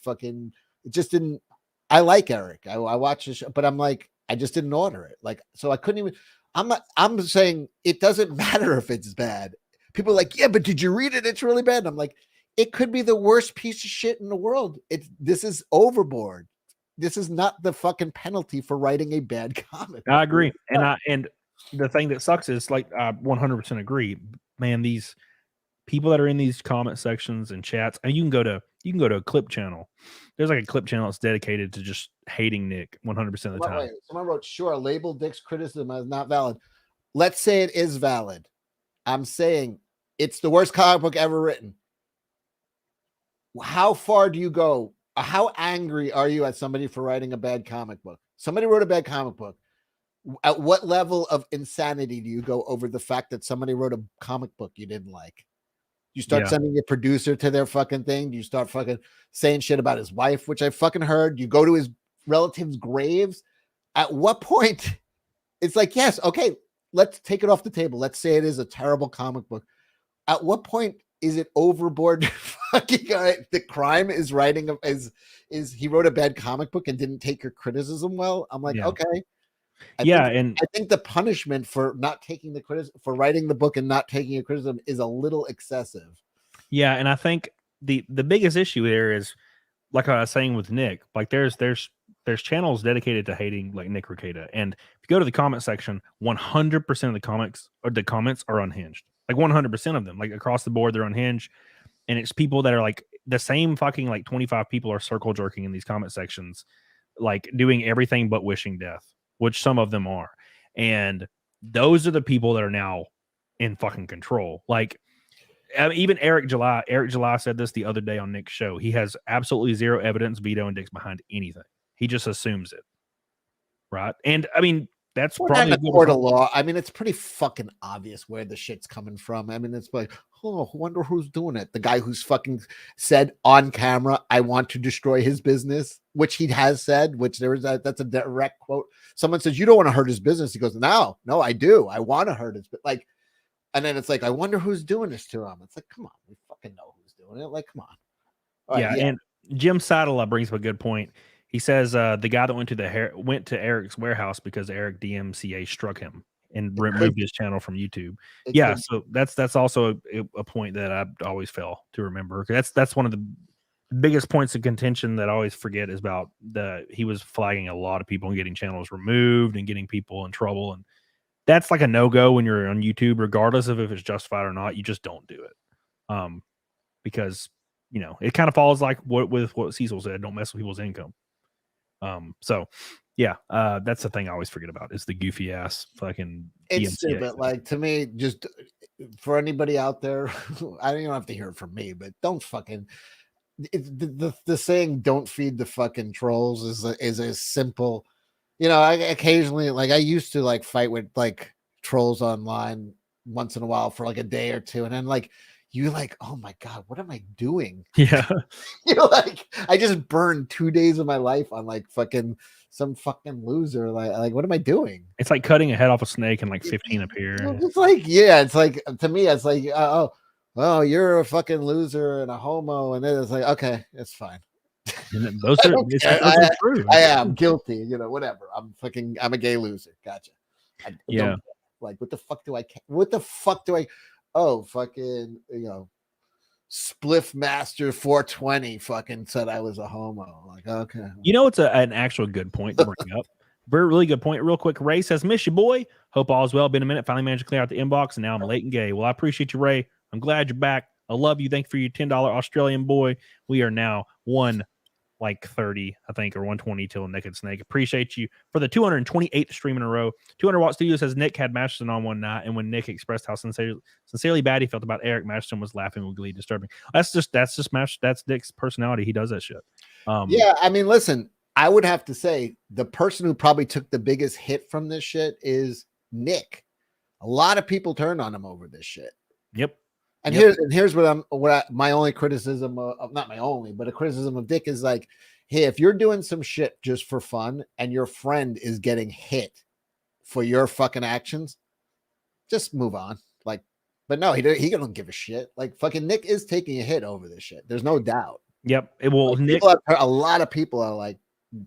Speaker 4: like Eric. I watch the show, but I'm like, I just didn't order it. Like, so I couldn't even, I'm saying it doesn't matter if it's bad. People are like, yeah, but did you read it? It's really bad. And I'm like, it could be the worst piece of shit in the world. This is overboard. This is not the fucking penalty for writing a bad comic.
Speaker 2: I agree. And the thing that sucks is like, I 100% agree, man. These people that are in these comment sections and chats, and you can go to a clip channel. There's like a clip channel that's dedicated to just hating Nick 100% of the time.
Speaker 4: Someone wrote, sure, label Dick's criticism as not valid. Let's say it is valid. I'm saying it's the worst comic book ever written. How far do you go? How angry are you at somebody for writing a bad comic book? Somebody wrote a bad comic book. At what level of insanity do you go over the fact that somebody wrote a comic book you didn't like? You start sending your producer to their fucking thing. You start fucking saying shit about his wife, which I fucking heard. You go to his relatives' graves. At what point? It's like, yes, okay, let's take it off the table. Let's say it is a terrible comic book. At what point is it overboard? Fucking the crime is writing is he wrote a bad comic book and didn't take your criticism well. I'm like, okay. I think the punishment for not taking the criticism, for writing the book and not taking a criticism, is a little excessive.
Speaker 2: Yeah, and I think the biggest issue there is, like I was saying with Nick, like there's channels dedicated to hating like Nick Rekieta, and if you go to the comment section, 100% of the comments are unhinged. Like 100% of them, like across the board, they're unhinged, and it's people that are like the same fucking like 25 people are circle jerking in these comment sections, like doing everything but wishing death, which some of them are, and those are the people that are now in fucking control. Like even Eric July said this the other day on Nick's show. He has absolutely zero evidence vetoing Dick's behind anything. He just assumes it, right? And I mean, that's probably
Speaker 4: a court of law. I mean, it's pretty fucking obvious where the shit's coming from. I mean, it's like, oh, wonder who's doing it. The guy who's fucking said on camera, I want to destroy his business, which he has said, which that's a direct quote. Someone says, you don't want to hurt his business. He goes, no, I do. I want to hurt his, but like, and then it's like, I wonder who's doing this to him. It's like, come on, we fucking know who's doing it. Like, come on.
Speaker 2: All right, and Jim Seidel brings up a good point. He says the guy that went to Eric's warehouse because Eric DMCA struck him and removed his channel from YouTube. So that's also a point that I always fail to remember. That's one of the biggest points of contention that I always forget is about he was flagging a lot of people and getting channels removed and getting people in trouble, and that's like a no-go when you're on YouTube, regardless of if it's justified or not. You just don't do it, because it kind of falls like what Cecil said: don't mess with people's income. That's the thing I always forget about is the goofy ass fucking.
Speaker 4: It's stupid. Like, to me, just for anybody out there, I don't even have to hear it from me, but don't fucking. The saying "don't feed the fucking trolls" is a simple. I occasionally, like, I used to like fight with like trolls online once in a while for like a day or two, and then like. You're like, oh my God, what am I doing?
Speaker 2: Yeah.
Speaker 4: Like, I just burned 2 days of my life on like fucking some fucking loser. Like, what am I doing?
Speaker 2: It's like cutting a head off a snake and like 15 appear.
Speaker 4: It's like, it's like, to me, it's like, oh, you're a fucking loser and a homo. And then it's like, okay, it's fine.
Speaker 2: Those are true.
Speaker 4: I am guilty, whatever. I'm a gay loser. Gotcha. Like, what the fuck do I, oh, fucking, Spliff Master 420 fucking said I was a homo. Like, okay.
Speaker 2: It's an actual good point to bring up. Really good point. Real quick, Ray says, miss you, boy. Hope all's well. Been a minute. Finally managed to clear out the inbox, and now I'm late and gay. Well, I appreciate you, Ray. I'm glad you're back. I love you. Thank you for your $10 Australian boy. We are now 130, I think, or 120 till Naked Snake. Appreciate you for the 228th stream in a row. 200 Watt Studio says Nick had Masterson on one night, and when Nick expressed how sincerely bad he felt about Eric, Masterson was laughing with glee, disturbing. That's Nick's personality. He does that shit.
Speaker 4: I mean, listen, I would have to say the person who probably took the biggest hit from this shit is Nick. A lot of people turned on him over this shit.
Speaker 2: Yep.
Speaker 4: And here's my only criticism of, not my only, but a criticism of Dick is like, hey, if you're doing some shit just for fun and your friend is getting hit for your fucking actions, just move on. Like, but no, he don't give a shit. Like, fucking Nick is taking a hit over this shit. There's no doubt.
Speaker 2: Yep. Nick,
Speaker 4: a lot of people are like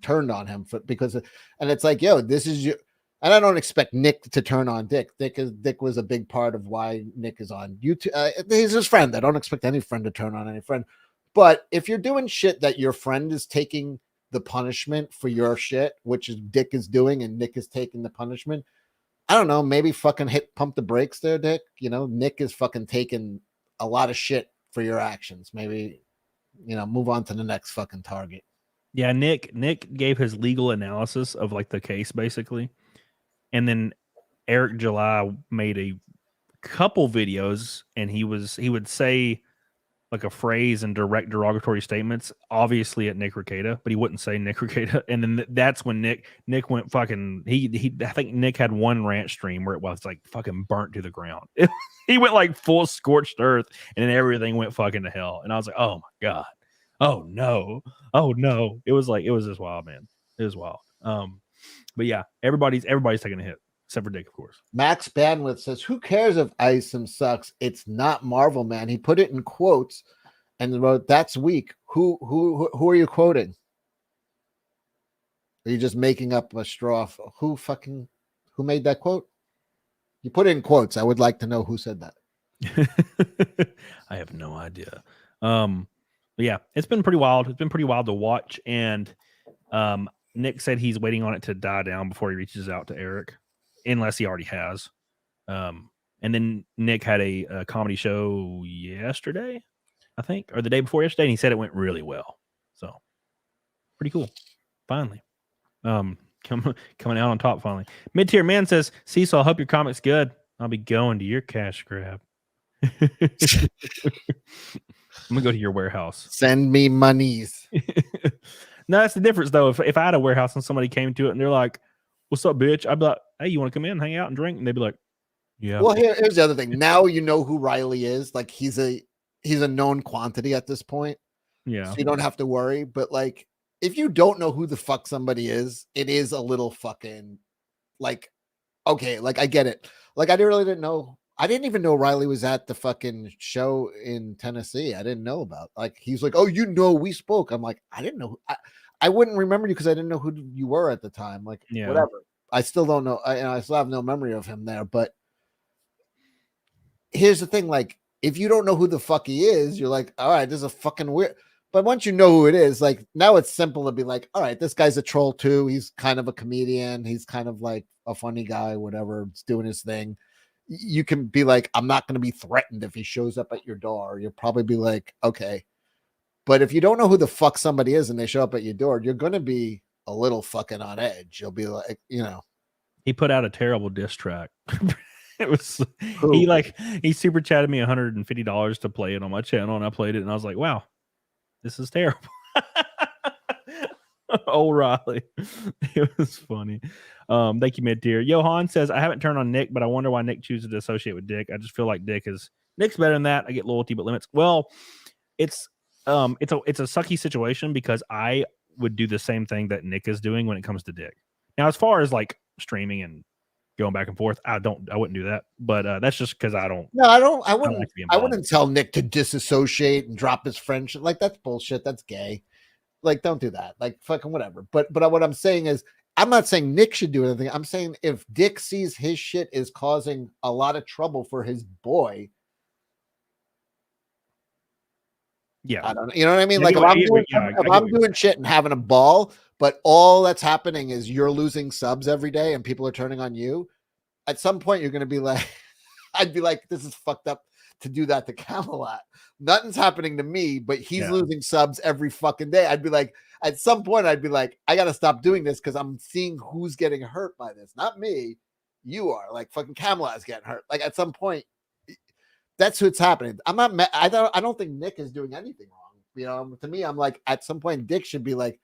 Speaker 4: turned on him because, and it's like, yo, this is your. And I don't expect Nick to turn on Dick. Dick was a big part of why Nick is on YouTube. He's his friend. I don't expect any friend to turn on any friend. But if you're doing shit that your friend is taking the punishment for your shit, which is Dick is doing, and Nick is taking the punishment, I don't know, maybe fucking pump the brakes there, Dick. Nick is fucking taking a lot of shit for your actions. Maybe, move on to the next fucking target.
Speaker 2: Yeah, Nick gave his legal analysis of like the case basically. And then Eric July made a couple videos, and he would say like a phrase and direct derogatory statements, obviously at Nick Rekieta, but he wouldn't say Nick Rekieta. And then that's when Nick went fucking. I think Nick had one rant stream where it was like fucking burnt to the ground. He went like full scorched earth, and then everything went fucking to hell. And I was like, oh my god, oh no. It was just wild, man. It was wild. But yeah, everybody's taking a hit except for Dick, of course.
Speaker 4: Max Bandwidth says, "Who cares if Isom sucks? It's not Marvel, man." He put it in quotes and wrote, "That's weak." Who are you quoting? Are you just making up a straw? Who made that quote? You put it in quotes. I would like to know who said that.
Speaker 2: I have no idea. But yeah, it's been pretty wild. It's been pretty wild to watch. And Nick said he's waiting on it to die down before he reaches out to Eric, unless he already has. And then Nick had a comedy show yesterday, I think, or the day before yesterday, and he said it went really well. So pretty cool. Finally. Coming out on top finally. Mid-tier man says, CECIL, I hope your comic's good. I'll be going to your cash grab. I'm gonna go to your warehouse.
Speaker 4: Send me monies.
Speaker 2: No, that's the difference though. If I had a warehouse and somebody came to it and they're like, "What's up, bitch?" I'd be like, "Hey, you want to come in, hang out, and drink?" And they'd be like, "Yeah."
Speaker 4: Well, here's the other thing. Now you know who Riley is. Like he's a known quantity at this point.
Speaker 2: Yeah.
Speaker 4: So you don't have to worry. But like, if you don't know who the fuck somebody is, it is a little fucking like, okay, like I get it. Like I didn't know. I didn't even know Riley was at the fucking show in Tennessee. I didn't know about. Like he's like, "Oh, we spoke." I'm like, I didn't know. I wouldn't remember you because I didn't know who you were at the time. Like, yeah. Whatever. I still don't know. I still have no memory of him there. But here's the thing: like, if you don't know who the fuck he is, you're like, all right, this is a fucking weird. But once you know who it is, like now it's simple to be like, all right, this guy's a troll too. He's kind of a comedian. He's kind of like a funny guy, whatever. He's doing his thing. You can be like, I'm not going to be threatened if he shows up at your door. You'll probably be like, okay. But if you don't know who the fuck somebody is and they show up at your door, you're going to be a little fucking on edge. You'll be like, you know.
Speaker 2: He put out a terrible diss track. It was, he super chatted me $150 to play it on my channel, and I played it, and I was like, wow, this is terrible. Oh, Riley. It was funny. Thank you, mid-tier. Johan says, I haven't turned on Nick, but I wonder why Nick chooses to associate with Dick. I just feel like Nick's better than that. I get loyalty but limits. Well, it's a sucky situation because I would do the same thing that Nick is doing when it comes to Dick. Now, as far as like streaming and going back and forth, I wouldn't do that. But that's just because I don't.
Speaker 4: No, I wouldn't tell Nick to disassociate and drop his friendship. Like that's bullshit. That's gay. Like, don't do that. Like, fucking whatever. But what I'm saying is, I'm not saying Nick should do anything. I'm saying if Dick sees his shit is causing a lot of trouble for his boy,
Speaker 2: yeah,
Speaker 4: I don't know. You know what I mean? Like, if I'm doing shit and having a ball, but all that's happening is you're losing subs every day and people are turning on you, at some point you're going to be like, I'd be like, this is fucked up to do that to Camelot. Nothing's happening to me, but he's losing subs every fucking day. I'd be like, at some point, I'd be like, I got to stop doing this because I'm seeing who's getting hurt by this. Not me. You are. Like, fucking Camelot is getting hurt. Like, at some point, that's what's happening. I'm not. I don't think Nick is doing anything wrong. You know, to me, I'm like, at some point, Dick should be like,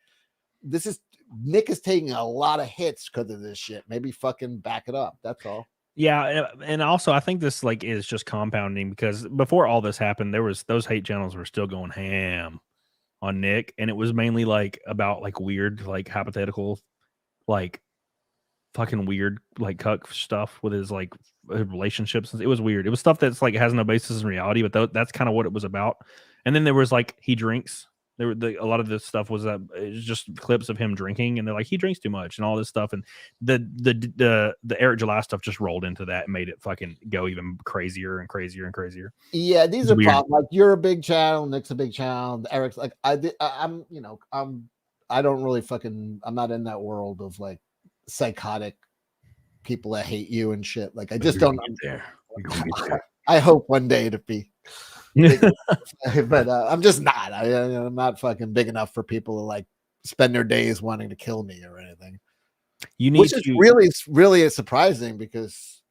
Speaker 4: Nick is taking a lot of hits because of this shit. Maybe fucking back it up. That's all.
Speaker 2: Yeah, and also I think this like is just compounding because before all this happened, those hate channels were still going ham on Nick, and it was mainly like about like weird, like hypothetical, like fucking weird, like cuck stuff with his like relationships. It was weird. It was stuff that's like has no basis in reality, but that's kind of what it was about. And then there was like he drinks. A lot of this stuff was just clips of him drinking, and they're like he drinks too much and all this stuff, and the Eric July stuff just rolled into that and made it fucking go even crazier and crazier and crazier.
Speaker 4: Yeah, these are problems. Like you're a big channel, Nick's a big channel, Eric's like I'm not in that world of like psychotic people that hate you and shit. Like I just don't. I hope one day to be. But I'm just not. I'm not fucking big enough for people to like spend their days wanting to kill me or anything. Which is really surprising because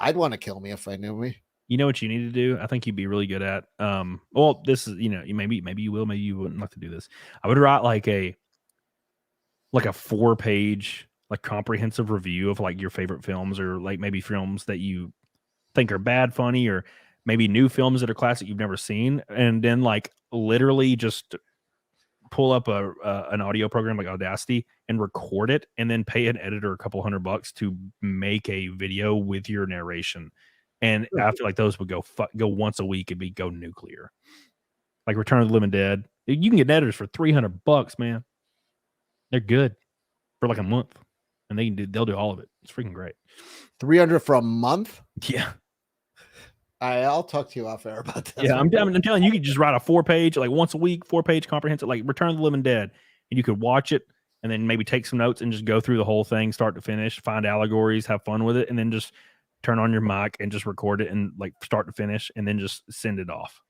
Speaker 4: I'd want to kill me if I knew me.
Speaker 2: You know what you need to do? I think you'd be really good at. Well, this is, maybe you will, maybe you wouldn't like to do this. I would write like a 4-page like comprehensive review of like your favorite films, or like maybe films that you think are bad, funny, or maybe new films that are classic you've never seen, and then like literally just pull up an audio program like Audacity and record it, and then pay an editor a couple $100 to make a video with your narration. And I feel like those would go once a week and go nuclear. Like Return of the Living Dead, you can get editors for $300, man. They're good for like a month, and they'll do all of it. It's freaking great.
Speaker 4: 300 for a month?
Speaker 2: Yeah.
Speaker 4: I'll talk to you off air about that.
Speaker 2: Yeah, I'm telling you, you could just write a 4-page, like once a week, 4-page comprehensive, like Return of the Living Dead, and you could watch it and then maybe take some notes and just go through the whole thing, start to finish, find allegories, have fun with it, and then just turn on your mic and just record it and like start to finish, and then just send it off.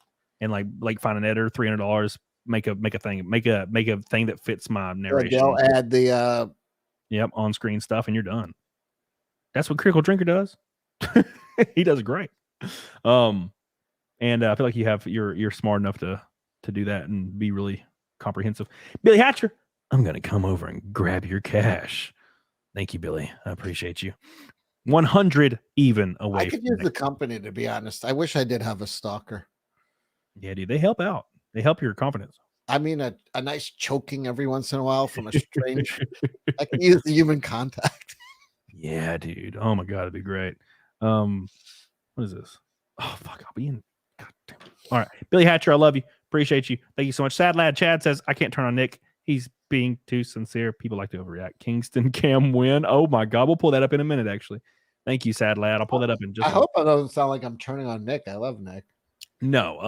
Speaker 2: And like find an editor, $300, make a thing that fits my narration.
Speaker 4: They'll add the
Speaker 2: on screen stuff, and you're done. That's what Critical Drinker does. He does great. And I feel like you're smart enough to do that and be really comprehensive. Billy Hatcher, I'm gonna come over and grab your cash. Thank you, Billy. I appreciate you. 100 even away.
Speaker 4: I could use the company, to be honest. I wish I did have a stalker.
Speaker 2: Yeah, dude, they help out. They help your confidence.
Speaker 4: I mean, a nice choking every once in a while from a strange. I can use the human contact.
Speaker 2: Yeah, dude. Oh my god, it'd be great. What is this? Oh fuck, I'll be in. God damn it. All right, Billy Hatcher, I love you. Appreciate you. Thank you so much. Sad Lad Chad says, I can't turn on Nick. He's being too sincere. People like to overreact. Kingston Cam win. Oh my god, we'll pull that up in a minute. Actually, thank you, Sad Lad. I'll pull that up in just.
Speaker 4: I hope it doesn't sound like I'm turning on Nick. I love Nick.
Speaker 2: No,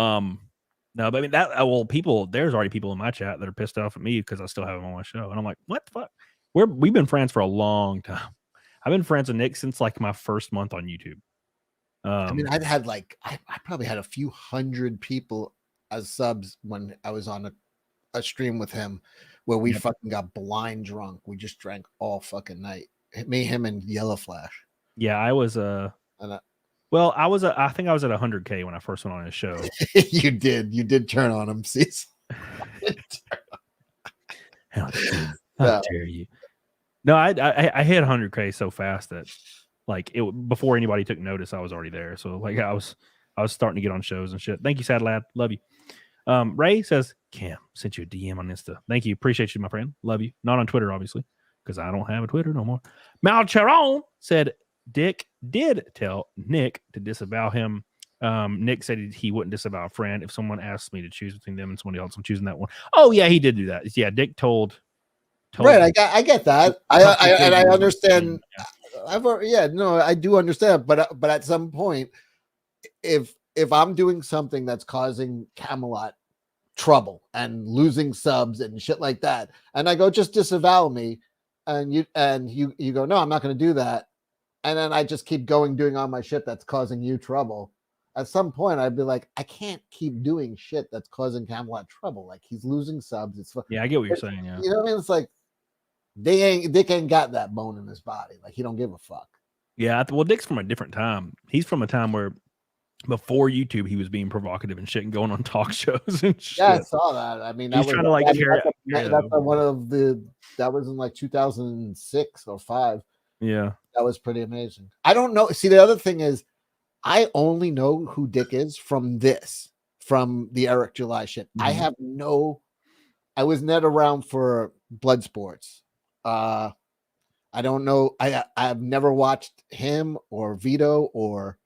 Speaker 2: but I mean that. Well, there's already people in my chat that are pissed off at me because I still have him on my show, and I'm like, what the fuck? We've been friends for a long time. I've been friends with Nick since like my first month on YouTube.
Speaker 4: I mean, I've had like I probably had a few hundred people as subs when I was on a stream with him where we fucking got blind drunk. We just drank all fucking night. Me, him, and Yellow Flash.
Speaker 2: Yeah, I was I think I was at 100K when I first went on his show.
Speaker 4: You did turn on him, Cecil.
Speaker 2: How dare you? No, I hit 100K so fast that like before anybody took notice, I was already there. So like I was starting to get on shows and shit. Thank you, Sad Lad. Love you. Ray says, Cam, sent you a DM on Insta. Thank you. Appreciate you, my friend. Love you. Not on Twitter, obviously, because I don't have a Twitter no more. Malcharon said Dick did tell Nick to disavow him. Nick said he wouldn't disavow a friend. If someone asked me to choose between them and somebody else, I'm choosing that one. Oh, yeah, he did do that. Yeah, Dick told
Speaker 4: right, I get that. I understand. I do understand. But at some point, if I'm doing something that's causing Camelot trouble and losing subs and shit like that, and I go, just disavow me, and you go, no, I'm not going to do that, and then I just keep doing all my shit that's causing you trouble. At some point, I'd be like, I can't keep doing shit that's causing Camelot trouble. Like, he's losing subs.
Speaker 2: I get what you're saying. Yeah,
Speaker 4: you know what I mean? It's like Dick ain't got that bone in his body. Like, he don't give a fuck.
Speaker 2: Yeah, well, Dick's from a different time. He's from a time where before YouTube, he was being provocative and shit and going on talk shows and shit.
Speaker 4: Yeah, I saw that. I mean,
Speaker 2: he's trying to like
Speaker 4: that was in like 2006 or 5.
Speaker 2: Yeah,
Speaker 4: that was pretty amazing. I don't know. See, the other thing is, I only know who Dick is from the Eric July shit. Mm-hmm. I was not around for blood sports. I don't know. I've never watched him or Vito or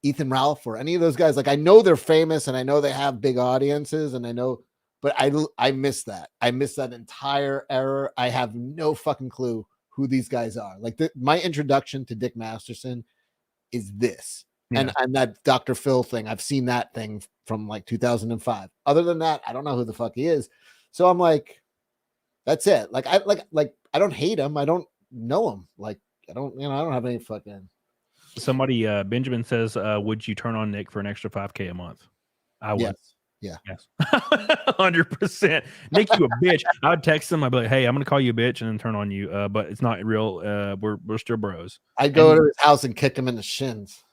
Speaker 4: Ethan Ralph or any of those guys. Like, I know they're famous and I know they have big audiences and I know, but I miss that. I miss that entire era. I have no fucking clue who these guys are. Like, my introduction to Dick Masterson is this. Yeah. And that Dr. Phil thing. I've seen that thing from like 2005. Other than that, I don't know who the fuck he is. So I'm like, that's it. Like, I don't hate him. I don't know him. Like, I don't have any fucking. Somebody,
Speaker 2: Benjamin says, would you turn on Nick for an extra $5K a month? I would.
Speaker 4: Yeah.
Speaker 2: Yes. 100%. Nick, you a bitch. I would text him. I'd be like, hey, I'm going to call you a bitch and then turn on you. But it's not real. We're still bros.
Speaker 4: I'd go to his house and kick him in the shins.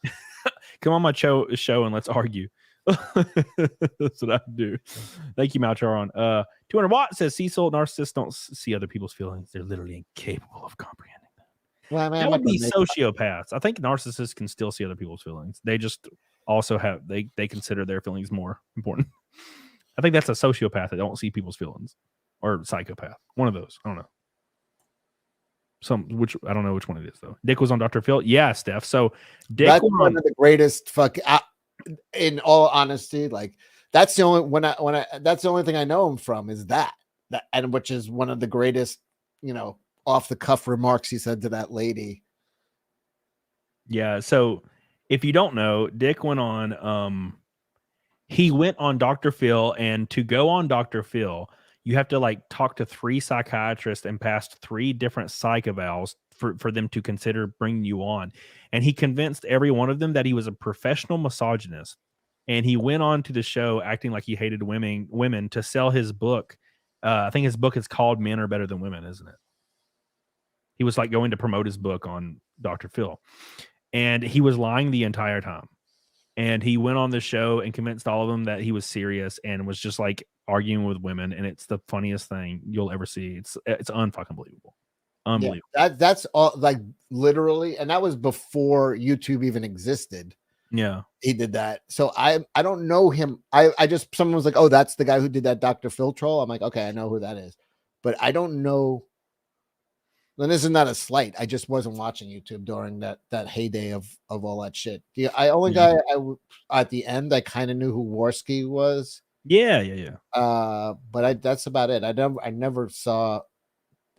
Speaker 2: Come on my show and let's argue. That's what I do. Thank you, Malcharon. 200 Watt says CECIL narcissists don't see other people's feelings. They're literally incapable of comprehending them.
Speaker 4: Well, man,
Speaker 2: That would be sociopaths. I think narcissists can still see other people's feelings. They just also have they consider their feelings more important. I think that's a sociopath that don't see people's feelings, or psychopath. One of those. I don't know. Which I don't know which one it is though. Dick was on Dr. Phil. Yeah, Steph. So Dick
Speaker 4: that's one of the greatest in all honesty, like that's the only that's the only thing I know him from is that and which is one of the greatest, off the cuff remarks he said to that lady.
Speaker 2: Yeah. So if you don't know, Dick went on he went on Dr. Phil, and to go on Dr. Phil, you have to like talk to 3 psychiatrists and pass 3 different psych evals for them to consider bringing you on. And he convinced every one of them that he was a professional misogynist. And he went on to the show acting like he hated women to sell his book. I think his book is called Men Are Better Than Women, isn't it? He was like going to promote his book on Dr. Phil. And he was lying the entire time. And he went on the show and convinced all of them that he was serious and was just like arguing with women. And it's the funniest thing you'll ever see. It's unfucking believable. Unbelievable.
Speaker 4: Yeah, that's all, like literally, and that was before YouTube even existed.
Speaker 2: Yeah,
Speaker 4: he did that. So I don't know him. I just, someone was like, oh, that's the guy who did that Dr. Phil troll. I'm like, okay, I know who that is, but I don't know. And this is not a slight. I just wasn't watching YouTube during that heyday of all that shit. The guy at the end I kind of knew who Worski was.
Speaker 2: Yeah.
Speaker 4: But that's about it. I never saw.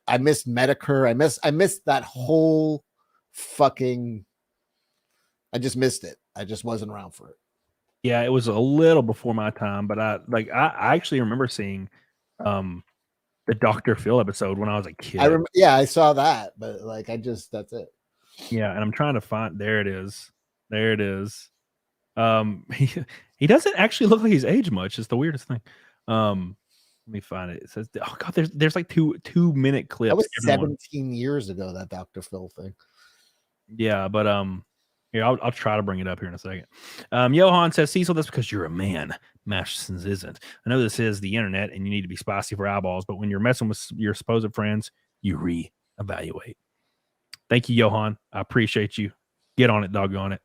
Speaker 4: I missed Medicare. I missed that whole fucking. I just missed it. I just wasn't around for it.
Speaker 2: Yeah, it was a little before my time, but I actually remember seeing the Dr. Phil episode when I was a kid.
Speaker 4: I saw that, but like that's it.
Speaker 2: Yeah, and I'm trying to find. There it is. He doesn't actually look like he's aged much. It's the weirdest thing. Let me find it. It says, oh god, there's like 2-minute clips.
Speaker 4: That was 17 years ago, that Dr. Phil thing.
Speaker 2: Yeah, but here, I'll try to bring it up here in a second. Johan says, CECIL, that's because you're a man. Madison's isn't. I know this is the internet and you need to be spicy for eyeballs, but when you're messing with your supposed friends, you reevaluate. Thank you, Johan. I appreciate you. Get on it, doggone it.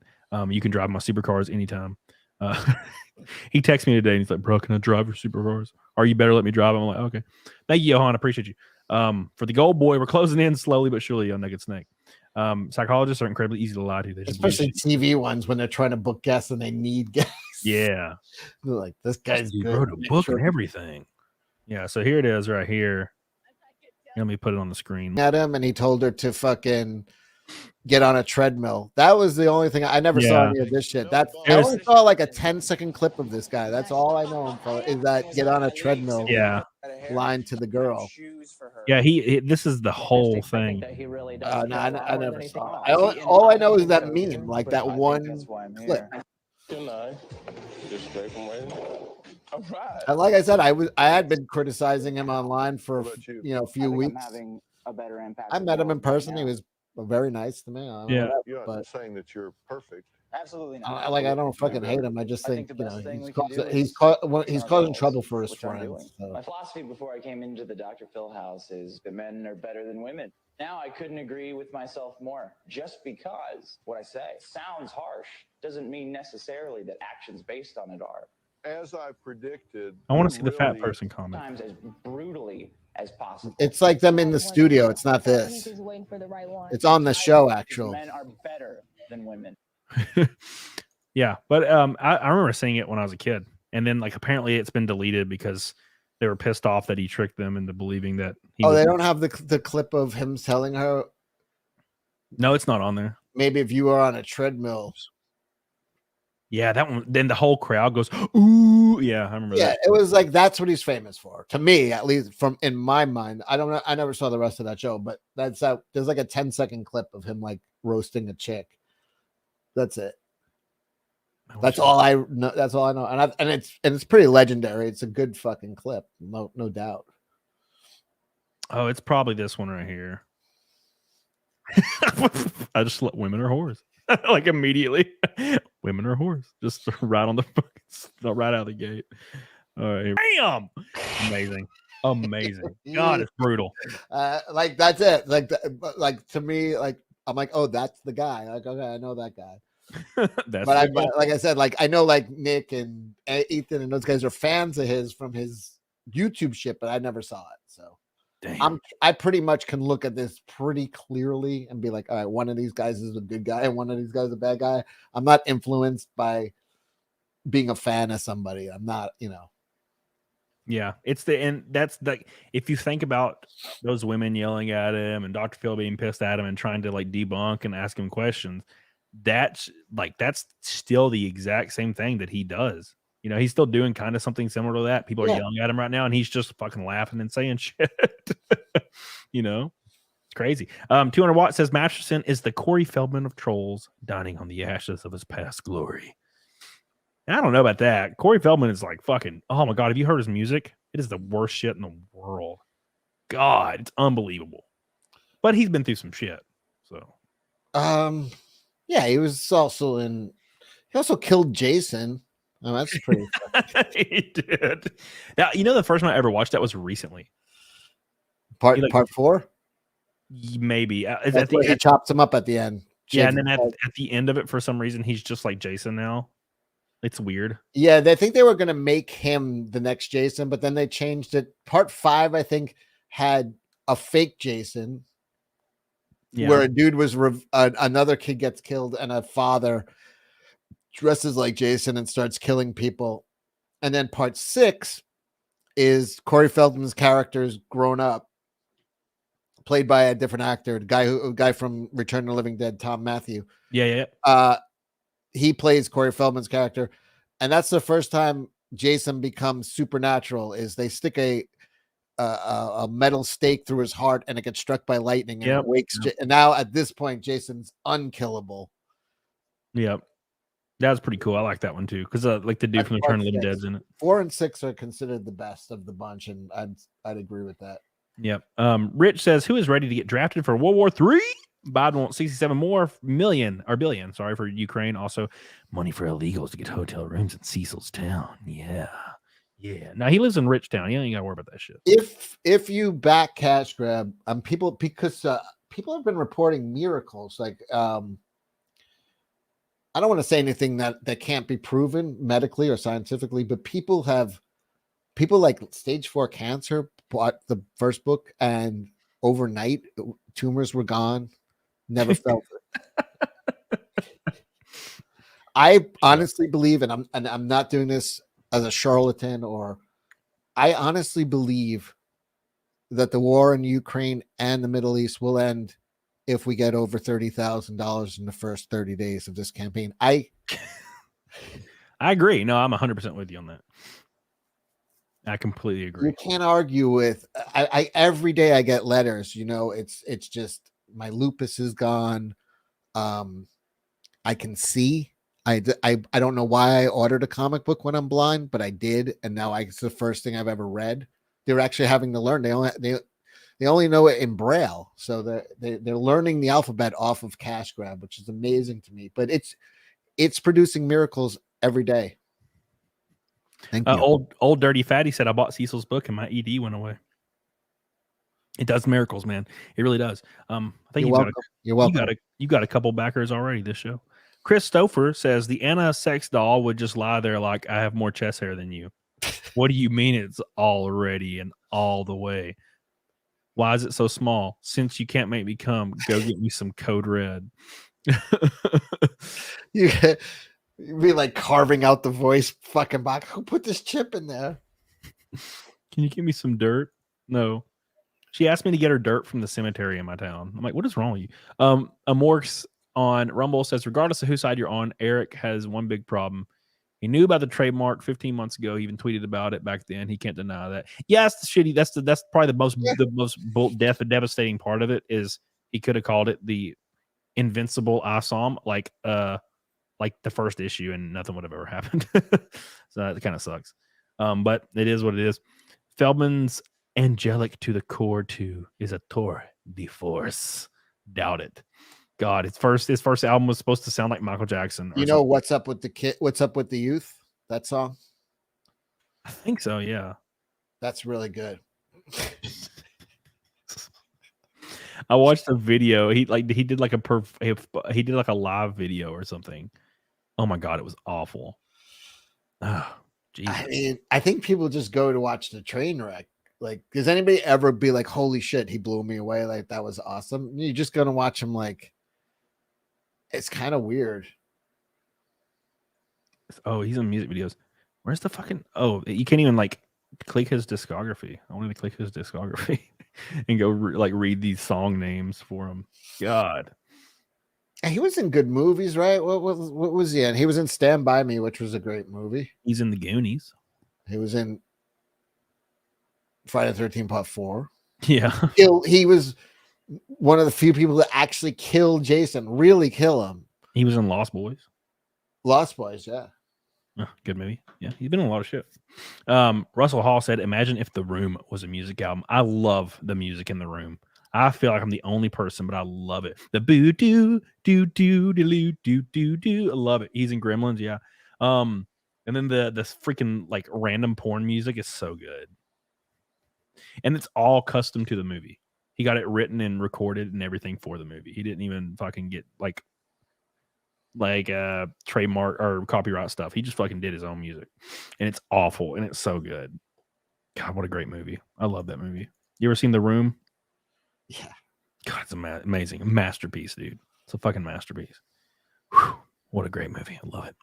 Speaker 2: You can drive my supercars anytime. He texted me today and he's like, bro, can I drive your supercars? Or you better let me drive. I'm like, okay. Thank you, Johan. I appreciate you. For the gold boy, we're closing in slowly but surely on Naked Snake. Psychologists are incredibly easy to lie to.
Speaker 4: Especially TV ones when they're trying to book guests and they need guests.
Speaker 2: Yeah.
Speaker 4: They're like, this guy's good.
Speaker 2: Wrote a book and everything. Yeah, so here it is right here. Let me put it on the screen.
Speaker 4: At him and he told her to fucking get on a treadmill. That was the only thing. I never saw any of this shit. I only saw like a 10-second clip of this guy. That's all I know him for, is that get on a treadmill.
Speaker 2: Yeah.
Speaker 4: Line to the girl.
Speaker 2: Yeah, this is the whole thing.
Speaker 4: No, I never saw it. All I know is that meme, like that one clip. And like I said, I had been criticizing him online for a few weeks. I met him in person. He was very nice to me.
Speaker 2: Yeah,
Speaker 6: you're not saying that you're perfect.
Speaker 5: Absolutely not.
Speaker 4: I don't fucking hate him. I just think he's causing trouble for his friends. So.
Speaker 7: My philosophy before I came into the Dr. Phil house is that men are better than women. Now I couldn't agree with myself more. Just because what I say sounds harsh doesn't mean necessarily that actions based on it are.
Speaker 6: As I predicted,
Speaker 2: I want to see the fat person comment.
Speaker 7: Sometimes as brutally as possible.
Speaker 4: It's like them in the studio. It's not this. It's on the show, actually.
Speaker 7: Men are better than women.
Speaker 2: Yeah, but I remember seeing it when I was a kid, and then like apparently it's been deleted because they were pissed off that he tricked them into believing that.
Speaker 4: They don't have the clip of him telling her.
Speaker 2: No, it's not on there.
Speaker 4: Maybe if you were on a treadmill.
Speaker 2: Yeah, that one. Then the whole crowd goes, "Ooh!" Yeah, I remember.
Speaker 4: Yeah,
Speaker 2: that.
Speaker 4: It was like that's what he's famous for, to me, at least. From in my mind, I don't know. I never saw the rest of that show, but that's out. There's like a 10-second clip of him like roasting a chick. That's it. That's all I know. That's all I know. And it's pretty legendary. It's a good fucking clip. No doubt.
Speaker 2: Oh, it's probably this one right here. I just let women are whores. Like immediately. Women are whores. Just right on the right out of the gate. All right. Bam! Amazing. God, it's brutal.
Speaker 4: Like that's it. Like to me, like I'm like, oh, that's the guy. Like, okay, I know that guy. But like I said, like I know like Nick and Ethan and those guys are fans of his from his YouTube shit, but I never saw it. So I pretty much can look at this pretty clearly and be like, all right, one of these guys is a good guy and one of these guys is a bad guy. I'm not influenced by being a fan of somebody. I'm not,
Speaker 2: Yeah, and that's if you think about those women yelling at him and Dr. Phil being pissed at him and trying to like debunk and ask him questions, that's still the exact same thing that he does. He's still doing kind of something similar to that. People are yelling at him right now, and he's just fucking laughing and saying shit. It's crazy. 200 Watt says Masterson is the Corey Feldman of trolls, dining on the ashes of his past glory. I don't know about that. Corey Feldman is like fucking. Oh my god, have you heard his music? It is the worst shit in the world. God, it's unbelievable. But he's been through some shit. So,
Speaker 4: yeah, he was also in. He also killed Jason. Oh, that's pretty.
Speaker 2: He did. Now, the first time I ever watched that was recently.
Speaker 4: Part 4?
Speaker 2: Maybe.
Speaker 4: He chops him up at the end.
Speaker 2: Yeah, and then at the end of it, for some reason, he's just like Jason now. It's weird.
Speaker 4: Yeah, they think they were going to make him the next Jason, but then they changed it. Part 5, I think, had a fake Jason where a dude was another kid gets killed and a father dresses like Jason and starts killing people. And then part 6 is Corey Feldman's character's grown up, played by a different actor, a guy from Return of the Living Dead, Tom Matthew.
Speaker 2: Yeah.
Speaker 4: He plays Corey Feldman's character, and that's the first time Jason becomes supernatural. Is they stick a metal stake through his heart, and it gets struck by lightning, and it wakes. And now at this point, Jason's unkillable.
Speaker 2: Yep. That was pretty cool. I like that one too, because like the dude from Return of the Living Dead's in it.
Speaker 4: 4 and 6 are considered the best of the bunch, and I'd agree with that.
Speaker 2: Yep. Rich says, "Who is ready to get drafted for World War III? Biden wants 67 more billion. Sorry, for Ukraine. Also, money for illegals to get hotel rooms in Cecil's town. Yeah. Now he lives in Richtown. You ain't got to worry about that shit.
Speaker 4: If you back cash grab, people have been reporting miracles like I don't want to say anything that can't be proven medically or scientifically, but people like stage 4 cancer bought the first book and overnight tumors were gone. Never felt it. I honestly believe, and I'm not doing this as a charlatan, I honestly believe that the war in Ukraine and the Middle East will end if we get over $30,000 in the first 30 days of this campaign. I
Speaker 2: agree. No, I'm 100% with you on that. I completely agree.
Speaker 4: You can't argue with. I every day I get letters. It's just my lupus is gone. I can see. I don't know why I ordered a comic book when I'm blind, but I did, and now it's the first thing I've ever read. They're actually having to learn. They only know it in Braille, so they're learning the alphabet off of cash grab, which is amazing to me. But it's producing miracles every day. Thank you.
Speaker 2: Old Dirty Fatty said, "I bought Cecil's book and my ED went away." It does miracles, man. It really does. I think
Speaker 4: You're welcome.
Speaker 2: You got a couple backers already this show. Chris Stouffer says the Anna sex doll would just lie there like, "I have more chest hair than you." What do you mean it's already and all the way? Why is it so small? Since you can't make me come, go get me some Code Red.
Speaker 4: You'd be like carving out the voice fucking box. Who put this chip in there?
Speaker 2: Can you give me some dirt? No. She asked me to get her dirt from the cemetery in my town. I'm like, what is wrong with you? Amorx on Rumble says, regardless of whose side you're on, Eric has one big problem. He knew about the trademark 15 months ago. He even tweeted about it back then. He can't deny that. Yeah, that's the shitty. That's probably the most devastating part of it is he could have called it the Invincible Awesome, like like the first issue, and nothing would have ever happened. So it kind of sucks. But it is what it is. Feldman's angelic to the core too is a tour de force. Doubt it. God, his first album was supposed to sound like Michael Jackson.
Speaker 4: You know what's up with the kid? What's up with the youth? That song.
Speaker 2: I think so. Yeah,
Speaker 4: that's really good.
Speaker 2: I watched a video. He did like a live video or something. Oh my God, it was awful. Oh, Jesus.
Speaker 4: I mean, I think people just go to watch the train wreck. Like, does anybody ever be like, holy shit, he blew me away? Like, that was awesome. You're just going to watch him. Like, it's kind of weird.
Speaker 2: Oh, he's in music videos. Where's the fucking, oh, you can't even like click his discography. I wanted to click his discography and go read these song names for him. God.
Speaker 4: And he was in good movies, right? What was he in? He was in Stand By Me, which was a great movie.
Speaker 2: He's in The Goonies.
Speaker 4: He was in Friday the 13th Part 4.
Speaker 2: Yeah.
Speaker 4: He was one of the few people that actually killed Jason, really kill him.
Speaker 2: He was in Lost Boys.
Speaker 4: Lost Boys, yeah.
Speaker 2: Oh, good movie. Yeah, he's been in a lot of shit. Russell Hall said, imagine if The Room was a music album. I love the music in The Room. I feel like I'm the only person, but I love it. The boo doo doo doo doo doo doo doo. I love it. He's in Gremlins, yeah. And then the freaking like random porn music is so good. And it's all custom to the movie. He got it written and recorded and everything for the movie. He didn't even fucking get like trademark or copyright stuff. He just fucking did his own music. And it's awful and it's so good. God, what a great movie. I love that movie. You ever seen The Room?
Speaker 4: Yeah.
Speaker 2: God, it's amazing. A masterpiece, dude. It's a fucking masterpiece. Whew, what a great movie. I love it.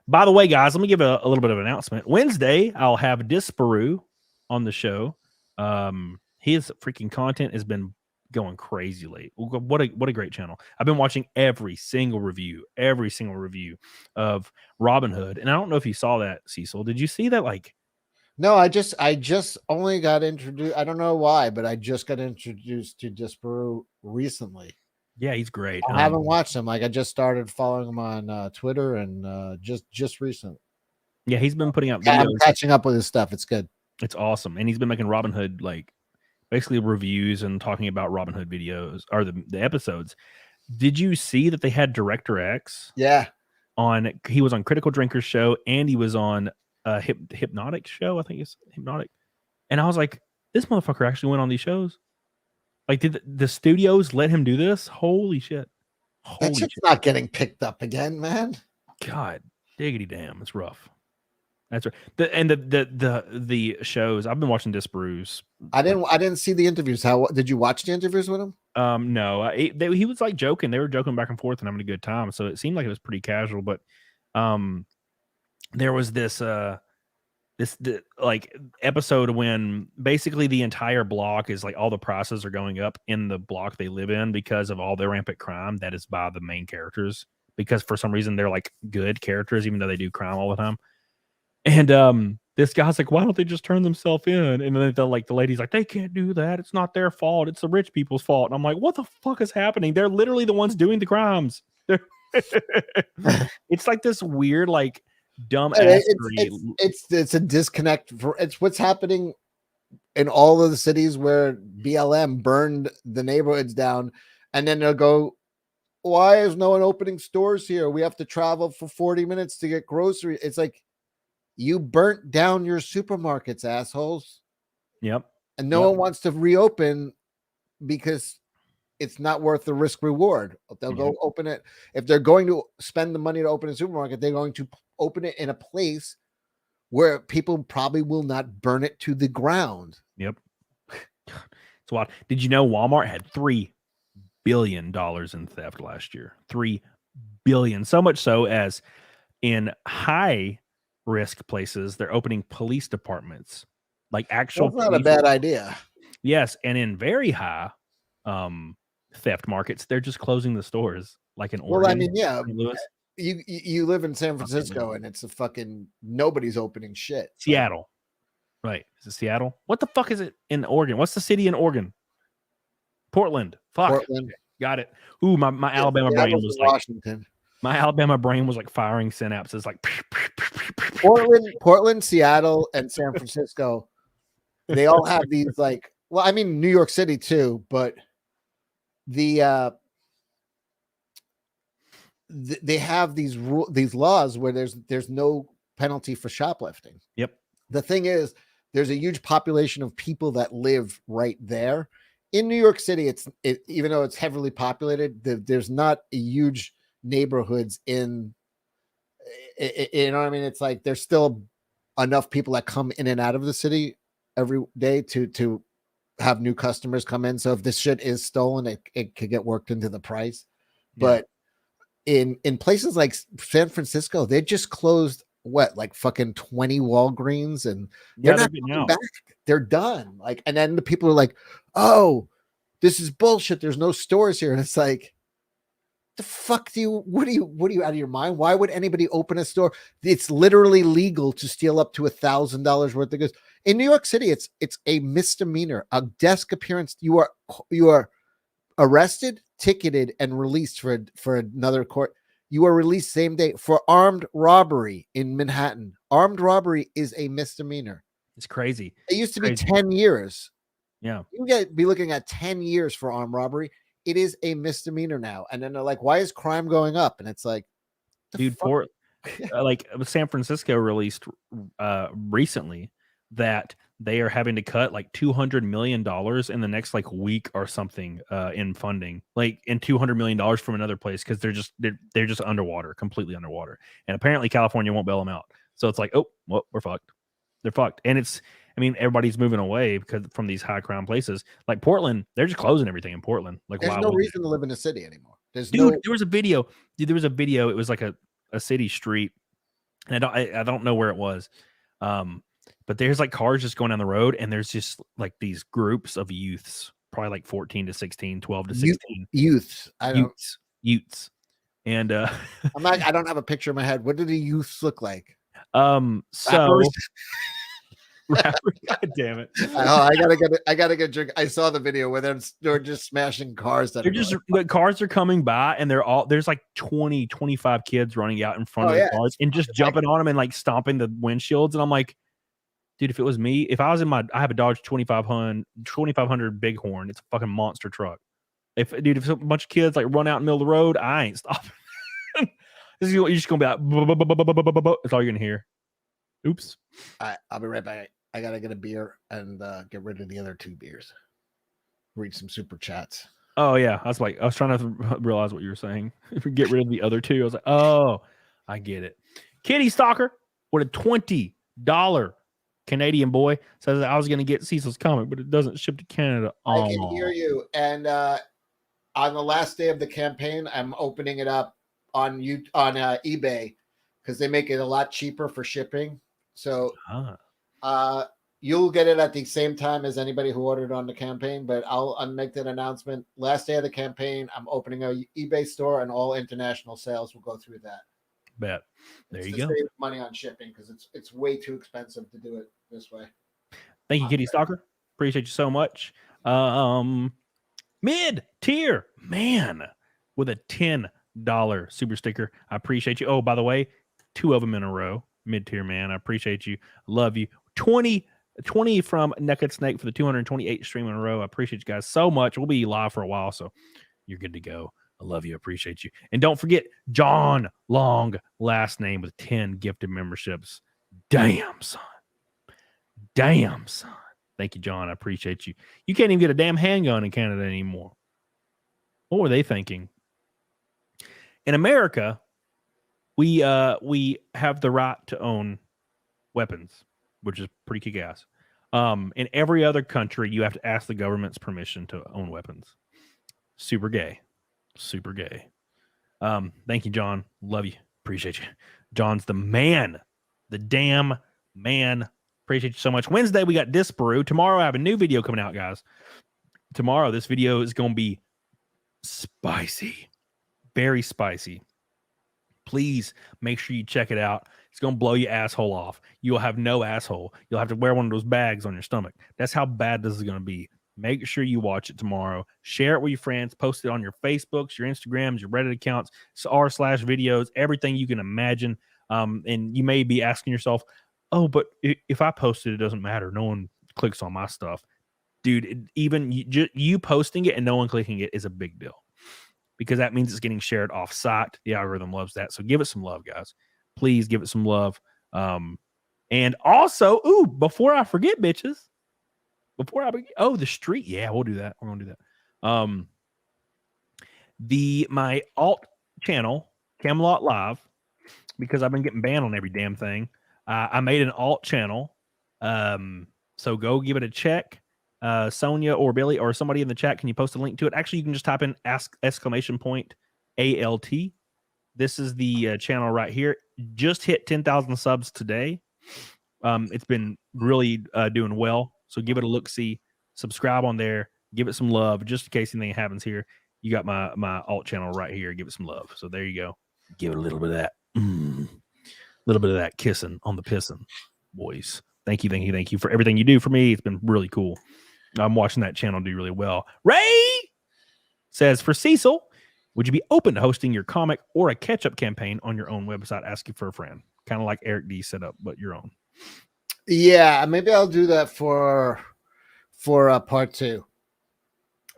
Speaker 2: By the way, guys, let me give a little bit of an announcement. Wednesday, I'll have Disparu on the show. His freaking content has been going crazy late. What a great channel. I've been watching every single review of Robin Hood. And I don't know if you saw that, Cecil. Did you see that? Like,
Speaker 4: no, I just only got introduced. I don't know why, but I just got introduced to Disparu recently.
Speaker 2: Yeah, he's great.
Speaker 4: I haven't watched him. Like, I just started following him on Twitter and just recently.
Speaker 2: Yeah, he's been putting out videos.
Speaker 4: I'm catching up with his stuff. It's good.
Speaker 2: It's awesome. And he's been making Robin Hood, like, basically reviews and talking about Robin Hood videos or the episodes. Did you see that they had Director X?
Speaker 4: Yeah.
Speaker 2: He was on Critical Drinker's show and he was on Hypnotic show. I think it's Hypnotic. And I was like, this motherfucker actually went on these shows. Like, did the studios let him do this? Holy shit.
Speaker 4: That shit's not getting picked up again, man.
Speaker 2: God, diggity damn. It's rough. That's right. The shows I've been watching Disparu's.
Speaker 4: I didn't see the interviews. How did you watch the interviews with him?
Speaker 2: No, he was like joking. They were joking back and forth and having a good time. So it seemed like it was pretty casual. But there was this like episode when basically the entire block is like all the prices are going up in the block they live in because of all the rampant crime that is by the main characters. Because for some reason they're like good characters, even though they do crime all the time. And this guy's like, why don't they just turn themselves in? And then the lady's like, they can't do that. It's not their fault. It's the rich people's fault. And I'm like, what the fuck is happening? They're literally the ones doing the crimes. It's like this weird, like dumb.
Speaker 4: It's a disconnect. It's what's happening in all of the cities where BLM burned the neighborhoods down, and then they'll go, why is no one opening stores here? We have to travel for 40 minutes to get groceries. It's like, you burnt down your supermarkets, assholes.
Speaker 2: Yep.
Speaker 4: And no one wants to reopen because it's not worth the risk reward. They'll go open it. If they're going to spend the money to open a supermarket, they're going to open it in a place where people probably will not burn it to the ground.
Speaker 2: Yep. It's wild. Did you know Walmart had $3 billion in theft last year? $3 billion. So much so as in high risk places, they're opening police departments, like actual.
Speaker 4: That's not a bad idea.
Speaker 2: Yes, and in very high theft markets, they're just closing the stores, like in Oregon.
Speaker 4: Well, I mean, yeah, you live in San Francisco, and it's a fucking nobody's opening shit.
Speaker 2: Seattle, right? Is it Seattle? What the fuck is it in Oregon? What's the city in Oregon? Portland. Fuck.
Speaker 4: Portland.
Speaker 2: Got it. Ooh, my Alabama brain was like
Speaker 4: Washington.
Speaker 2: My Alabama brain was like firing synapses, like
Speaker 4: Portland, Seattle, and San Francisco. They all have these like, well, I mean New York City too, but they have these laws where there's no penalty for shoplifting.
Speaker 2: Yep.
Speaker 4: The thing is, there's a huge population of people that live right there. In New York City, even though it's heavily populated, there's not a huge neighborhoods in. You know what I mean? It's like there's still enough people that come in and out of the city every day to have new customers come in. So if this shit is stolen, it could get worked into the price. Yeah. But in places like San Francisco, they just closed like fucking 20 Walgreens, and they're not coming back. They're done. Like, and then the people are like, "Oh, this is bullshit. There's no stores here." And it's like, the fuck what are you out of your mind? Why would anybody open a store? It's literally legal to steal up to $1,000 worth of goods. In New York City, it's a misdemeanor. A desk appearance, you are arrested, ticketed, and released for another court. You are released same day for armed robbery in Manhattan. Armed robbery is a misdemeanor.
Speaker 2: It's crazy.
Speaker 4: It used to be 10 years.
Speaker 2: Yeah.
Speaker 4: You be looking at 10 years for armed robbery. It is a misdemeanor now. And then they're like, why is crime going up? And it's like,
Speaker 2: dude, like San Francisco released recently that they are having to cut like $200 million in the next like week or something in funding, like in $200 million from another place, because they're just underwater, completely underwater. And apparently California won't bail them out. So it's like, oh, well, we're fucked. They're fucked. And I mean, everybody's moving away because from these high crime places like Portland. They're just closing everything in Portland. Like,
Speaker 4: there's no reason to live in a city anymore.
Speaker 2: There was a video. There was a video. It was like a city street, and I don't know where it was. But there's like cars just going down the road, and there's just like these groups of youths, probably like 14 to 16, 12 to 16.
Speaker 4: Youths.
Speaker 2: Youths. And
Speaker 4: I don't have a picture in my head. What do the youths look like?
Speaker 2: So rapper, God damn it.
Speaker 4: I gotta get a drink. I saw the video where they're just smashing cars.
Speaker 2: The cars are coming by, and there's like 20, 25 kids running out in front of the cars and just jumping on them and like stomping the windshields. And I'm like, dude, if it was me, if I was I have a Dodge 2500 Bighorn, it's a fucking monster truck. If a bunch of kids like run out in the middle of the road, I ain't stopping. You're just gonna be like, that's all you're gonna hear. Oops.
Speaker 4: I'll be right back. I gotta get a beer and get rid of the other 2 beers. Read some super chats.
Speaker 2: Oh yeah, I was trying to realize what you were saying. If we get rid of the other 2, I was like, oh, I get it. Kitty Stalker with a $20 Canadian boy says that I was gonna get Cecil's comic, but it doesn't ship to Canada.
Speaker 4: I can hear you. And on the last day of the campaign, I'm opening it up on eBay because they make it a lot cheaper for shipping. So you'll get it at the same time as anybody who ordered on the campaign, but I'll make that announcement. Last day of the campaign, I'm opening an eBay store, and all international sales will go through that.
Speaker 2: Bet. There you go.
Speaker 4: Save money on shipping because it's way too expensive to do it this way.
Speaker 2: Thank you, Kitty Stalker. Appreciate you so much. Mid-tier man with a $10 super sticker. I appreciate you. Oh, by the way, 2 of them in a row. Mid-tier man, I appreciate you. Love you. 20 from Naked Snake for the 228 stream in a row. I appreciate you guys so much. We'll be live for a while, so you're good to go. I love you. I appreciate you. And don't forget John Long, last name with 10 gifted memberships. Damn, son. Thank you, John. I appreciate you. You can't even get a damn handgun in Canada anymore. What were they thinking? In America, we have the right to own weapons, which is pretty kick-ass. In every other country, you have to ask the government's permission to own weapons. Super gay. Thank you, John. Love you. Appreciate you. John's the man. The damn man. Appreciate you so much. Wednesday, we got Disparu. Tomorrow, I have a new video coming out, guys. Tomorrow, this video is going to be spicy. Very spicy. Please make sure you check it out. It's going to blow your asshole off. You'll have no asshole. You'll have to wear one of those bags on your stomach. That's how bad this is going to be. Make sure you watch it tomorrow. Share it with your friends. Post it on your Facebooks, your Instagrams, your Reddit accounts, r/videos, everything you can imagine. And you may be asking yourself, oh, but if I post it, it doesn't matter. No one clicks on my stuff. Dude, even you posting it and no one clicking it is a big deal, because that means it's getting shared off site. The algorithm loves that. So give it some love, guys. Please give it some love. And also, before I forget, bitches, the street. Yeah, we'll do that. We're going to do that. My alt channel, Camelot Live, because I've been getting banned on every damn thing. I made an alt channel. So go give it a check. Sonia or Billy or somebody in the chat, can you post a link to it? Actually, you can just type in !ALT. This is the channel right here. Just hit 10,000 subs today. It's been really doing well. So give it a look, see, subscribe on there, give it some love. Just in case anything happens here, you got my alt channel right here. Give it some love. So there you go. Give it a little bit of that. Little bit of that kissing on the pissing, boys. Thank you for everything you do for me. It's been really cool. I'm watching that channel do really well. Ray says, for CECIL, would you be open to hosting your comic or a catch-up campaign on your own website, asking for a friend? Kind of like Eric D set up, but your own.
Speaker 4: Yeah, maybe I'll do that for part 2.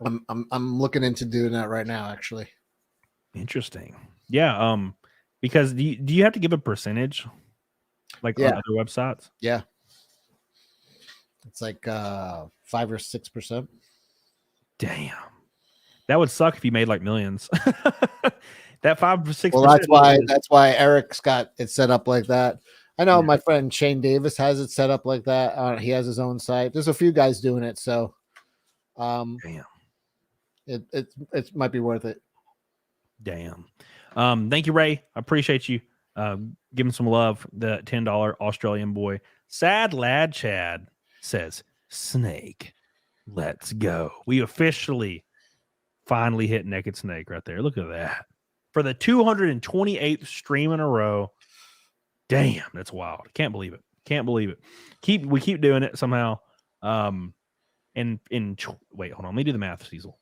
Speaker 4: I'm looking into doing that right now, actually.
Speaker 2: Interesting. Yeah. Because do you have to give a percentage like on other websites?
Speaker 4: Yeah. It's like 5 or 6%.
Speaker 2: Damn. That would suck if you made like millions. That 5 or 6%.
Speaker 4: Well, that's why Eric's got it set up like that. I know my friend Shane Davis has it set up like that. He has his own site. There's a few guys doing it, so damn. It might be worth it.
Speaker 2: Damn. Thank you, Ray. I appreciate you. Give him some love. The $10 Australian boy. Sad Lad Chad says, Snake, let's go. We officially finally hit Naked Snake right there. Look at that. For the 228th stream in a row. Damn, that's wild. Can't believe it. We keep doing it somehow. Wait, hold on. Let me do the math, CECIL.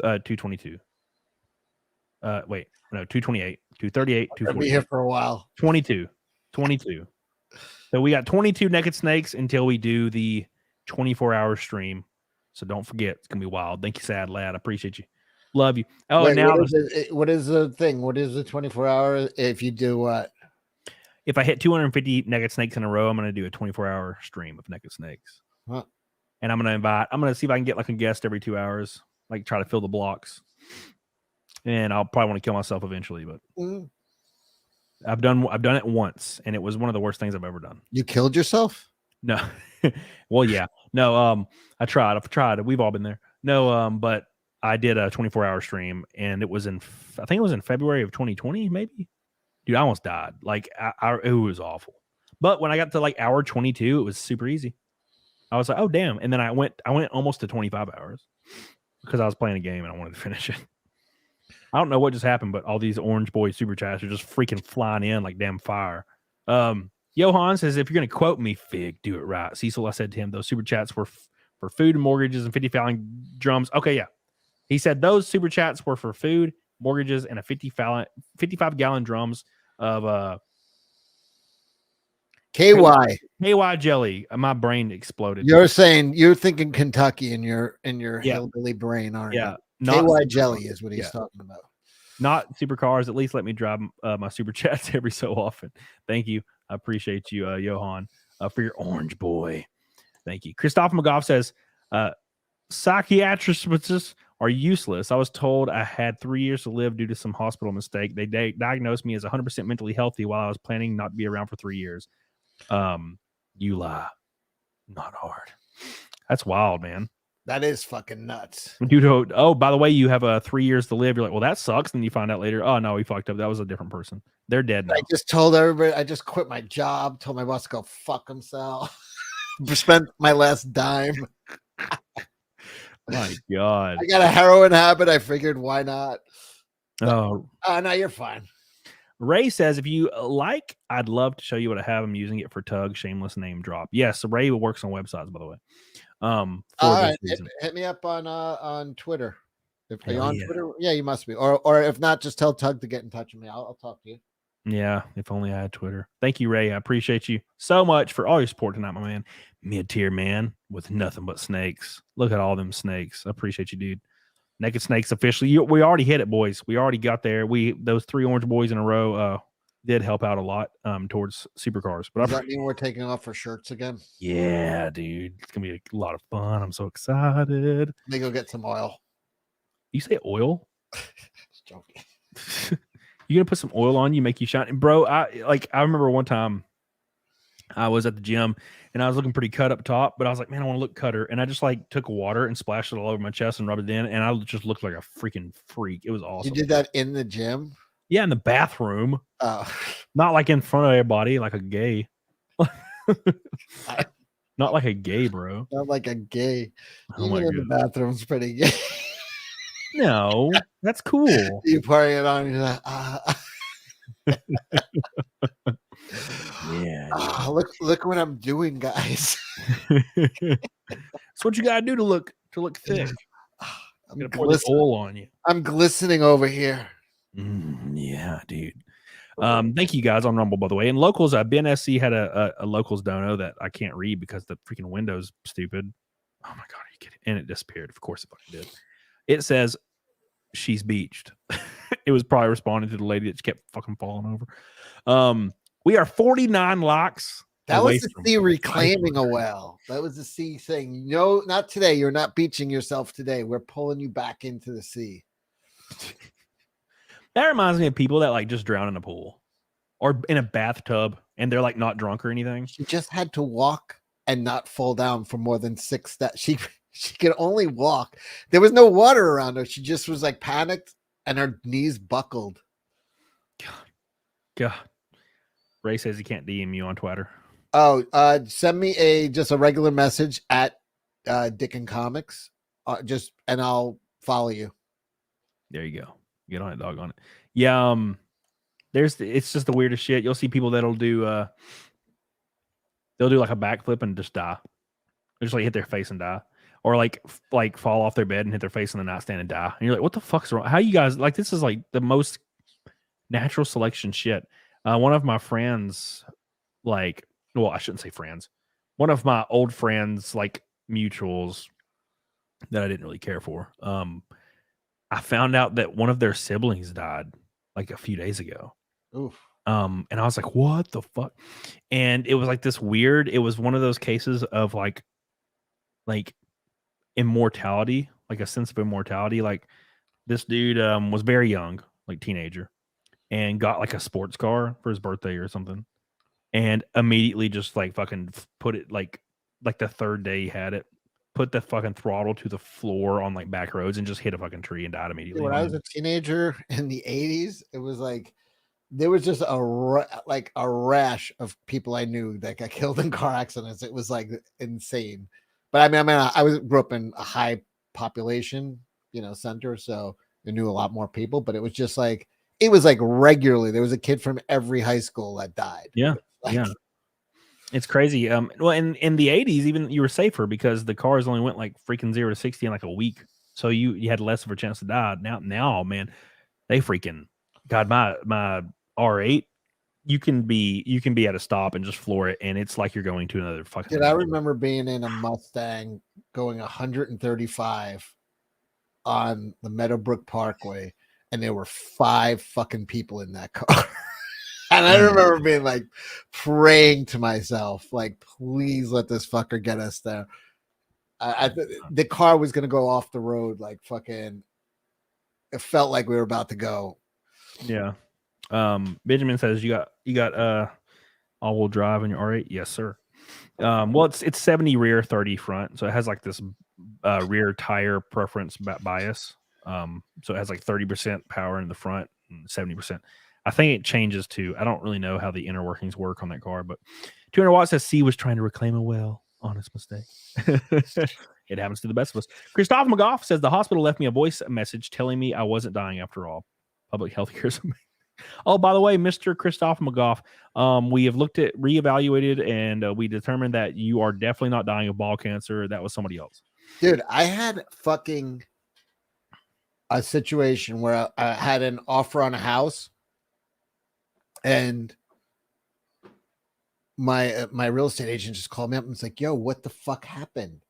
Speaker 2: 222. Wait, no, 228, 238, 240.
Speaker 4: I'll be here for a while.
Speaker 2: 22. So we got 22 Naked Snakes until we do the 24-hour stream. So don't forget, it's gonna be wild. Thank you, Sad Lad. I appreciate you. Love you. Oh,
Speaker 4: wait,
Speaker 2: now
Speaker 4: what is the thing? What is the 24-hour? If you do what?
Speaker 2: If I hit 250 Naked Snakes in a row, I'm gonna do a 24-hour stream of Naked Snakes.
Speaker 4: Huh.
Speaker 2: And I'm gonna see if I can get like a guest every 2 hours, like try to fill the blocks. And I'll probably want to kill myself eventually, but I've done it once, and it was one of the worst things I've ever done.
Speaker 4: You killed yourself?
Speaker 2: No. Well, yeah. No, I've tried. We've all been there. No, but I did a 24-hour stream, and it was I think it was in February of 2020, maybe. Dude, I almost died. Like, it was awful. But when I got to like hour 22, it was super easy. I was like, oh damn. And then I went almost to 25 hours because I was playing a game and I wanted to finish it. I don't know what just happened, but all these Orange Boy super chats are just freaking flying in like damn fire. Johan says, if you're going to quote me, Fig, do it right. CECIL, I said to him, those super chats were for food and mortgages and 50-gallon drums. Okay, yeah. He said those super chats were for food, mortgages, and a 55-gallon drums of
Speaker 4: KY
Speaker 2: jelly. My brain exploded.
Speaker 4: You're thinking Kentucky in your hillbilly brain, aren't you? KY jelly is what he's talking about.
Speaker 2: Not supercars. At least let me drive my super chats every so often. Thank you. I appreciate you, Johan, for your Orange Boy. Thank you. Christoph McGough says, psychiatrists are useless. I was told I had 3 years to live due to some hospital mistake. They diagnosed me as 100% mentally healthy while I was planning not to be around for 3 years. You lie. Not hard. That's wild, man.
Speaker 4: That is fucking nuts.
Speaker 2: Dude, oh, by the way, you have 3 years to live. You're like, well, that sucks. Then you find out later, oh, no, we fucked up. That was a different person. They're dead now.
Speaker 4: I just told everybody, I just quit my job, told my boss to go fuck himself. Spent my last dime.
Speaker 2: My God.
Speaker 4: I got a heroin habit. I figured, why not?
Speaker 2: Oh,
Speaker 4: no, you're fine.
Speaker 2: Ray says, if you like, I'd love to show you what I have. I'm using it for Tug. Shameless name drop. Yes, Ray works on websites, by the way.
Speaker 4: All right, hit me up on Twitter. Are you on Twitter? Yeah, you must be. Or if not, just tell Tug to get in touch with me. I'll talk to you.
Speaker 2: Yeah, if only I had Twitter. Thank you, Ray. I appreciate you so much for all your support tonight, my man. Mid-tier man with nothing but snakes. Look at all them snakes. I appreciate you, dude. Naked Snakes officially. We already hit it, boys. We already got there. Those 3 orange boys in a row did help out a lot towards supercars. But
Speaker 4: does that mean we're taking off for shirts again?
Speaker 2: Yeah, dude. It's gonna be a lot of fun. I'm so excited.
Speaker 4: Let me go get some oil.
Speaker 2: You say oil?
Speaker 4: Just joking.
Speaker 2: You gonna put some oil on you, make you shine, bro? I remember one time I was at the gym and I was looking pretty cut up top, but I was like, man, I want to look cutter, and I just like took water and splashed it all over my chest and rubbed it in, and I just looked like a freaking freak. It was awesome.
Speaker 4: You did that in the gym?
Speaker 2: Yeah, in the bathroom.
Speaker 4: Oh,
Speaker 2: not like in front of everybody, like a gay. Not like a gay, bro.
Speaker 4: Not like a gay.
Speaker 2: Oh
Speaker 4: Even in the bathroom's pretty gay.
Speaker 2: No, that's cool.
Speaker 4: You party it on. You're like,
Speaker 2: yeah.
Speaker 4: Look what I'm doing, guys.
Speaker 2: That's what you gotta do to look thick.
Speaker 4: I'm
Speaker 2: gonna pour this oil on you.
Speaker 4: I'm glistening over here.
Speaker 2: Yeah, dude. Thank you guys on Rumble, by the way. And locals, Ben SC had a locals dono that I can't read because the freaking window's stupid. Oh my god, are you kidding? And it disappeared. Of course it fucking did. It says she's beached. It was probably responding to the lady that kept fucking falling over. We are 49 locks.
Speaker 4: That was the sea reclaiming a well. That was the sea saying, no, not today. You're not beaching yourself today. We're pulling you back into the sea.
Speaker 2: That reminds me of people that like just drown in a pool or in a bathtub and they're like not drunk or anything.
Speaker 4: She just had to walk and not fall down for more than 6 steps. She could only walk. There was no water around her. She just was like panicked and her knees buckled.
Speaker 2: God. Ray says he can't DM you on Twitter.
Speaker 4: Oh, send me just a regular message at Dick and Comics. And I'll follow you.
Speaker 2: There you go. Get on it, dog on it. Yeah, it's just the weirdest shit. You'll see people that'll do they'll do like a backflip and just die. They'll just like hit their face and die. Or like fall off their bed and hit their face on the nightstand and die. And you're like, what the fuck's wrong? How you guys like this is like the most natural selection shit. One of my friends, I shouldn't say friends. One of my old friends, like mutuals that I didn't really care for. I found out that one of their siblings died like a few days ago.
Speaker 4: Oof.
Speaker 2: And I was like, what the fuck? And it was like this weird, it was one of those cases of like immortality, like a sense of immortality. Like this dude was very young, like teenager, and got like a sports car for his birthday or something. And immediately just like fucking put it like the third day he had it, put the fucking throttle to the floor on like back roads and just hit a fucking tree and died immediately.
Speaker 4: When I was a teenager in the 80s, it was like there was just a rash of people I knew that got killed in car accidents. It was like insane. But I mean, I grew up in a high population, center, so I knew a lot more people. But it was just like it was like regularly there was a kid from every high school that died.
Speaker 2: Yeah, yeah. It's crazy. Well, in the 80s, even you were safer because the cars only went like freaking 0 to 60 in like a week. So you had less of a chance to die. Now, man, they freaking God, my R8, you can be at a stop and just floor it, and it's like you're going to another fucking.
Speaker 4: Dude, I remember being in a Mustang going 135 on the Meadowbrook Parkway, and there were 5 fucking people in that car. And I remember being like praying to myself, like, please let this fucker get us there. The car was going to go off the road. Like fucking, it felt like we were about to go.
Speaker 2: Yeah. Benjamin says you got all-wheel drive in your R8. Yes, sir. Well, it's 70 rear, 30 front. So it has like this rear tire preference bias. So it has like 30% power in the front and 70%. I think it changes to, I don't really know how the inner workings work on that car, but 200 watts says C was trying to reclaim a well. Honest mistake. It happens to the best of us. Christoph McGough says the hospital left me a voice message telling me I wasn't dying after all. Public health care is amazing. Oh, by the way, Mr. Christoph McGough, we have reevaluated, and we determined that you are definitely not dying of ball cancer. That was somebody else.
Speaker 4: Dude, I had fucking a situation where I had an offer on a house, and my real estate agent just called me up and was like, yo, what the fuck happened?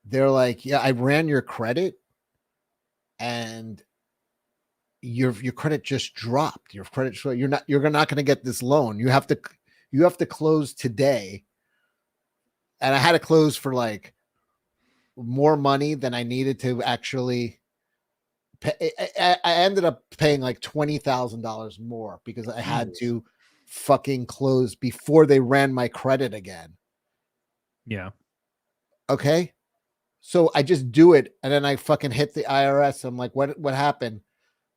Speaker 4: They're like, yeah, I ran your credit and your credit just dropped. Your credit, you're not going to get this loan. You have to close today. And I had to close for like more money than I needed to actually pay. I ended up paying like $20,000 more because I had to fucking close before they ran my credit again.
Speaker 2: Yeah.
Speaker 4: Okay. So I just do it, and then I fucking hit the IRS. I'm like, what happened?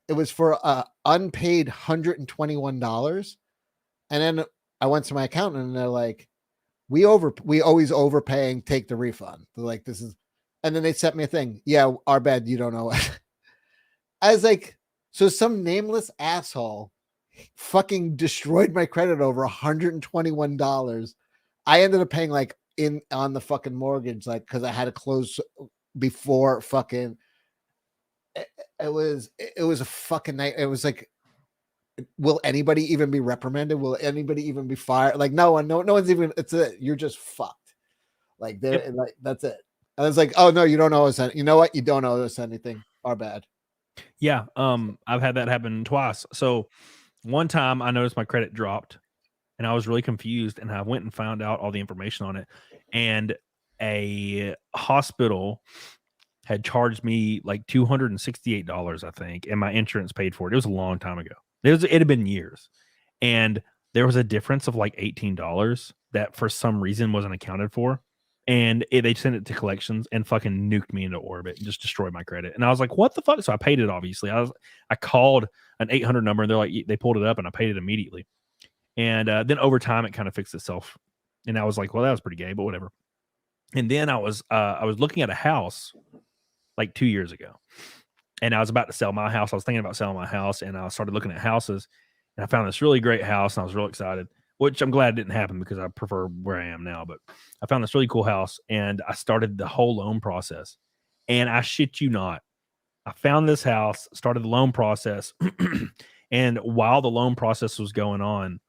Speaker 4: It was for unpaid $121. And then I went to my accountant, and they're like, we always overpay and take the refund. They're like, this is, and then they sent me a thing. Yeah, our bad. You don't know it. I was like, so some nameless asshole fucking destroyed my credit over $121. I ended up paying like on the fucking mortgage, like, because I had to close before fucking it was a fucking night. It was like, will anybody even be reprimanded? Will anybody even be fired? Like, no one's even, you're just fucked. Like, they're like, that's it. And I was like, oh no, you don't owe us you know what? You don't owe us anything. Our bad.
Speaker 2: Yeah. I've had that happen twice. So one time I noticed my credit dropped, and I was really confused, and I went and found out all the information on it. And a hospital had charged me like $268, I think, and my insurance paid for it. It was a long time ago. It had been years. And there was a difference of like $18 that for some reason wasn't accounted for. And they sent it to collections and fucking nuked me into orbit and just destroyed my credit. And I was like, what the fuck? So I paid it, obviously. I called an 800 number, and they're like, they pulled it up, and I paid it immediately. And then over time, it kind of fixed itself. And I was like, well, that was pretty gay, but whatever. And then I was looking at a house like 2 years ago, and I was about to sell my house. I was thinking about selling my house, and I started looking at houses, and I found this really great house, and I was real excited, which I'm glad didn't happen because I prefer where I am now. But I found this really cool house, and I started the whole loan process. And I shit you not, I found this house, started the loan process, and while the loan process was going on,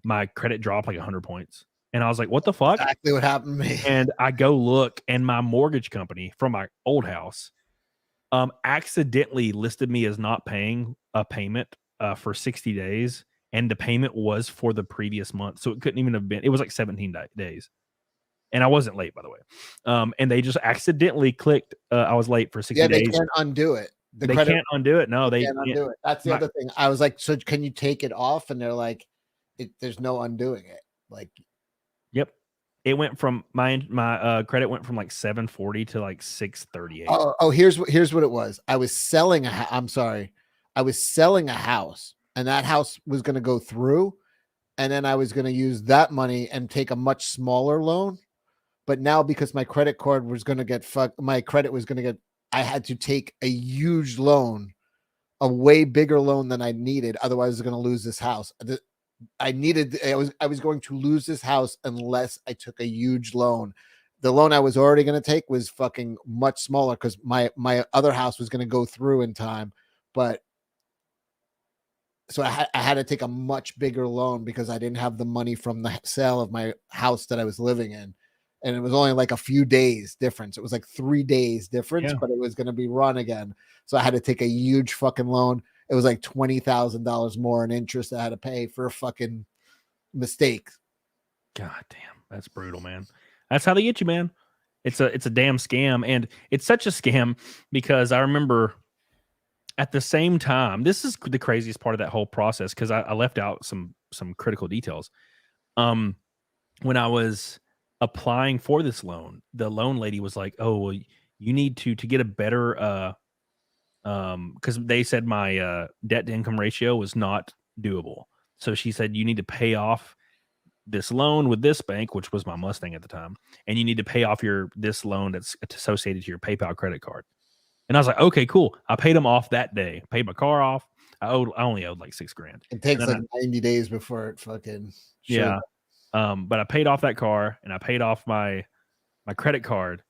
Speaker 2: my credit dropped like 100 points. And I was like, what the fuck?
Speaker 4: Exactly what happened to me.
Speaker 2: And I go look, and my mortgage company from my old house accidentally listed me as not paying a payment for 60 days. And the payment was for the previous month. So it couldn't even have been, it was like 17 days. And I wasn't late, by the way. And they just accidentally clicked, I was late for 60 days.
Speaker 4: They can't undo it.
Speaker 2: They can't undo it. No, they
Speaker 4: can't undo it. That's the other thing. I was like, so can you take it off? And they're like, there's no undoing it. Like,
Speaker 2: yep. It went from my credit went from like 740 to like 638.
Speaker 4: Oh, here's what it was. I was selling I was selling a house, and that house was going to go through, and then I was going to use that money and take a much smaller loan. But now, because my credit card was going to get fucked, my credit was going to get, I had to take a huge loan, a way bigger loan than I needed. Otherwise, I was going to lose this house. I was going to lose this house unless I took a huge loan. The loan I was already going to take was fucking much smaller because my other house was going to go through in time. But so I had to take a much bigger loan because I didn't have the money from the sale of my house that I was living in. And it was only like a few days difference. It was like 3 days difference, but it was going to be run again. So I had to take a huge fucking loan. It was like $20,000 more in interest I had to pay for a fucking mistake.
Speaker 2: God damn, that's brutal, man. That's how they get you, man. It's a damn scam, and it's such a scam because I remember at the same time, this is the craziest part of that whole process because I left out some critical details. When I was applying for this loan, the loan lady was like, "Oh, well, you need to get a better." Because they said my debt to income ratio was not doable. So she said, you need to pay off this loan with this bank, which was my Mustang at the time. And you need to pay off this loan that's associated to your PayPal credit card. And I was like, okay, cool. I paid them off that day. Paid my car off. I only owed like $6,000.
Speaker 4: It takes like 90 days before it fucking
Speaker 2: yeah. But I paid off that car and I paid off my credit card,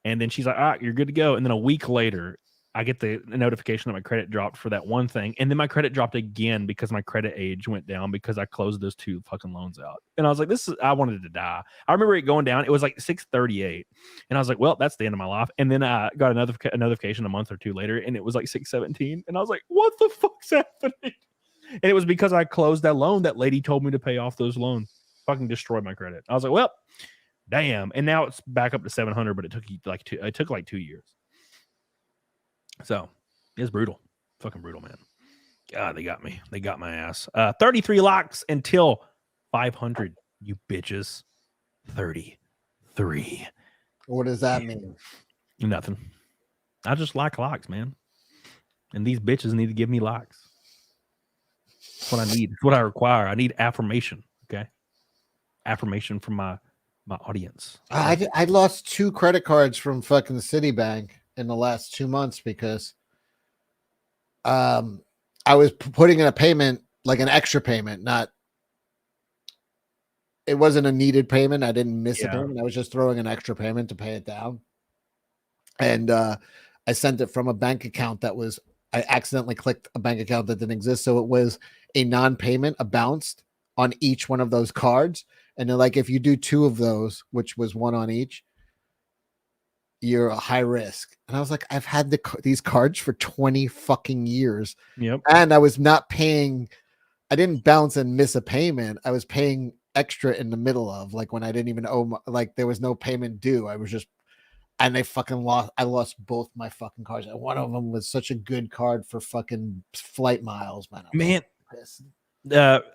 Speaker 2: and then she's like, "All right, you're good to go." And then a week later, I get the notification that my credit dropped for that one thing, and then my credit dropped again because my credit age went down because I closed those 2 fucking loans out. And I was like, I wanted to die. I remember it going down. It was like 638, and I was like, well, that's the end of my life. And then I got a notification a month or 2 later, and it was like 617, and I was like, what the fuck's happening? And it was because I closed that loan. That lady told me to pay off those loans. Fucking destroyed my credit. I was like, well, damn. And now it's back up to 700, but it took like 2 years. So it's brutal. Fucking brutal, man. God, they got me. They got my ass. 33 likes until 500, you bitches. 33.
Speaker 4: What does that mean?
Speaker 2: Nothing. I just like likes, man. And these bitches need to give me likes. That's what I need. It's what I require. I need affirmation. Okay. Affirmation from my audience.
Speaker 4: I lost 2 credit cards from fucking Citibank in the last 2 months because I was putting in a payment, like an extra payment, it wasn't a needed payment. I didn't miss a payment. I was just throwing an extra payment to pay it down. And I sent it from a bank account I accidentally clicked a bank account that didn't exist. So it was a non-payment, a bounced on each one of those cards. And they're like, if you do 2 of those, which was 1 on each, you're a high risk. And I was like, I've had these cards for 20 fucking years.
Speaker 2: Yep.
Speaker 4: And I was not paying. I didn't bounce and miss a payment. I was paying extra in the middle of, like, when I didn't even owe, like there was no payment due. I was just, and I lost both my fucking cards. And one of them was such a good card for fucking flight miles, man.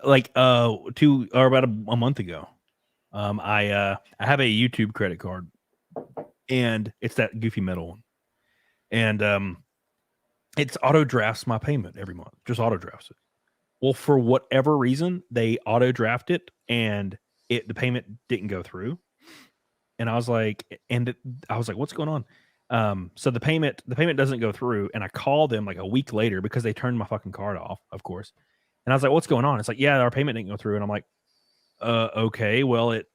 Speaker 2: Like 2 or about a month ago, I have a YouTube credit card, and it's that goofy metal one, and it's auto drafts my payment every month. Just auto drafts it. Well, for whatever reason, they auto draft it, and the payment didn't go through. And I was like, what's going on? So the payment doesn't go through, and I called them like a week later because they turned my fucking card off, of course. And I was like, what's going on? It's like, yeah, our payment didn't go through. And I'm like, okay, well, it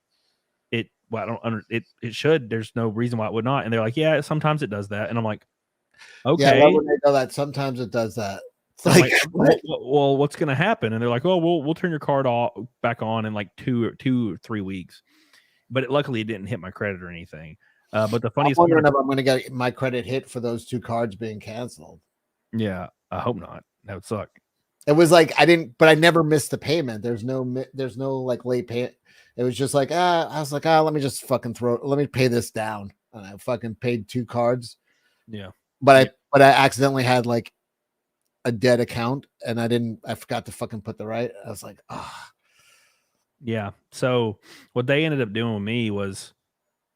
Speaker 2: should. There's no reason why it would not. And they're like, yeah, sometimes it does that. And I'm like, okay.
Speaker 4: Yeah, when they know that sometimes it does that. It's
Speaker 2: like, well, what's going to happen? And they're like, oh, we'll turn your card back on in like 2 or 3 weeks. But luckily it didn't hit my credit or anything. But the funniest
Speaker 4: part, I'm going to get my credit hit for those 2 cards being canceled.
Speaker 2: Yeah, I hope not. That would suck.
Speaker 4: It was like I never missed the payment. There's no like late payment. It was just like, I was like, let me just fucking let me pay this down. And I fucking paid 2 cards.
Speaker 2: Yeah.
Speaker 4: But I accidentally had like a dead account, and I forgot to fucking put the right. I was like,
Speaker 2: Yeah. So what they ended up doing with me was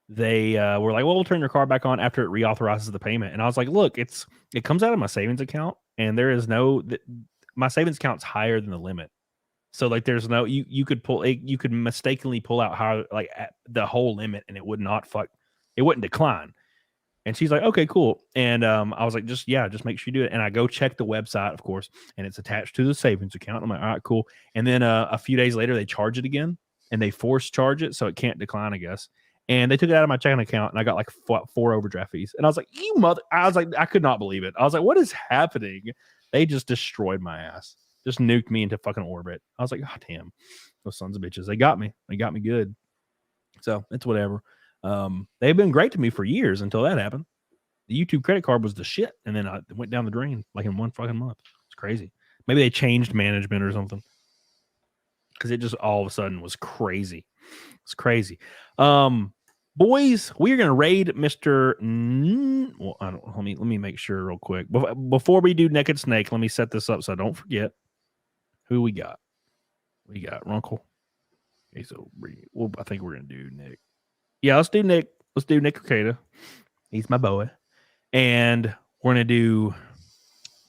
Speaker 2: they were like, well, we'll turn your card back on after it reauthorizes the payment. And I was like, look, it comes out of my savings account, and there is my savings account's higher than the limit. So like there's no, you could mistakenly pull out the whole limit, and it wouldn't decline. And she's like, okay, cool. And I was like, just make sure you do it. And I go check the website, of course, and it's attached to the savings account. I'm like, all right, cool. And then a few days later, they charge it again, and they force charge it so it can't decline, I guess. And they took it out of my checking account, and I got like 4 overdraft fees. And I was like, I could not believe it. I was like, what is happening? They just destroyed my ass. Just nuked me into fucking orbit. I was like, God damn, those sons of bitches. They got me. They got me good. So it's whatever. They've been great to me for years until that happened. The YouTube credit card was the shit, and then I went down the drain like in 1 fucking month. It's crazy. Maybe they changed management or something, because it just all of a sudden was crazy. It's crazy. Boys, we are going to raid Mr. Let me make sure real quick. Before we do Naked Snake, let me set this up so I don't forget who we got. We got Runkle. Okay, so I think we're going to do Nick. Yeah, let's do Nick. Let's do Nick Arcada. He's my boy. And we're going to do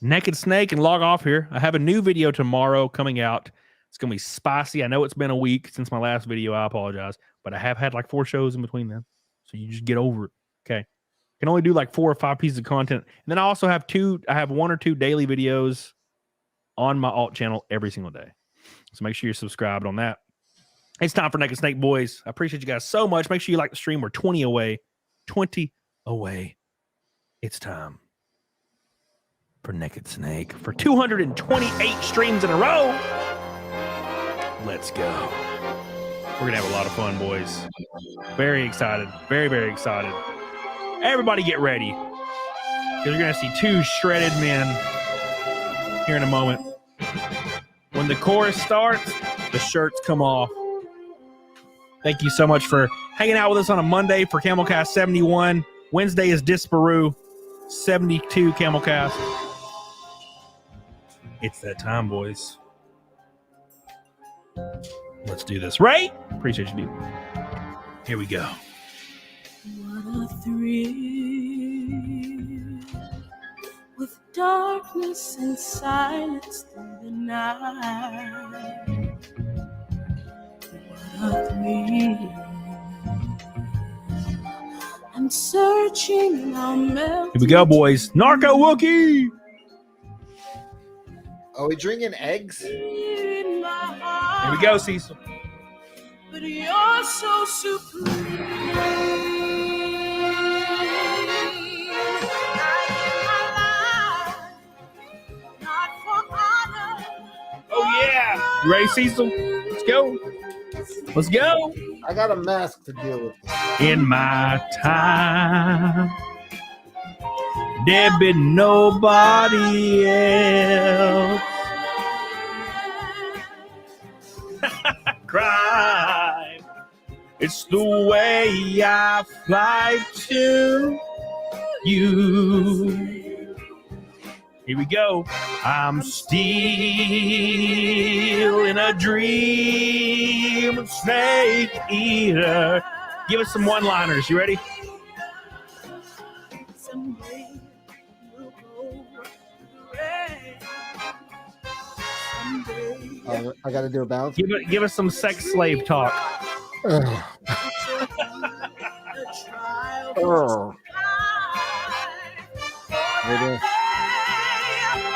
Speaker 2: Naked Snake and log off here. I have a new video tomorrow coming out. It's going to be spicy. I know it's been a week since my last video. I apologize. But I have had like 4 shows in between them. So you just get over it. Okay. I can only do like 4 or 5 pieces of content. And then I also have 1 or 2 daily videos on my alt channel every single day. So make sure you're subscribed on that. It's time for Naked Snake, boys. I appreciate you guys so much. Make sure you like the stream. We're 20 away. 20 away. It's time for Naked Snake for 228 streams in a row. Let's go. We're going to have a lot of fun, boys. Very excited. Very, very excited. Everybody get ready. Because you're going to see two shredded men here in a moment. When the chorus starts, the shirts come off. Thank you so much for hanging out with us on a Monday for CAMELCAST 71. Wednesday is Disparu 72 CAMELCAST. It's that time, boys. Let's do this. Ray, appreciate you, dude. Here we go.
Speaker 5: What a thrill with darkness and silence through the night. What a thrill. I'm searching on melting.
Speaker 2: Here we go, boys. Narco Wookie.
Speaker 4: Are we drinking eggs?
Speaker 2: Here we go, Cecil.
Speaker 5: But you're so supreme.
Speaker 2: Oh, yeah. You ready, Cecil? Let's go. Let's go.
Speaker 4: I got a mask to deal with.
Speaker 2: In my time, there been nobody else. Cry. It's the way I fly to you. Here we go. I'm still in a dream, snake eater. Give us some one-liners. You ready?
Speaker 4: I got to do a bounce.
Speaker 2: Give us some sex slave talk.
Speaker 4: Oh.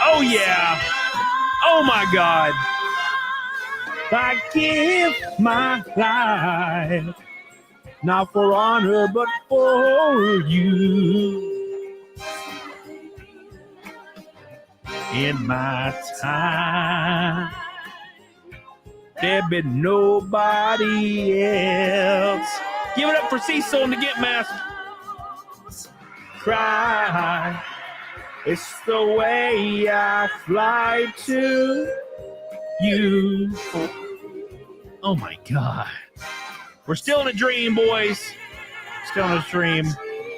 Speaker 2: Oh, yeah. Oh, my God. I give my life, not for honor, but for you. In my time, there been nobody else. Give it up for Cecil and the Get Mask. Cry. It's the way I fly to you. Oh my God. We're still in a dream, boys. Still in a dream.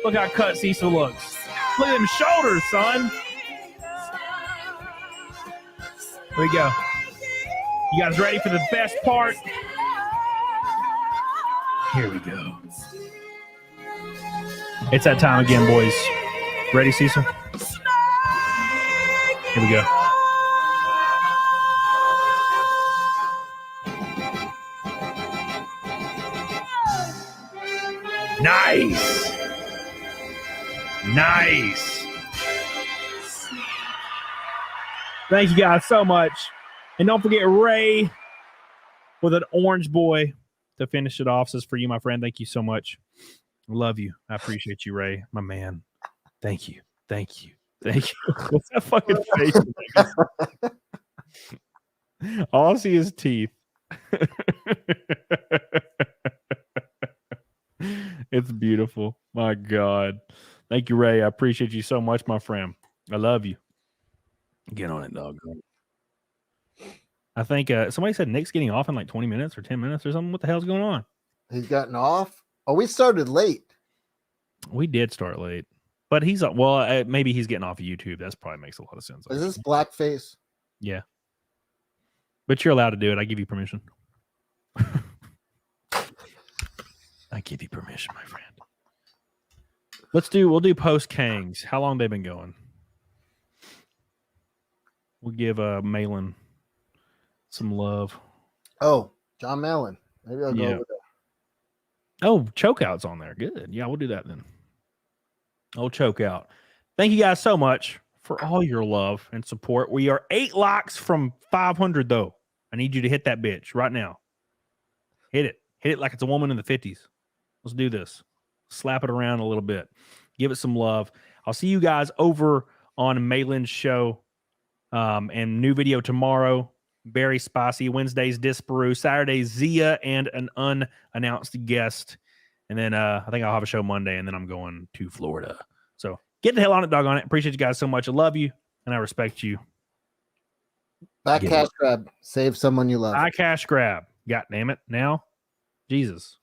Speaker 2: Look how cut Cecil looks. Look at them shoulders, son. Here we go. You guys ready for the best part? Here we go. It's that time again, boys. Ready, Cecil? Here we go. Nice. Nice. Thank you guys so much. And don't forget Ray with an orange boy to finish it off. Says for you, my friend. Thank you so much. Love you. I appreciate you, Ray, my man. Thank you. Thank you. Thank you. What's that fucking face? All I see is teeth. It's beautiful. My God. Thank you, Ray. I appreciate you so much, my friend. I love you. Get on it, dog. I think somebody said Nick's getting off in like 20 minutes or 10 minutes or something. What the hell's going on?
Speaker 4: He's gotten off? Oh, we started late.
Speaker 2: We did start late. But he's well, maybe he's getting off of YouTube. That probably makes a lot of sense.
Speaker 4: Is this blackface?
Speaker 2: Yeah. But you're allowed to do it. I give you permission. I give you permission, my friend. We'll do post Kangs. How long they been going? We'll give Malin some love.
Speaker 4: Oh, John Malin. Maybe I'll go over there.
Speaker 2: Oh, Chokeout's on there. Good. Yeah, we'll do that then. Oh, Chokeout. Thank you guys so much for all your love and support. We are 8 likes from 500, though. I need you to hit that bitch right now. Hit it. Hit it like it's a woman in the 50s. Let's do this. Slap it around a little bit. Give it some love. I'll see you guys over on Malin's show. And new video tomorrow. Very spicy. Wednesday's Disparu. Saturday's Zia and an unannounced guest. And then I think I'll have a show Monday, and then I'm going to Florida. So get the hell on it, dog on it. Appreciate you guys so much. I love you, and I respect you.
Speaker 4: Back cash grab. Save someone you love.
Speaker 2: I cash grab. God damn it. Now, Jesus.